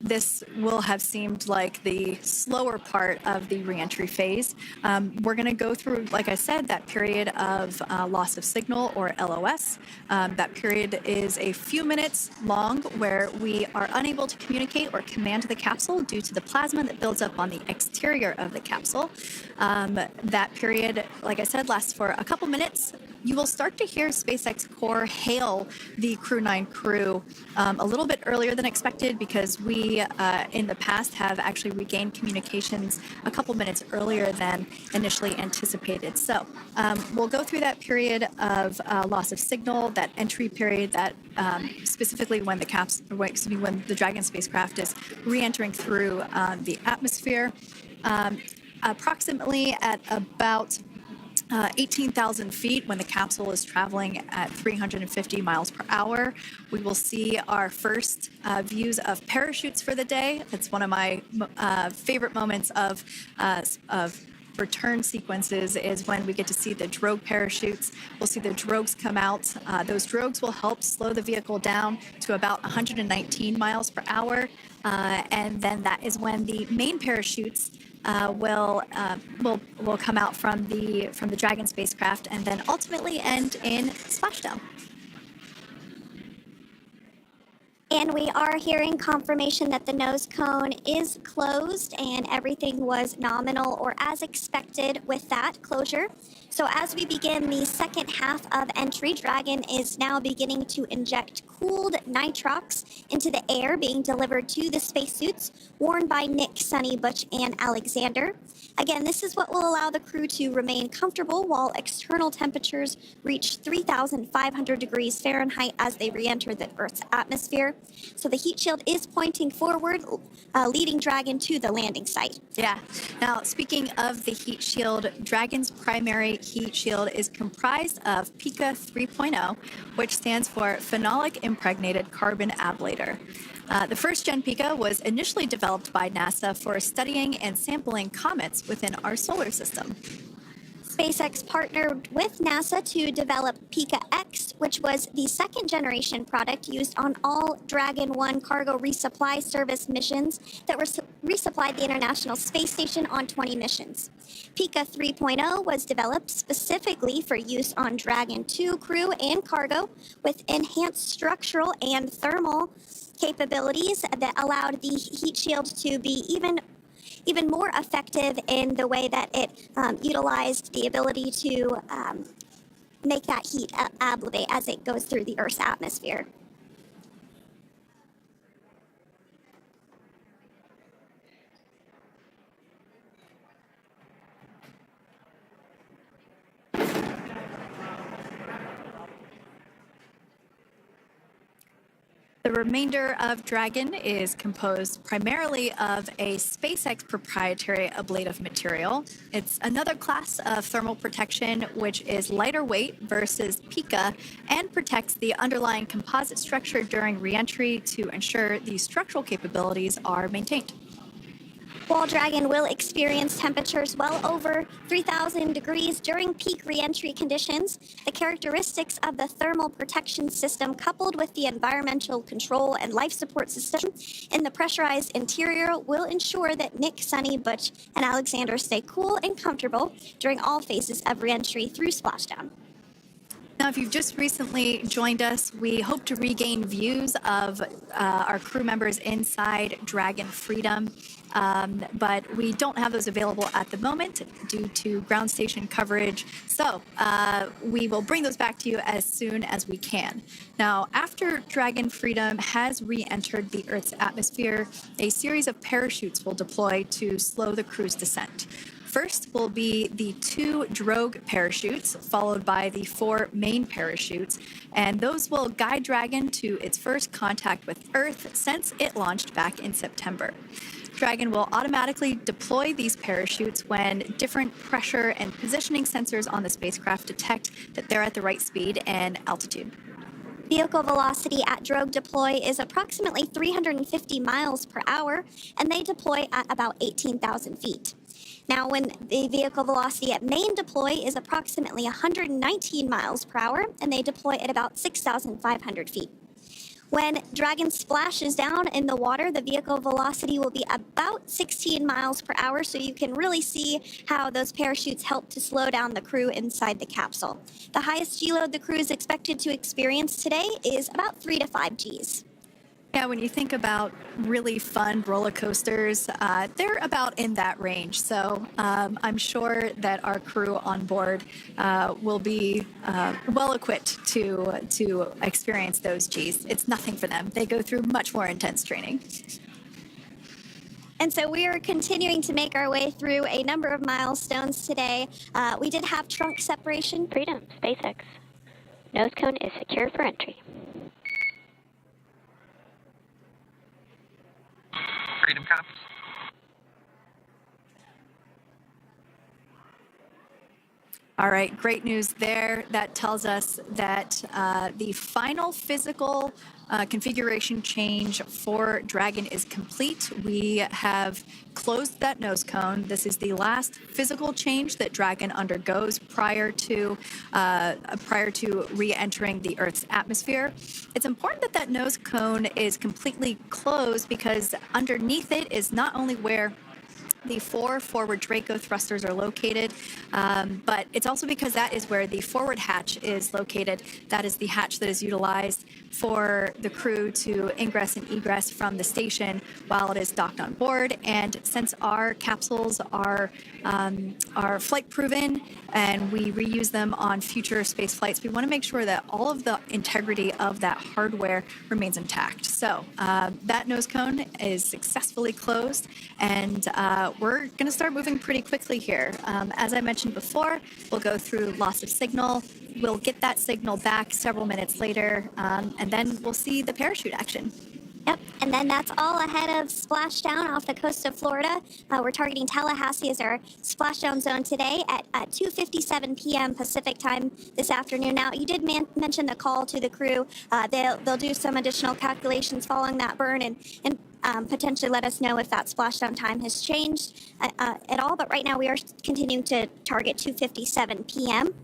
S11: this will have seemed like the slower part of the reentry phase. We're going to go through, like I said, that period of loss of signal, or LOS. That period is a few minutes long where we are unable to communicate or command the capsule due to the plasma that builds up on the exterior of the capsule. That period, like I said, lasts for a couple minutes. You will start to hear SpaceX core hail the Crew 9 crew a little bit earlier than expected, because we, in the past, have actually regained communications a couple minutes earlier than initially anticipated. So we'll go through that period of loss of signal, that entry period, that specifically when when the Dragon spacecraft is re-entering through the atmosphere. Approximately at about 18,000 feet, when the capsule is traveling at 350 miles per hour, we will see our first views of parachutes for the day. It's one of my favorite moments of return sequences, is when we get to see the drogue parachutes. We'll see the drogues come out. Those drogues will help slow the vehicle down to about 119 miles per hour. And then that is when the main parachutes will come out from the Dragon spacecraft, and then ultimately end in splashdown.
S10: And we are hearing confirmation that the nose cone is closed and everything was nominal or as expected with that closure. So as we begin the second half of entry, Dragon is now beginning to inject cooled nitrox into the air being delivered to the spacesuits worn by Nick, Sunny, Butch, and Alexander. Again, this is what will allow the crew to remain comfortable while external temperatures reach 3,500 degrees Fahrenheit as they re-enter the Earth's atmosphere. So the heat shield is pointing forward, leading Dragon to the landing site.
S11: Yeah. Now, speaking of the heat shield, Dragon's primary heat shield is comprised of PICA 3.0, which stands for Phenolic Impregnated Carbon Ablator. The first-gen PICA was initially developed by NASA for studying and sampling comets within our solar system.
S10: SpaceX partnered with NASA to develop PICA X, which was the second-generation product used on all Dragon 1 cargo resupply service missions that resupplied the International Space Station on 20 missions. PICA 3.0 was developed specifically for use on Dragon 2 crew and cargo, with enhanced structural and thermal capabilities that allowed the heat shield to be even more effective in the way that it utilized the ability to make that heat ablate as it goes through the Earth's atmosphere.
S11: The remainder of Dragon is composed primarily of a SpaceX proprietary ablative material. It's another class of thermal protection which is lighter weight versus PICA and protects the underlying composite structure during reentry to ensure the structural capabilities are maintained.
S10: While Dragon will experience temperatures well over 3,000 degrees during peak reentry conditions, the characteristics of the thermal protection system, coupled with the environmental control and life support system in the pressurized interior, will ensure that Nick, Sunny, Butch, and Alexander stay cool and comfortable during all phases of reentry through Splashdown.
S11: Now, if you've just recently joined us, we hope to regain views of our crew members inside Dragon Freedom. But we don't have those available at the moment due to ground station coverage. So we will bring those back to you as soon as we can. Now, after Dragon Freedom has re-entered the Earth's atmosphere, a series of parachutes will deploy to slow the crew's descent. First will be the 2 drogue parachutes, followed by the 4 main parachutes, and those will guide Dragon to its first contact with Earth since it launched back in September. Dragon will automatically deploy these parachutes when different pressure and positioning sensors on the spacecraft detect that they're at the right speed and altitude.
S10: Vehicle velocity at drogue deploy is approximately 350 miles per hour, and they deploy at about 18,000 feet. Now, when the vehicle velocity at main deploy is approximately 119 miles per hour, and they deploy at about 6,500 feet. When Dragon splashes down in the water, the vehicle velocity will be about 16 miles per hour, so you can really see how those parachutes help to slow down the crew inside the capsule. The highest G-load the crew is expected to experience today is about 3 to 5 Gs.
S11: Yeah, when you think about really fun roller coasters, they're about in that range. So I'm sure that our crew on board will be well equipped to experience those Gs. It's nothing for them. They go through much more intense training.
S10: And so we are continuing to make our way through a number of milestones today. We did have trunk separation.
S12: Freedom, SpaceX. Nose cone is secure for entry.
S13: Freedom comes.
S11: All right, great news there. That tells us that the final physical configuration change for Dragon is complete. We have closed that nose cone. This is the last physical change that Dragon undergoes prior to re-entering the Earth's atmosphere. It's important that that nose cone is completely closed because underneath it is not only where the 4 forward Draco thrusters are located, but it's also because that is where the forward hatch is located. That is the hatch that is utilized for the crew to ingress and egress from the station while it is docked on board. And since our capsules are flight proven and we reuse them on future space flights, we want to make sure that all of the integrity of that hardware remains intact. So that nose cone is successfully closed, and we're going to start moving pretty quickly here. As I mentioned before, we'll go through loss of signal. We'll get that signal back several minutes later, and then we'll see the parachute action.
S10: Yep, and then that's all ahead of Splashdown off the coast of Florida. We're targeting Tallahassee as our splashdown zone today at 2:57 p.m. Pacific time this afternoon. Now, you did mention the call to the crew. They'll do some additional calculations following that burn and potentially let us know if that splashdown time has changed at all. But right now, we are continuing to target 2:57 p.m.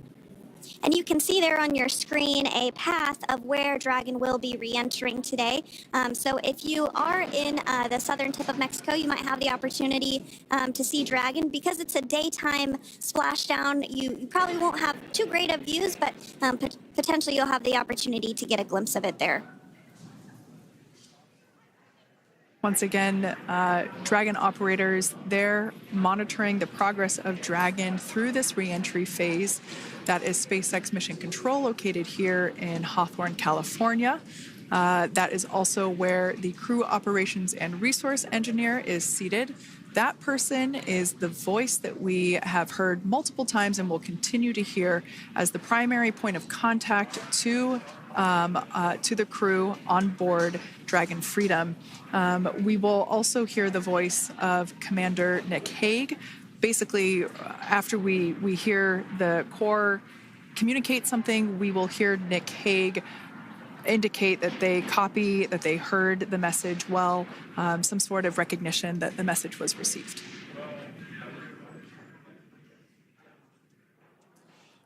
S10: And you can see there on your screen a path of where Dragon will be re-entering today. So if you are in the southern tip of Mexico, you might have the opportunity to see Dragon. Because it's a daytime splashdown, you probably won't have too great of views, but potentially you'll have the opportunity to get a glimpse of it there.
S14: Once again, Dragon operators, they're monitoring the progress of Dragon through this re-entry phase. That is SpaceX Mission Control, located here in Hawthorne, California. That is also where the crew operations and resource engineer is seated. That person is the voice that we have heard multiple times and will continue to hear as the primary point of contact to the crew on board Dragon Freedom. We will also hear the voice of Commander Nick Hague. Basically, after we hear the Corps communicate something, we will hear Nick Hague indicate that they copy, that they heard the message well, some sort of recognition that the message was received.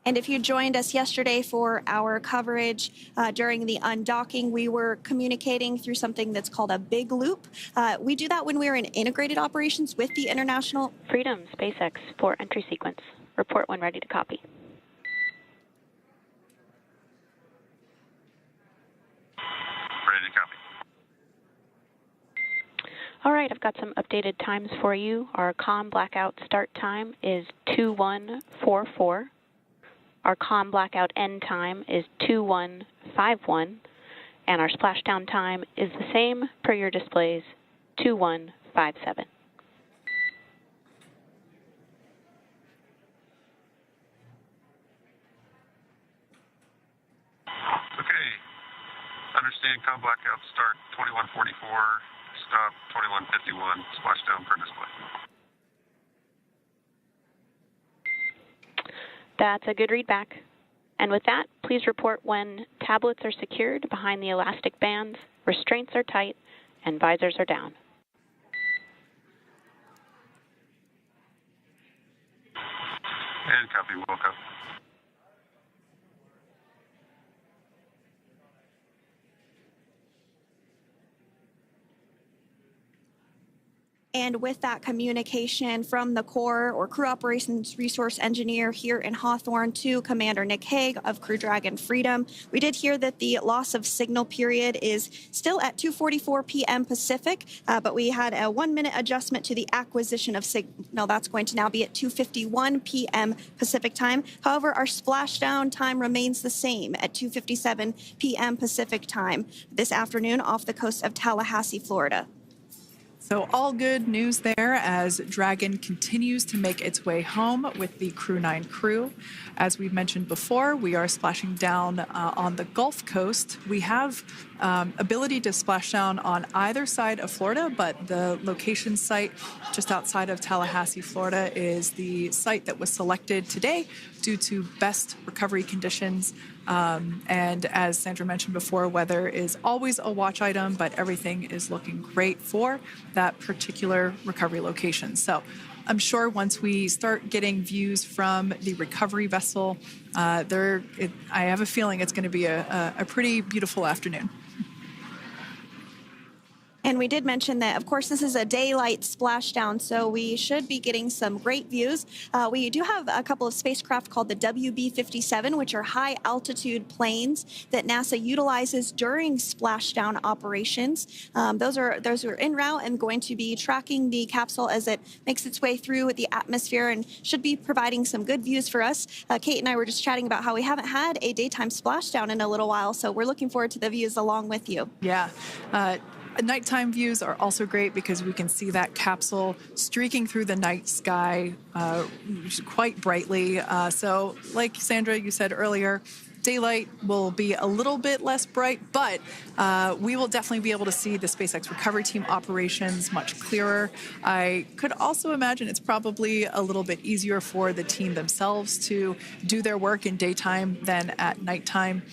S15: And if you joined us yesterday for our coverage during the undocking, we were communicating through something that's called a big loop. We do that when we're in integrated operations with the International
S12: Freedom, SpaceX, for entry sequence. Report when ready to copy.
S13: Ready to copy.
S12: All right, I've got some updated times for you. Our comm blackout start time is 2144. Our comm blackout end time is 2151, and our splashdown time is the same per your displays, 2157.
S13: understand, com blackout start 2144, stop 2151, splashdown per display.
S12: That's a good readback. And with that, please report when tablets are secured behind the elastic bands, restraints are tight, and visors are down.
S13: And copy, Wilco.
S15: And with that communication from the Corps or Crew Operations Resource Engineer here in Hawthorne to Commander Nick Hague of Crew Dragon Freedom, we did hear that the loss of signal period is still at 2:44 p.m. Pacific, but we had a 1-minute adjustment to the acquisition of signal. That's going to now be at 2:51 p.m. Pacific time. However, our splashdown time remains the same at 2:57 p.m. Pacific time this afternoon off the coast of Tallahassee, Florida.
S14: So all good news there as Dragon continues to make its way home with the Crew 9 crew. As we've mentioned before, we are splashing down on the Gulf Coast. We have ability to splash down on either side of Florida, but the location site just outside of Tallahassee, Florida is the site that was selected today due to best recovery conditions. And as Sandra mentioned before, weather is always a watch item, but everything is looking great for that particular recovery location. So I'm sure once we start getting views from the recovery vessel, I have a feeling it's going to be a pretty beautiful afternoon.
S15: And we did mention that, of course, this is a daylight splashdown, so we should be getting some great views. We do have a couple of spacecraft called the WB-57, which are high-altitude planes that NASA utilizes during splashdown operations. Those are en route and going to be tracking the capsule as it makes its way through the atmosphere and should be providing some good views for us. Kate and I were just chatting about how we haven't had a daytime splashdown in a little while, so we're looking forward to the views along with you.
S14: Yeah. Nighttime views are also great because we can see that capsule streaking through the night sky quite brightly. So like Sandra, you said earlier, daylight will be a little bit less bright, but we will definitely be able to see the SpaceX recovery team operations much clearer. I could also imagine it's probably a little bit easier for the team themselves to do their work in daytime than at nighttime.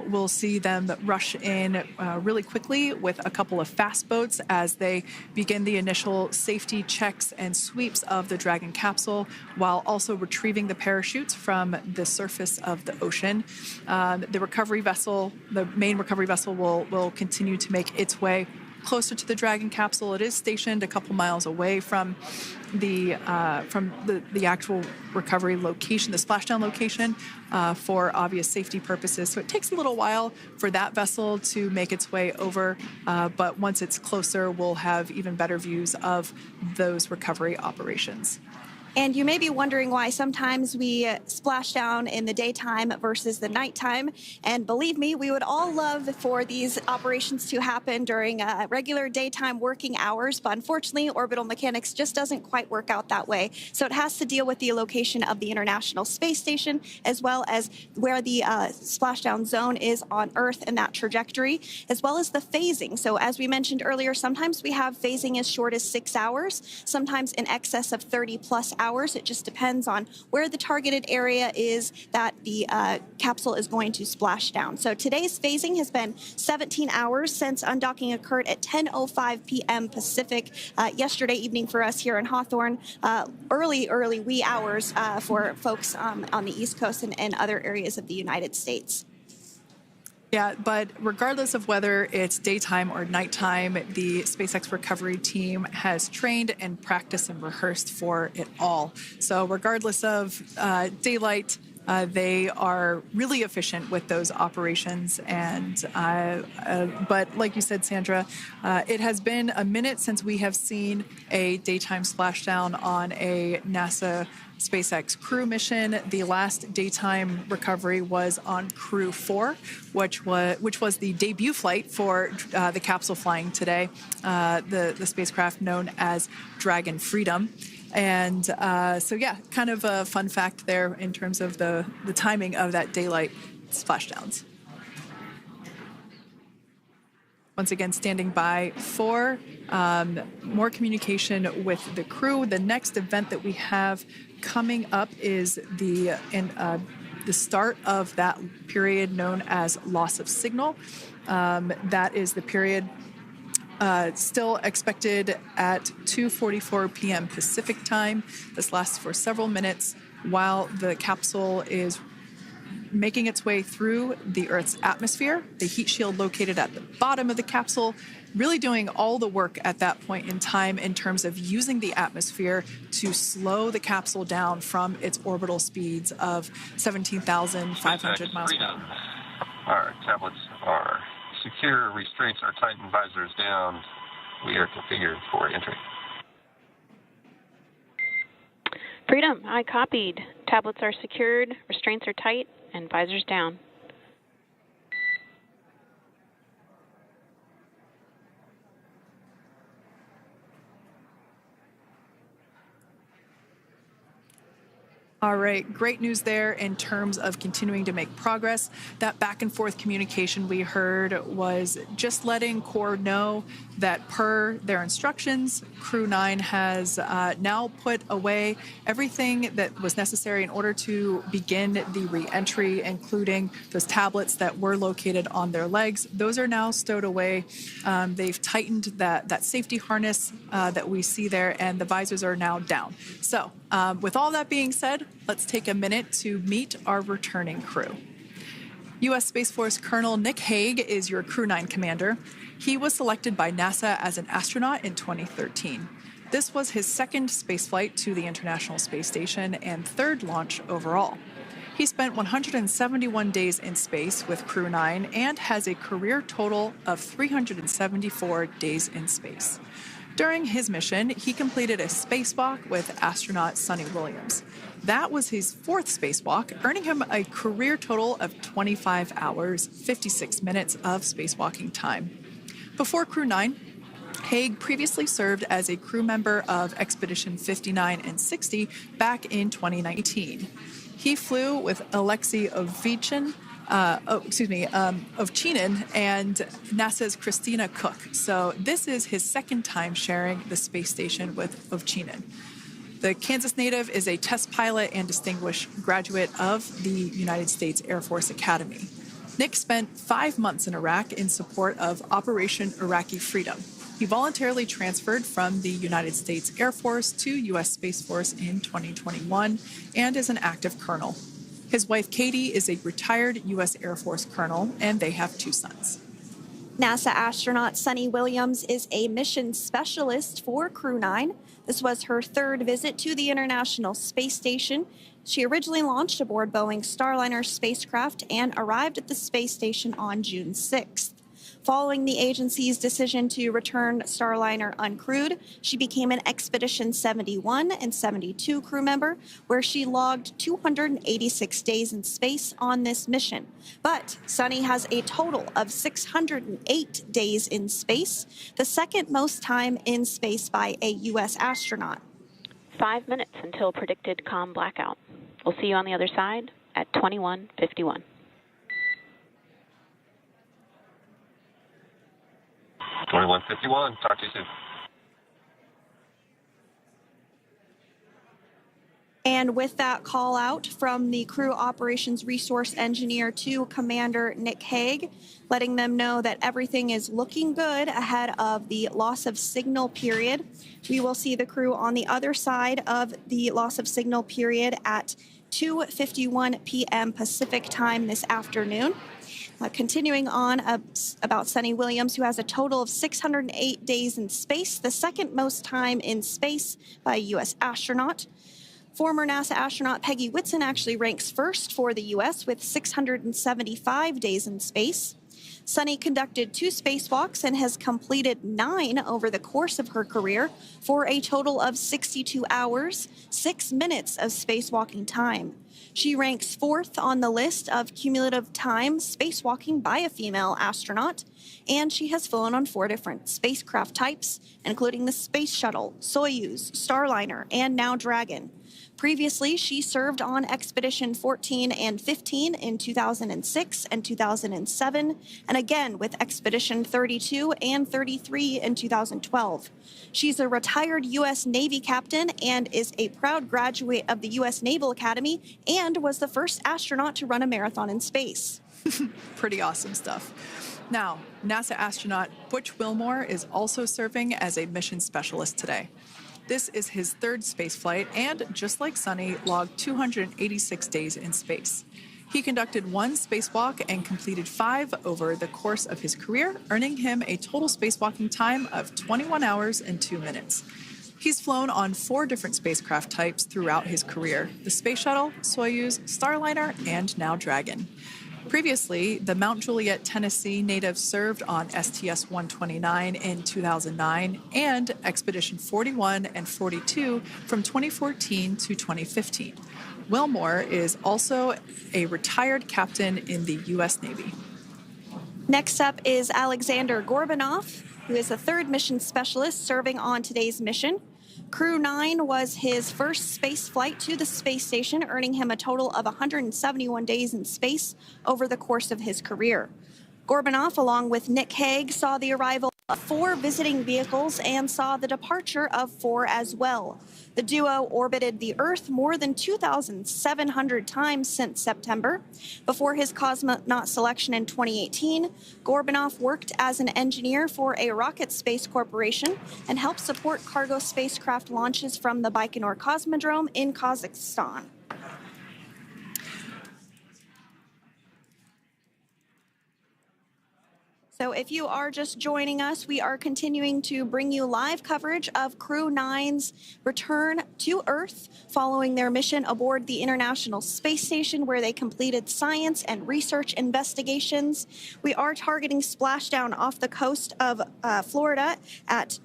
S14: We'll see them rush in really quickly with a couple of fast boats as they begin the initial safety checks and sweeps of the Dragon capsule while also retrieving the parachutes from the surface of the ocean. The recovery vessel, the main recovery vessel, will continue to make its way closer to the Dragon capsule. It is stationed a couple miles away from the actual recovery location, the splashdown location, for obvious safety purposes. So it takes a little while for that vessel to make its way over, but once it's closer, we'll have even better views of those recovery operations.
S15: And you may be wondering why sometimes we splash down in the daytime versus the nighttime. And believe me, we would all love for these operations to happen during regular daytime working hours. But unfortunately, orbital mechanics just doesn't quite work out that way. So it has to deal with the location of the International Space Station, as well as where the splashdown zone is on Earth and that trajectory, as well as the phasing. So as we mentioned earlier, sometimes we have phasing as short as 6 hours, sometimes in excess of 30 plus hours. It just depends on where the targeted area is that the capsule is going to splash down. So today's phasing has been 17 hours since undocking occurred at 10:05 p.m. Pacific yesterday evening for us here in Hawthorne. Early wee hours for folks on the East Coast and other areas of the United States.
S14: Yeah, but regardless of whether it's daytime or nighttime, the SpaceX recovery team has trained and practiced and rehearsed for it all. So regardless of daylight, they are really efficient with those operations. And but like you said, Sandra, it has been a minute since we have seen a daytime splashdown on a NASA SpaceX crew mission. The last daytime recovery was on Crew 4, which was the debut flight for the capsule flying today, the spacecraft known as Dragon Freedom. And so, yeah, kind of a fun fact there in terms of the timing of that daylight splashdowns. once again standing by for more communication with the crew. The next event that we have coming up is the start of that period known as loss of signal. That is the period still expected at 2:44 p.m. Pacific time. This lasts for several minutes while the capsule is making its way through the Earth's atmosphere. The heat shield located at the bottom of the capsule, really doing all the work at that point in time in terms of using the atmosphere to slow the capsule down from its orbital speeds of 17,500 miles per hour.
S13: Our tablets are secure, restraints are tightened, visors down. We are configured for entry.
S12: Freedom, I copied. Tablets are secured, restraints are tight, and visors down.
S14: All right, great news there in terms of continuing to make progress. That back and forth communication we heard was just letting Core know that per their instructions, Crew 9 has now put away everything that was necessary in order to begin the re-entry, including those tablets that were located on their legs. Those are now stowed away. They've tightened that safety harness that we see there, and the visors are now down. So with all that being said, let's take a minute to meet our returning crew. U.S. Space Force Colonel Nick Hague is your Crew 9 commander. He was selected by NASA as an astronaut in 2013. This was his second spaceflight to the International Space Station and third launch overall. He spent 171 days in space with Crew 9 and has a career total of 374 days in space. During his mission, he completed a spacewalk with astronaut Sunny Williams. That was his fourth spacewalk, earning him a career total of 25 hours, 56 minutes of spacewalking time. Before Crew 9, Hague previously served as a crew member of Expedition 59 and 60 back in 2019. He flew with Alexei Ovchinin and NASA's Christina Cook. So this is his second time sharing the space station with Ovchinin. The Kansas native is a test pilot and distinguished graduate of the United States Air Force Academy. Nick spent 5 months in Iraq in support of Operation Iraqi Freedom. He voluntarily transferred from the United States Air Force to U.S. Space Force in 2021 and is an active colonel. His wife, Katie, is a retired U.S. Air Force colonel, and they have 2 sons.
S15: NASA astronaut Sunny Williams is a mission specialist for Crew 9. This was her third visit to the International Space Station. She originally launched aboard Boeing Starliner spacecraft and arrived at the space station on June 6th. Following the agency's decision to return Starliner uncrewed, she became an Expedition 71 and 72 crew member, where she logged 286 days in space on this mission. But Sunny has a total of 608 days in space, the second most time in space by a U.S. astronaut.
S12: 5 minutes until predicted comm blackout. We'll see you on the other side at 21:51.
S13: Talk to you soon.
S15: And with that call out from the crew operations resource engineer to Commander Nick Hague, letting them know that everything is looking good ahead of the loss of signal period. We will see the crew on the other side of the loss of signal period at 2:51 p.m. Pacific time this afternoon. Continuing on about Sunny Williams, who has a total of 608 days in space, the second most time in space by a U.S. astronaut. Former NASA astronaut Peggy Whitson actually ranks first for the U.S. with 675 days in space. Sunny conducted 2 spacewalks and has completed 9 over the course of her career for a total of 62 hours, 6 minutes of spacewalking time. She ranks 4th on the list of cumulative time spacewalking by a female astronaut, and she has flown on 4 different spacecraft types, including the Space Shuttle, Soyuz, Starliner, and now Dragon. Previously, she served on Expedition 14 and 15 in 2006 and 2007, and again with Expedition 32 and 33 in 2012. She's a retired U.S. Navy captain and is a proud graduate of the U.S. Naval Academy and was the first astronaut to run a marathon in space.
S14: Pretty awesome stuff. Now, NASA astronaut Butch Willmore is also serving as a mission specialist today. This is his 3rd spaceflight and, just like Sunny, logged 286 days in space. He conducted 1 spacewalk and completed 5 over the course of his career, earning him a total spacewalking time of 21 hours and 2 minutes. He's flown on 4 different spacecraft types throughout his career: the Space Shuttle, Soyuz, Starliner, and now Dragon. Previously, the Mount Juliet, Tennessee native served on STS-129 in 2009 and Expedition 41 and 42 from 2014 to 2015. Willmore is also a retired captain in the U.S. Navy.
S15: Next up is Alexander Gorbanov, who is the 3rd mission specialist serving on today's mission. Crew 9 was his first space flight to the space station, earning him a total of 171 days in space over the course of his career. Gorbanov, along with Nick Hague, saw the arrival of 4 visiting vehicles and saw the departure of 4 as well. The duo orbited the Earth more than 2,700 times since September. Before his cosmonaut selection in 2018, Gorbanov worked as an engineer for a rocket space corporation and helped support cargo spacecraft launches from the Baikonur Cosmodrome in Kazakhstan. So if you are just joining us, we are continuing to bring you live coverage of Crew 9's return to Earth following their mission aboard the International Space Station, where they completed science and research investigations. We are targeting splashdown off the coast of Florida at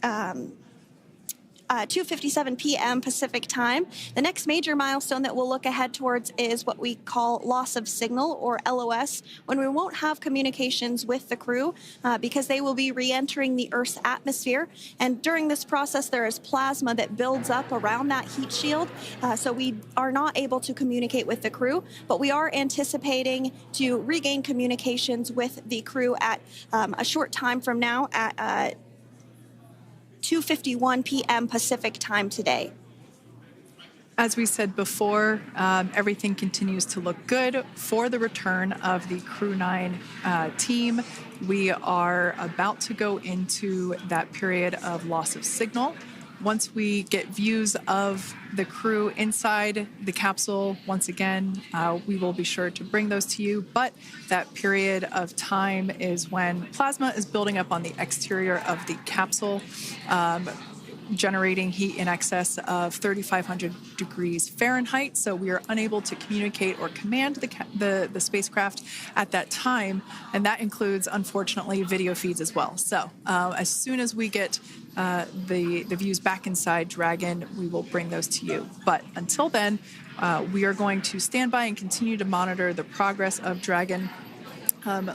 S15: 2:57 p.m. Pacific time. The next major milestone that we'll look ahead towards is what we call loss of signal, or LOS, when we won't have communications with the crew because they will be re-entering the Earth's atmosphere. And during this process, there is plasma that builds up around that heat shield, so we are not able to communicate with the crew, but we are anticipating to regain communications with the crew at a short time from now at 2:51 p.m. Pacific time today.
S14: As we said before, everything continues to look good for the return of the Crew 9 team. We are about to go into that period of loss of signal. Once we get views of the crew inside the capsule, once again, we will be sure to bring those to you. But that period of time is when plasma is building up on the exterior of the capsule, generating heat in excess of 3,500 degrees Fahrenheit. So we are unable to communicate or command the spacecraft at that time. And that includes, unfortunately, video feeds as well. So as soon as we get the views back inside Dragon, we will bring those to you. But until then, we are going to stand by and continue to monitor the progress of Dragon.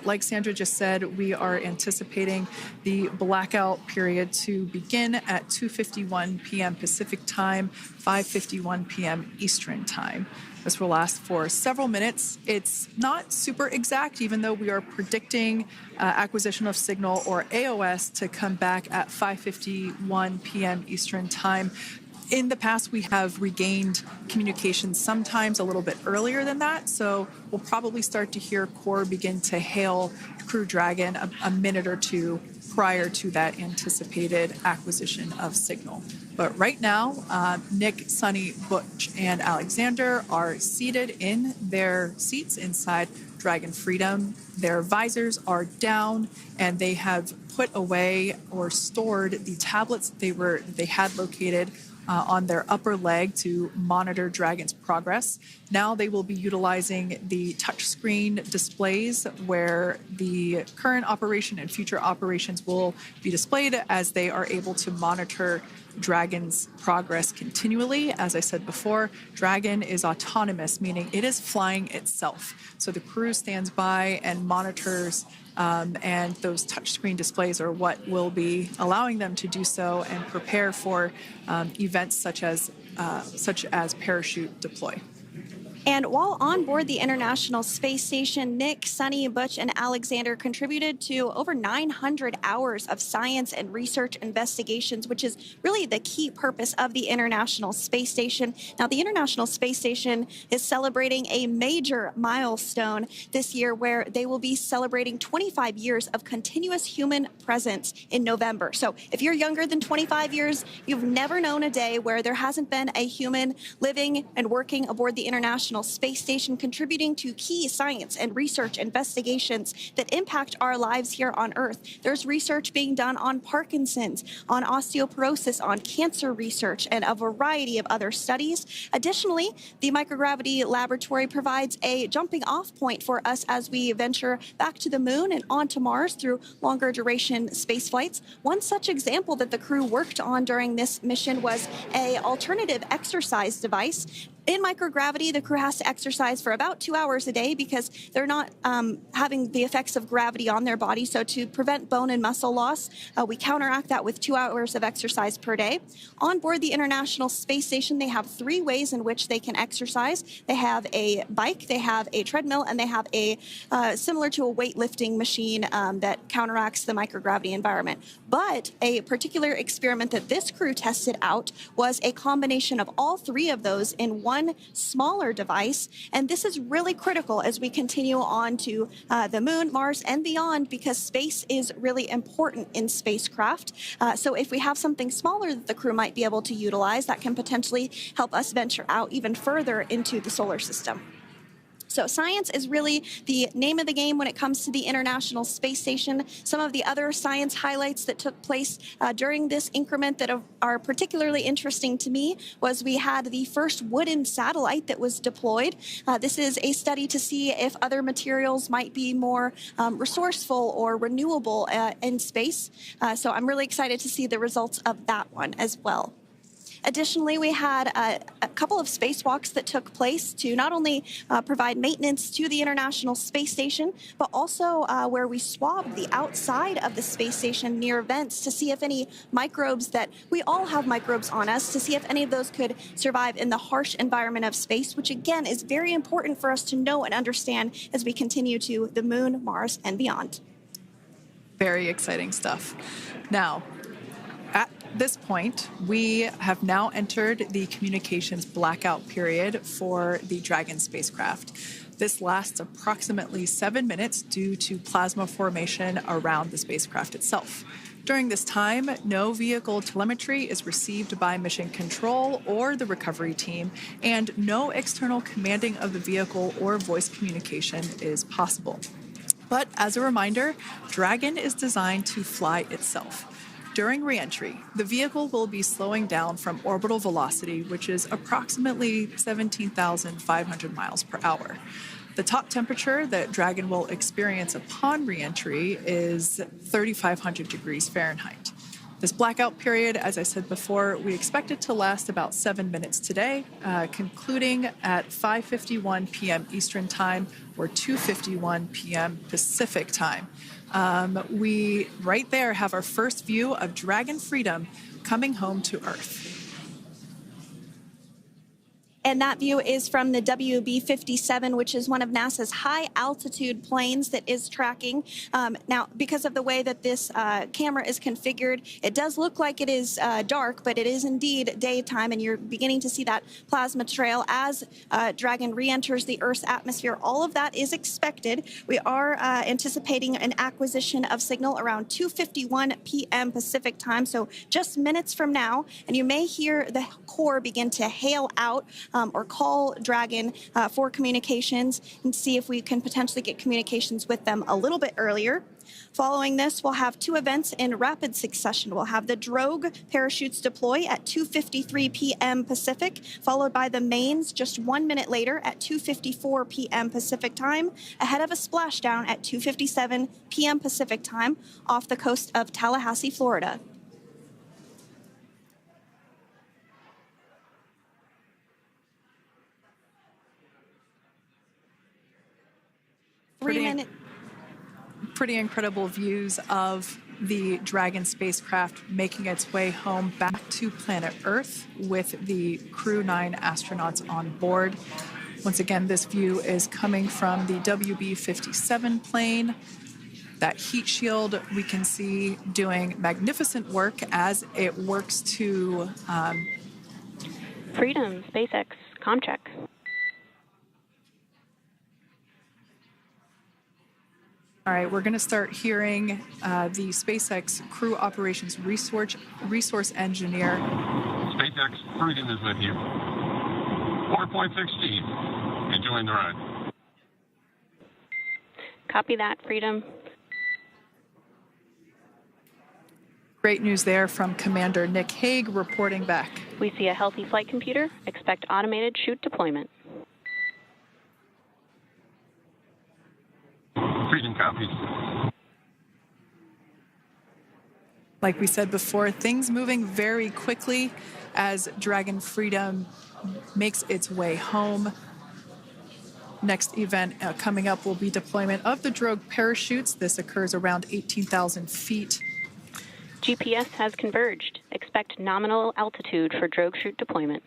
S14: Like Sandra just said, we are anticipating the blackout period to begin at 2:51 p.m. Pacific time, 5:51 p.m. Eastern time. This will last for several minutes. It's not super exact, even though we are predicting acquisition of signal, or AOS, to come back at 5:51 p.m. Eastern time. In the past, we have regained communication sometimes a little bit earlier than that, so we'll probably start to hear Core begin to hail Crew Dragon a minute or two prior to that anticipated acquisition of signal. But right now, Nick, Sunny, Butch, and Alexander are seated in their seats inside Dragon Freedom. Their visors are down, and they have put away or stored the tablets they had located on their upper leg to monitor Dragon's progress. Now they will be utilizing the touchscreen displays, where the current operation and future operations will be displayed as they are able to monitor Dragon's progress continually. As I said before, Dragon is autonomous, meaning it is flying itself. So the crew stands by and monitors, and those touchscreen displays are what will be allowing them to do so and prepare for events such as parachute deploy.
S15: And while on board the International Space Station, Nick, Sunny, Butch, and Alexander contributed to over 900 hours of science and research investigations, which is really the key purpose of the International Space Station. Now, the International Space Station is celebrating a major milestone this year where they will be celebrating 25 years of continuous human presence in November. So if you're younger than 25 years, you've never known a day where there hasn't been a human living and working aboard the International Space Station, contributing to key science and research investigations that impact our lives here on Earth. There's research being done on Parkinson's, on osteoporosis, on cancer research, and a variety of other studies. Additionally, the microgravity laboratory provides a jumping off point for us as we venture back to the moon and onto Mars through longer duration space flights. One such example that the crew worked on during this mission was an alternative exercise device. In microgravity, the crew has to exercise for about 2 hours a day because they're not having the effects of gravity on their body. So to prevent bone and muscle loss, we counteract that with 2 hours of exercise per day. On board the International Space Station, they have 3 ways in which they can exercise. They have a bike, they have a treadmill, and they have a similar to a weightlifting machine that counteracts the microgravity environment. But a particular experiment that this crew tested out was a combination of all 3 of those in one smaller device. And this is really critical as we continue on to the moon, Mars, and beyond, because space is really important in spacecraft. So if we have something smaller that the crew might be able to utilize, that can potentially help us venture out even further into the solar system. So science is really the name of the game when it comes to the International Space Station. Some of the other science highlights that took place during this increment that are particularly interesting to me was we had the first wooden satellite that was deployed. This is a study to see if other materials might be more resourceful or renewable in space. So I'm really excited to see the results of that one as well. Additionally, we had a couple of spacewalks that took place to not only provide maintenance to the International Space Station, but also where we swabbed the outside of the space station near vents to see if any microbes that we all have microbes on us, to see if any of those could survive in the harsh environment of space, which again is very important for us to know and understand as we continue to the moon, Mars, and beyond.
S14: Very exciting stuff. Now, at this point, we have now entered the communications blackout period for the Dragon spacecraft. This lasts approximately 7 minutes due to plasma formation around the spacecraft itself. During this time, no vehicle telemetry is received by mission control or the recovery team, and no external commanding of the vehicle or voice communication is possible. But as a reminder, Dragon is designed to fly itself. During re-entry, the vehicle will be slowing down from orbital velocity, which is approximately 17,500 miles per hour. The top temperature that Dragon will experience upon re-entry is 3,500 degrees Fahrenheit. This blackout period, as I said before, we expect it to last about 7 minutes today, concluding at 5:51 p.m. Eastern Time or 2:51 p.m. Pacific Time. We right there have our first view of Dragon Freedom coming home to Earth.
S15: And that view is from the WB-57, which is one of NASA's high-altitude planes that is tracking. Now, because of the way that this camera is configured, it does look like it is dark, but it is indeed daytime, and you're beginning to see that plasma trail as Dragon re-enters the Earth's atmosphere. All of that is expected. We are anticipating an acquisition of signal around 2:51 p.m. Pacific Time, so just minutes from now, and you may hear the core begin to hail out or call Dragon for communications and see if we can potentially get communications with them a little bit earlier. Following this, we'll have 2 events in rapid succession. We'll have the drogue parachutes deploy at 2:53 p.m. Pacific, followed by the mains just 1 minute later at 2:54 p.m. Pacific Time, ahead of a splashdown at 2:57 p.m. Pacific Time off the coast of Tallahassee, Florida.
S14: pretty incredible views of the Dragon spacecraft making its way home back to planet Earth with the Crew 9 astronauts on board. Once again, this view is coming from the WB-57 plane. That heat shield we can see doing magnificent work as it works to...
S12: Freedom, SpaceX, ComCheck.
S14: All right, we're going to start hearing the SpaceX Crew Operations Resource Engineer.
S13: SpaceX Freedom is with you. 4.16. Enjoying the ride.
S12: Copy that, Freedom.
S14: Great news there from Commander Nick Hague reporting back.
S12: We see a healthy flight computer. Expect automated chute deployment.
S13: Freedom copies.
S14: Like we said before, things moving very quickly as Dragon Freedom makes its way home. Next event coming up will be deployment of the drogue parachutes. This occurs around 18,000 feet.
S12: GPS has converged. Expect nominal altitude for drogue chute deployment.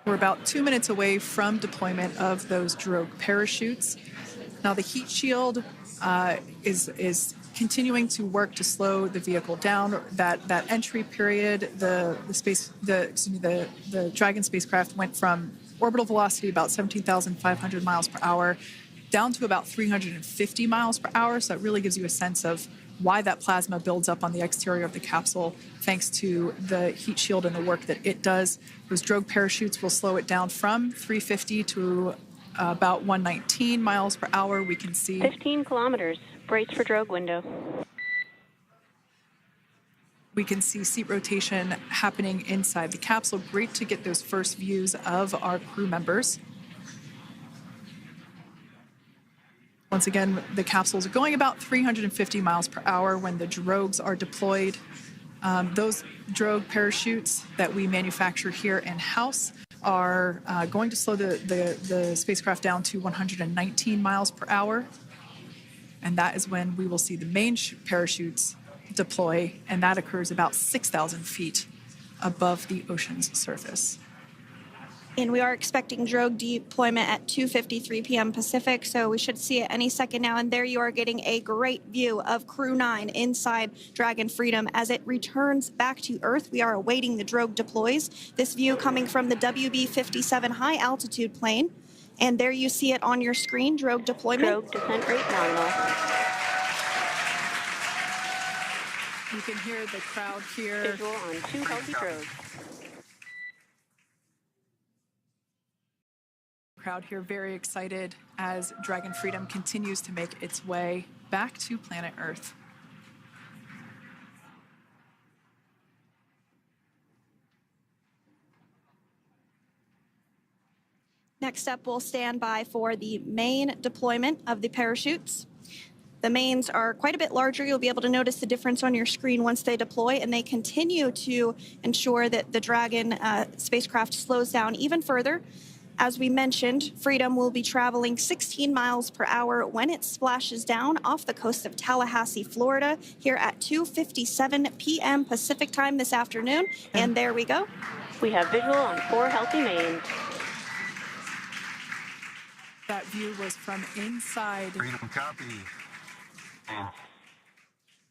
S14: We're about 2 minutes away from deployment of those drogue parachutes. Now the heat shield is continuing to work to slow the vehicle down. That entry period, the Dragon spacecraft went from orbital velocity about 17,500 miles per hour down to about 350 miles per hour. So that really gives you a sense of why that plasma builds up on the exterior of the capsule, thanks to the heat shield and the work that it does. Those drogue parachutes will slow it down from 350 to about 119 miles per hour. We can see
S12: 15 kilometers. Brace for drogue window.
S14: We can see seat rotation happening inside the capsule. Great to get those first views of our crew members. Once again, the capsules are going about 350 miles per hour when the drogues are deployed. Those drogue parachutes that we manufacture here in-house are going to slow the spacecraft down to 119 miles per hour. And that is when we will see the main parachutes deploy, and that occurs about 6,000 feet above the ocean's surface.
S15: And we are expecting drogue deployment at 2:53 p.m. Pacific, so we should see it any second now. And there you are getting a great view of Crew 9 inside Dragon Freedom as it returns back to Earth. We are awaiting the drogue deploys. This view coming from the WB-57 high-altitude plane. And there you see it on your screen, drogue deployment.
S12: Drogue descent rate nominal.
S14: You can hear the crowd here.
S12: Visual on 2 healthy drogues.
S14: Crowd here very excited as Dragon Freedom continues to make its way back to planet Earth.
S15: Next up, we'll stand by for the main deployment of the parachutes. The mains are quite a bit larger. You'll be able to notice the difference on your screen once they deploy, and they continue to ensure that the Dragon spacecraft slows down even further. As we mentioned, Freedom will be traveling 16 miles per hour when it splashes down off the coast of Tallahassee, Florida, here at 2:57 p.m. Pacific time this afternoon. And there we go.
S12: We have visual on 4 healthy mains.
S14: That view was from inside.
S13: Freedom copy.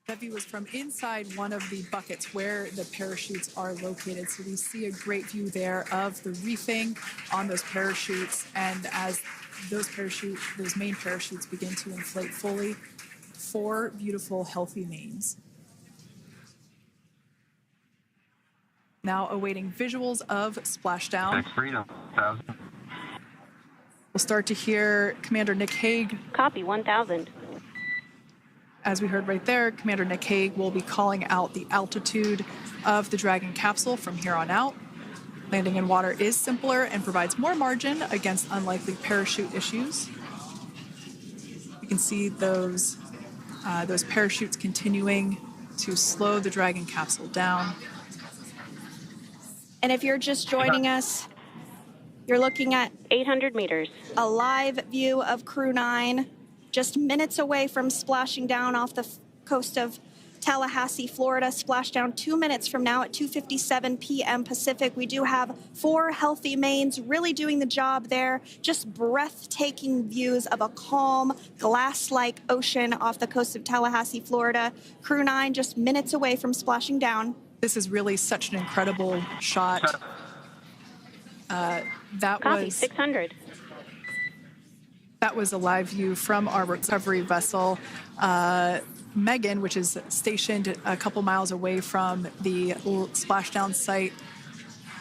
S14: That view was from inside one of the buckets where the parachutes are located. So we see a great view there of the reefing on those parachutes. And as those main parachutes begin to inflate fully, 4 beautiful, healthy mains. Now awaiting visuals of Splashdown.
S13: Freedom, 1,000.
S14: We'll start to hear Commander Nick Hague.
S12: Copy, 1,000.
S14: As we heard right there, Commander Nick Hague will be calling out the altitude of the Dragon capsule from here on out. Landing in water is simpler and provides more margin against unlikely parachute issues. You can see those parachutes continuing to slow the Dragon capsule down.
S15: And if you're just joining us, you're looking at
S12: 800 meters.
S15: A live view of Crew 9, just minutes away from splashing down off the coast of Tallahassee, Florida. Splashdown 2 minutes from now at 2:57 p.m. Pacific. We do have 4 healthy mains really doing the job there. Just breathtaking views of a calm, glass-like ocean off the coast of Tallahassee, Florida. Crew 9 just minutes away from splashing down.
S14: This is really such an incredible shot. That
S12: Copy,
S14: was
S12: 600.
S14: That was a live view from our recovery vessel, Megan, which is stationed a couple miles away from the splashdown site.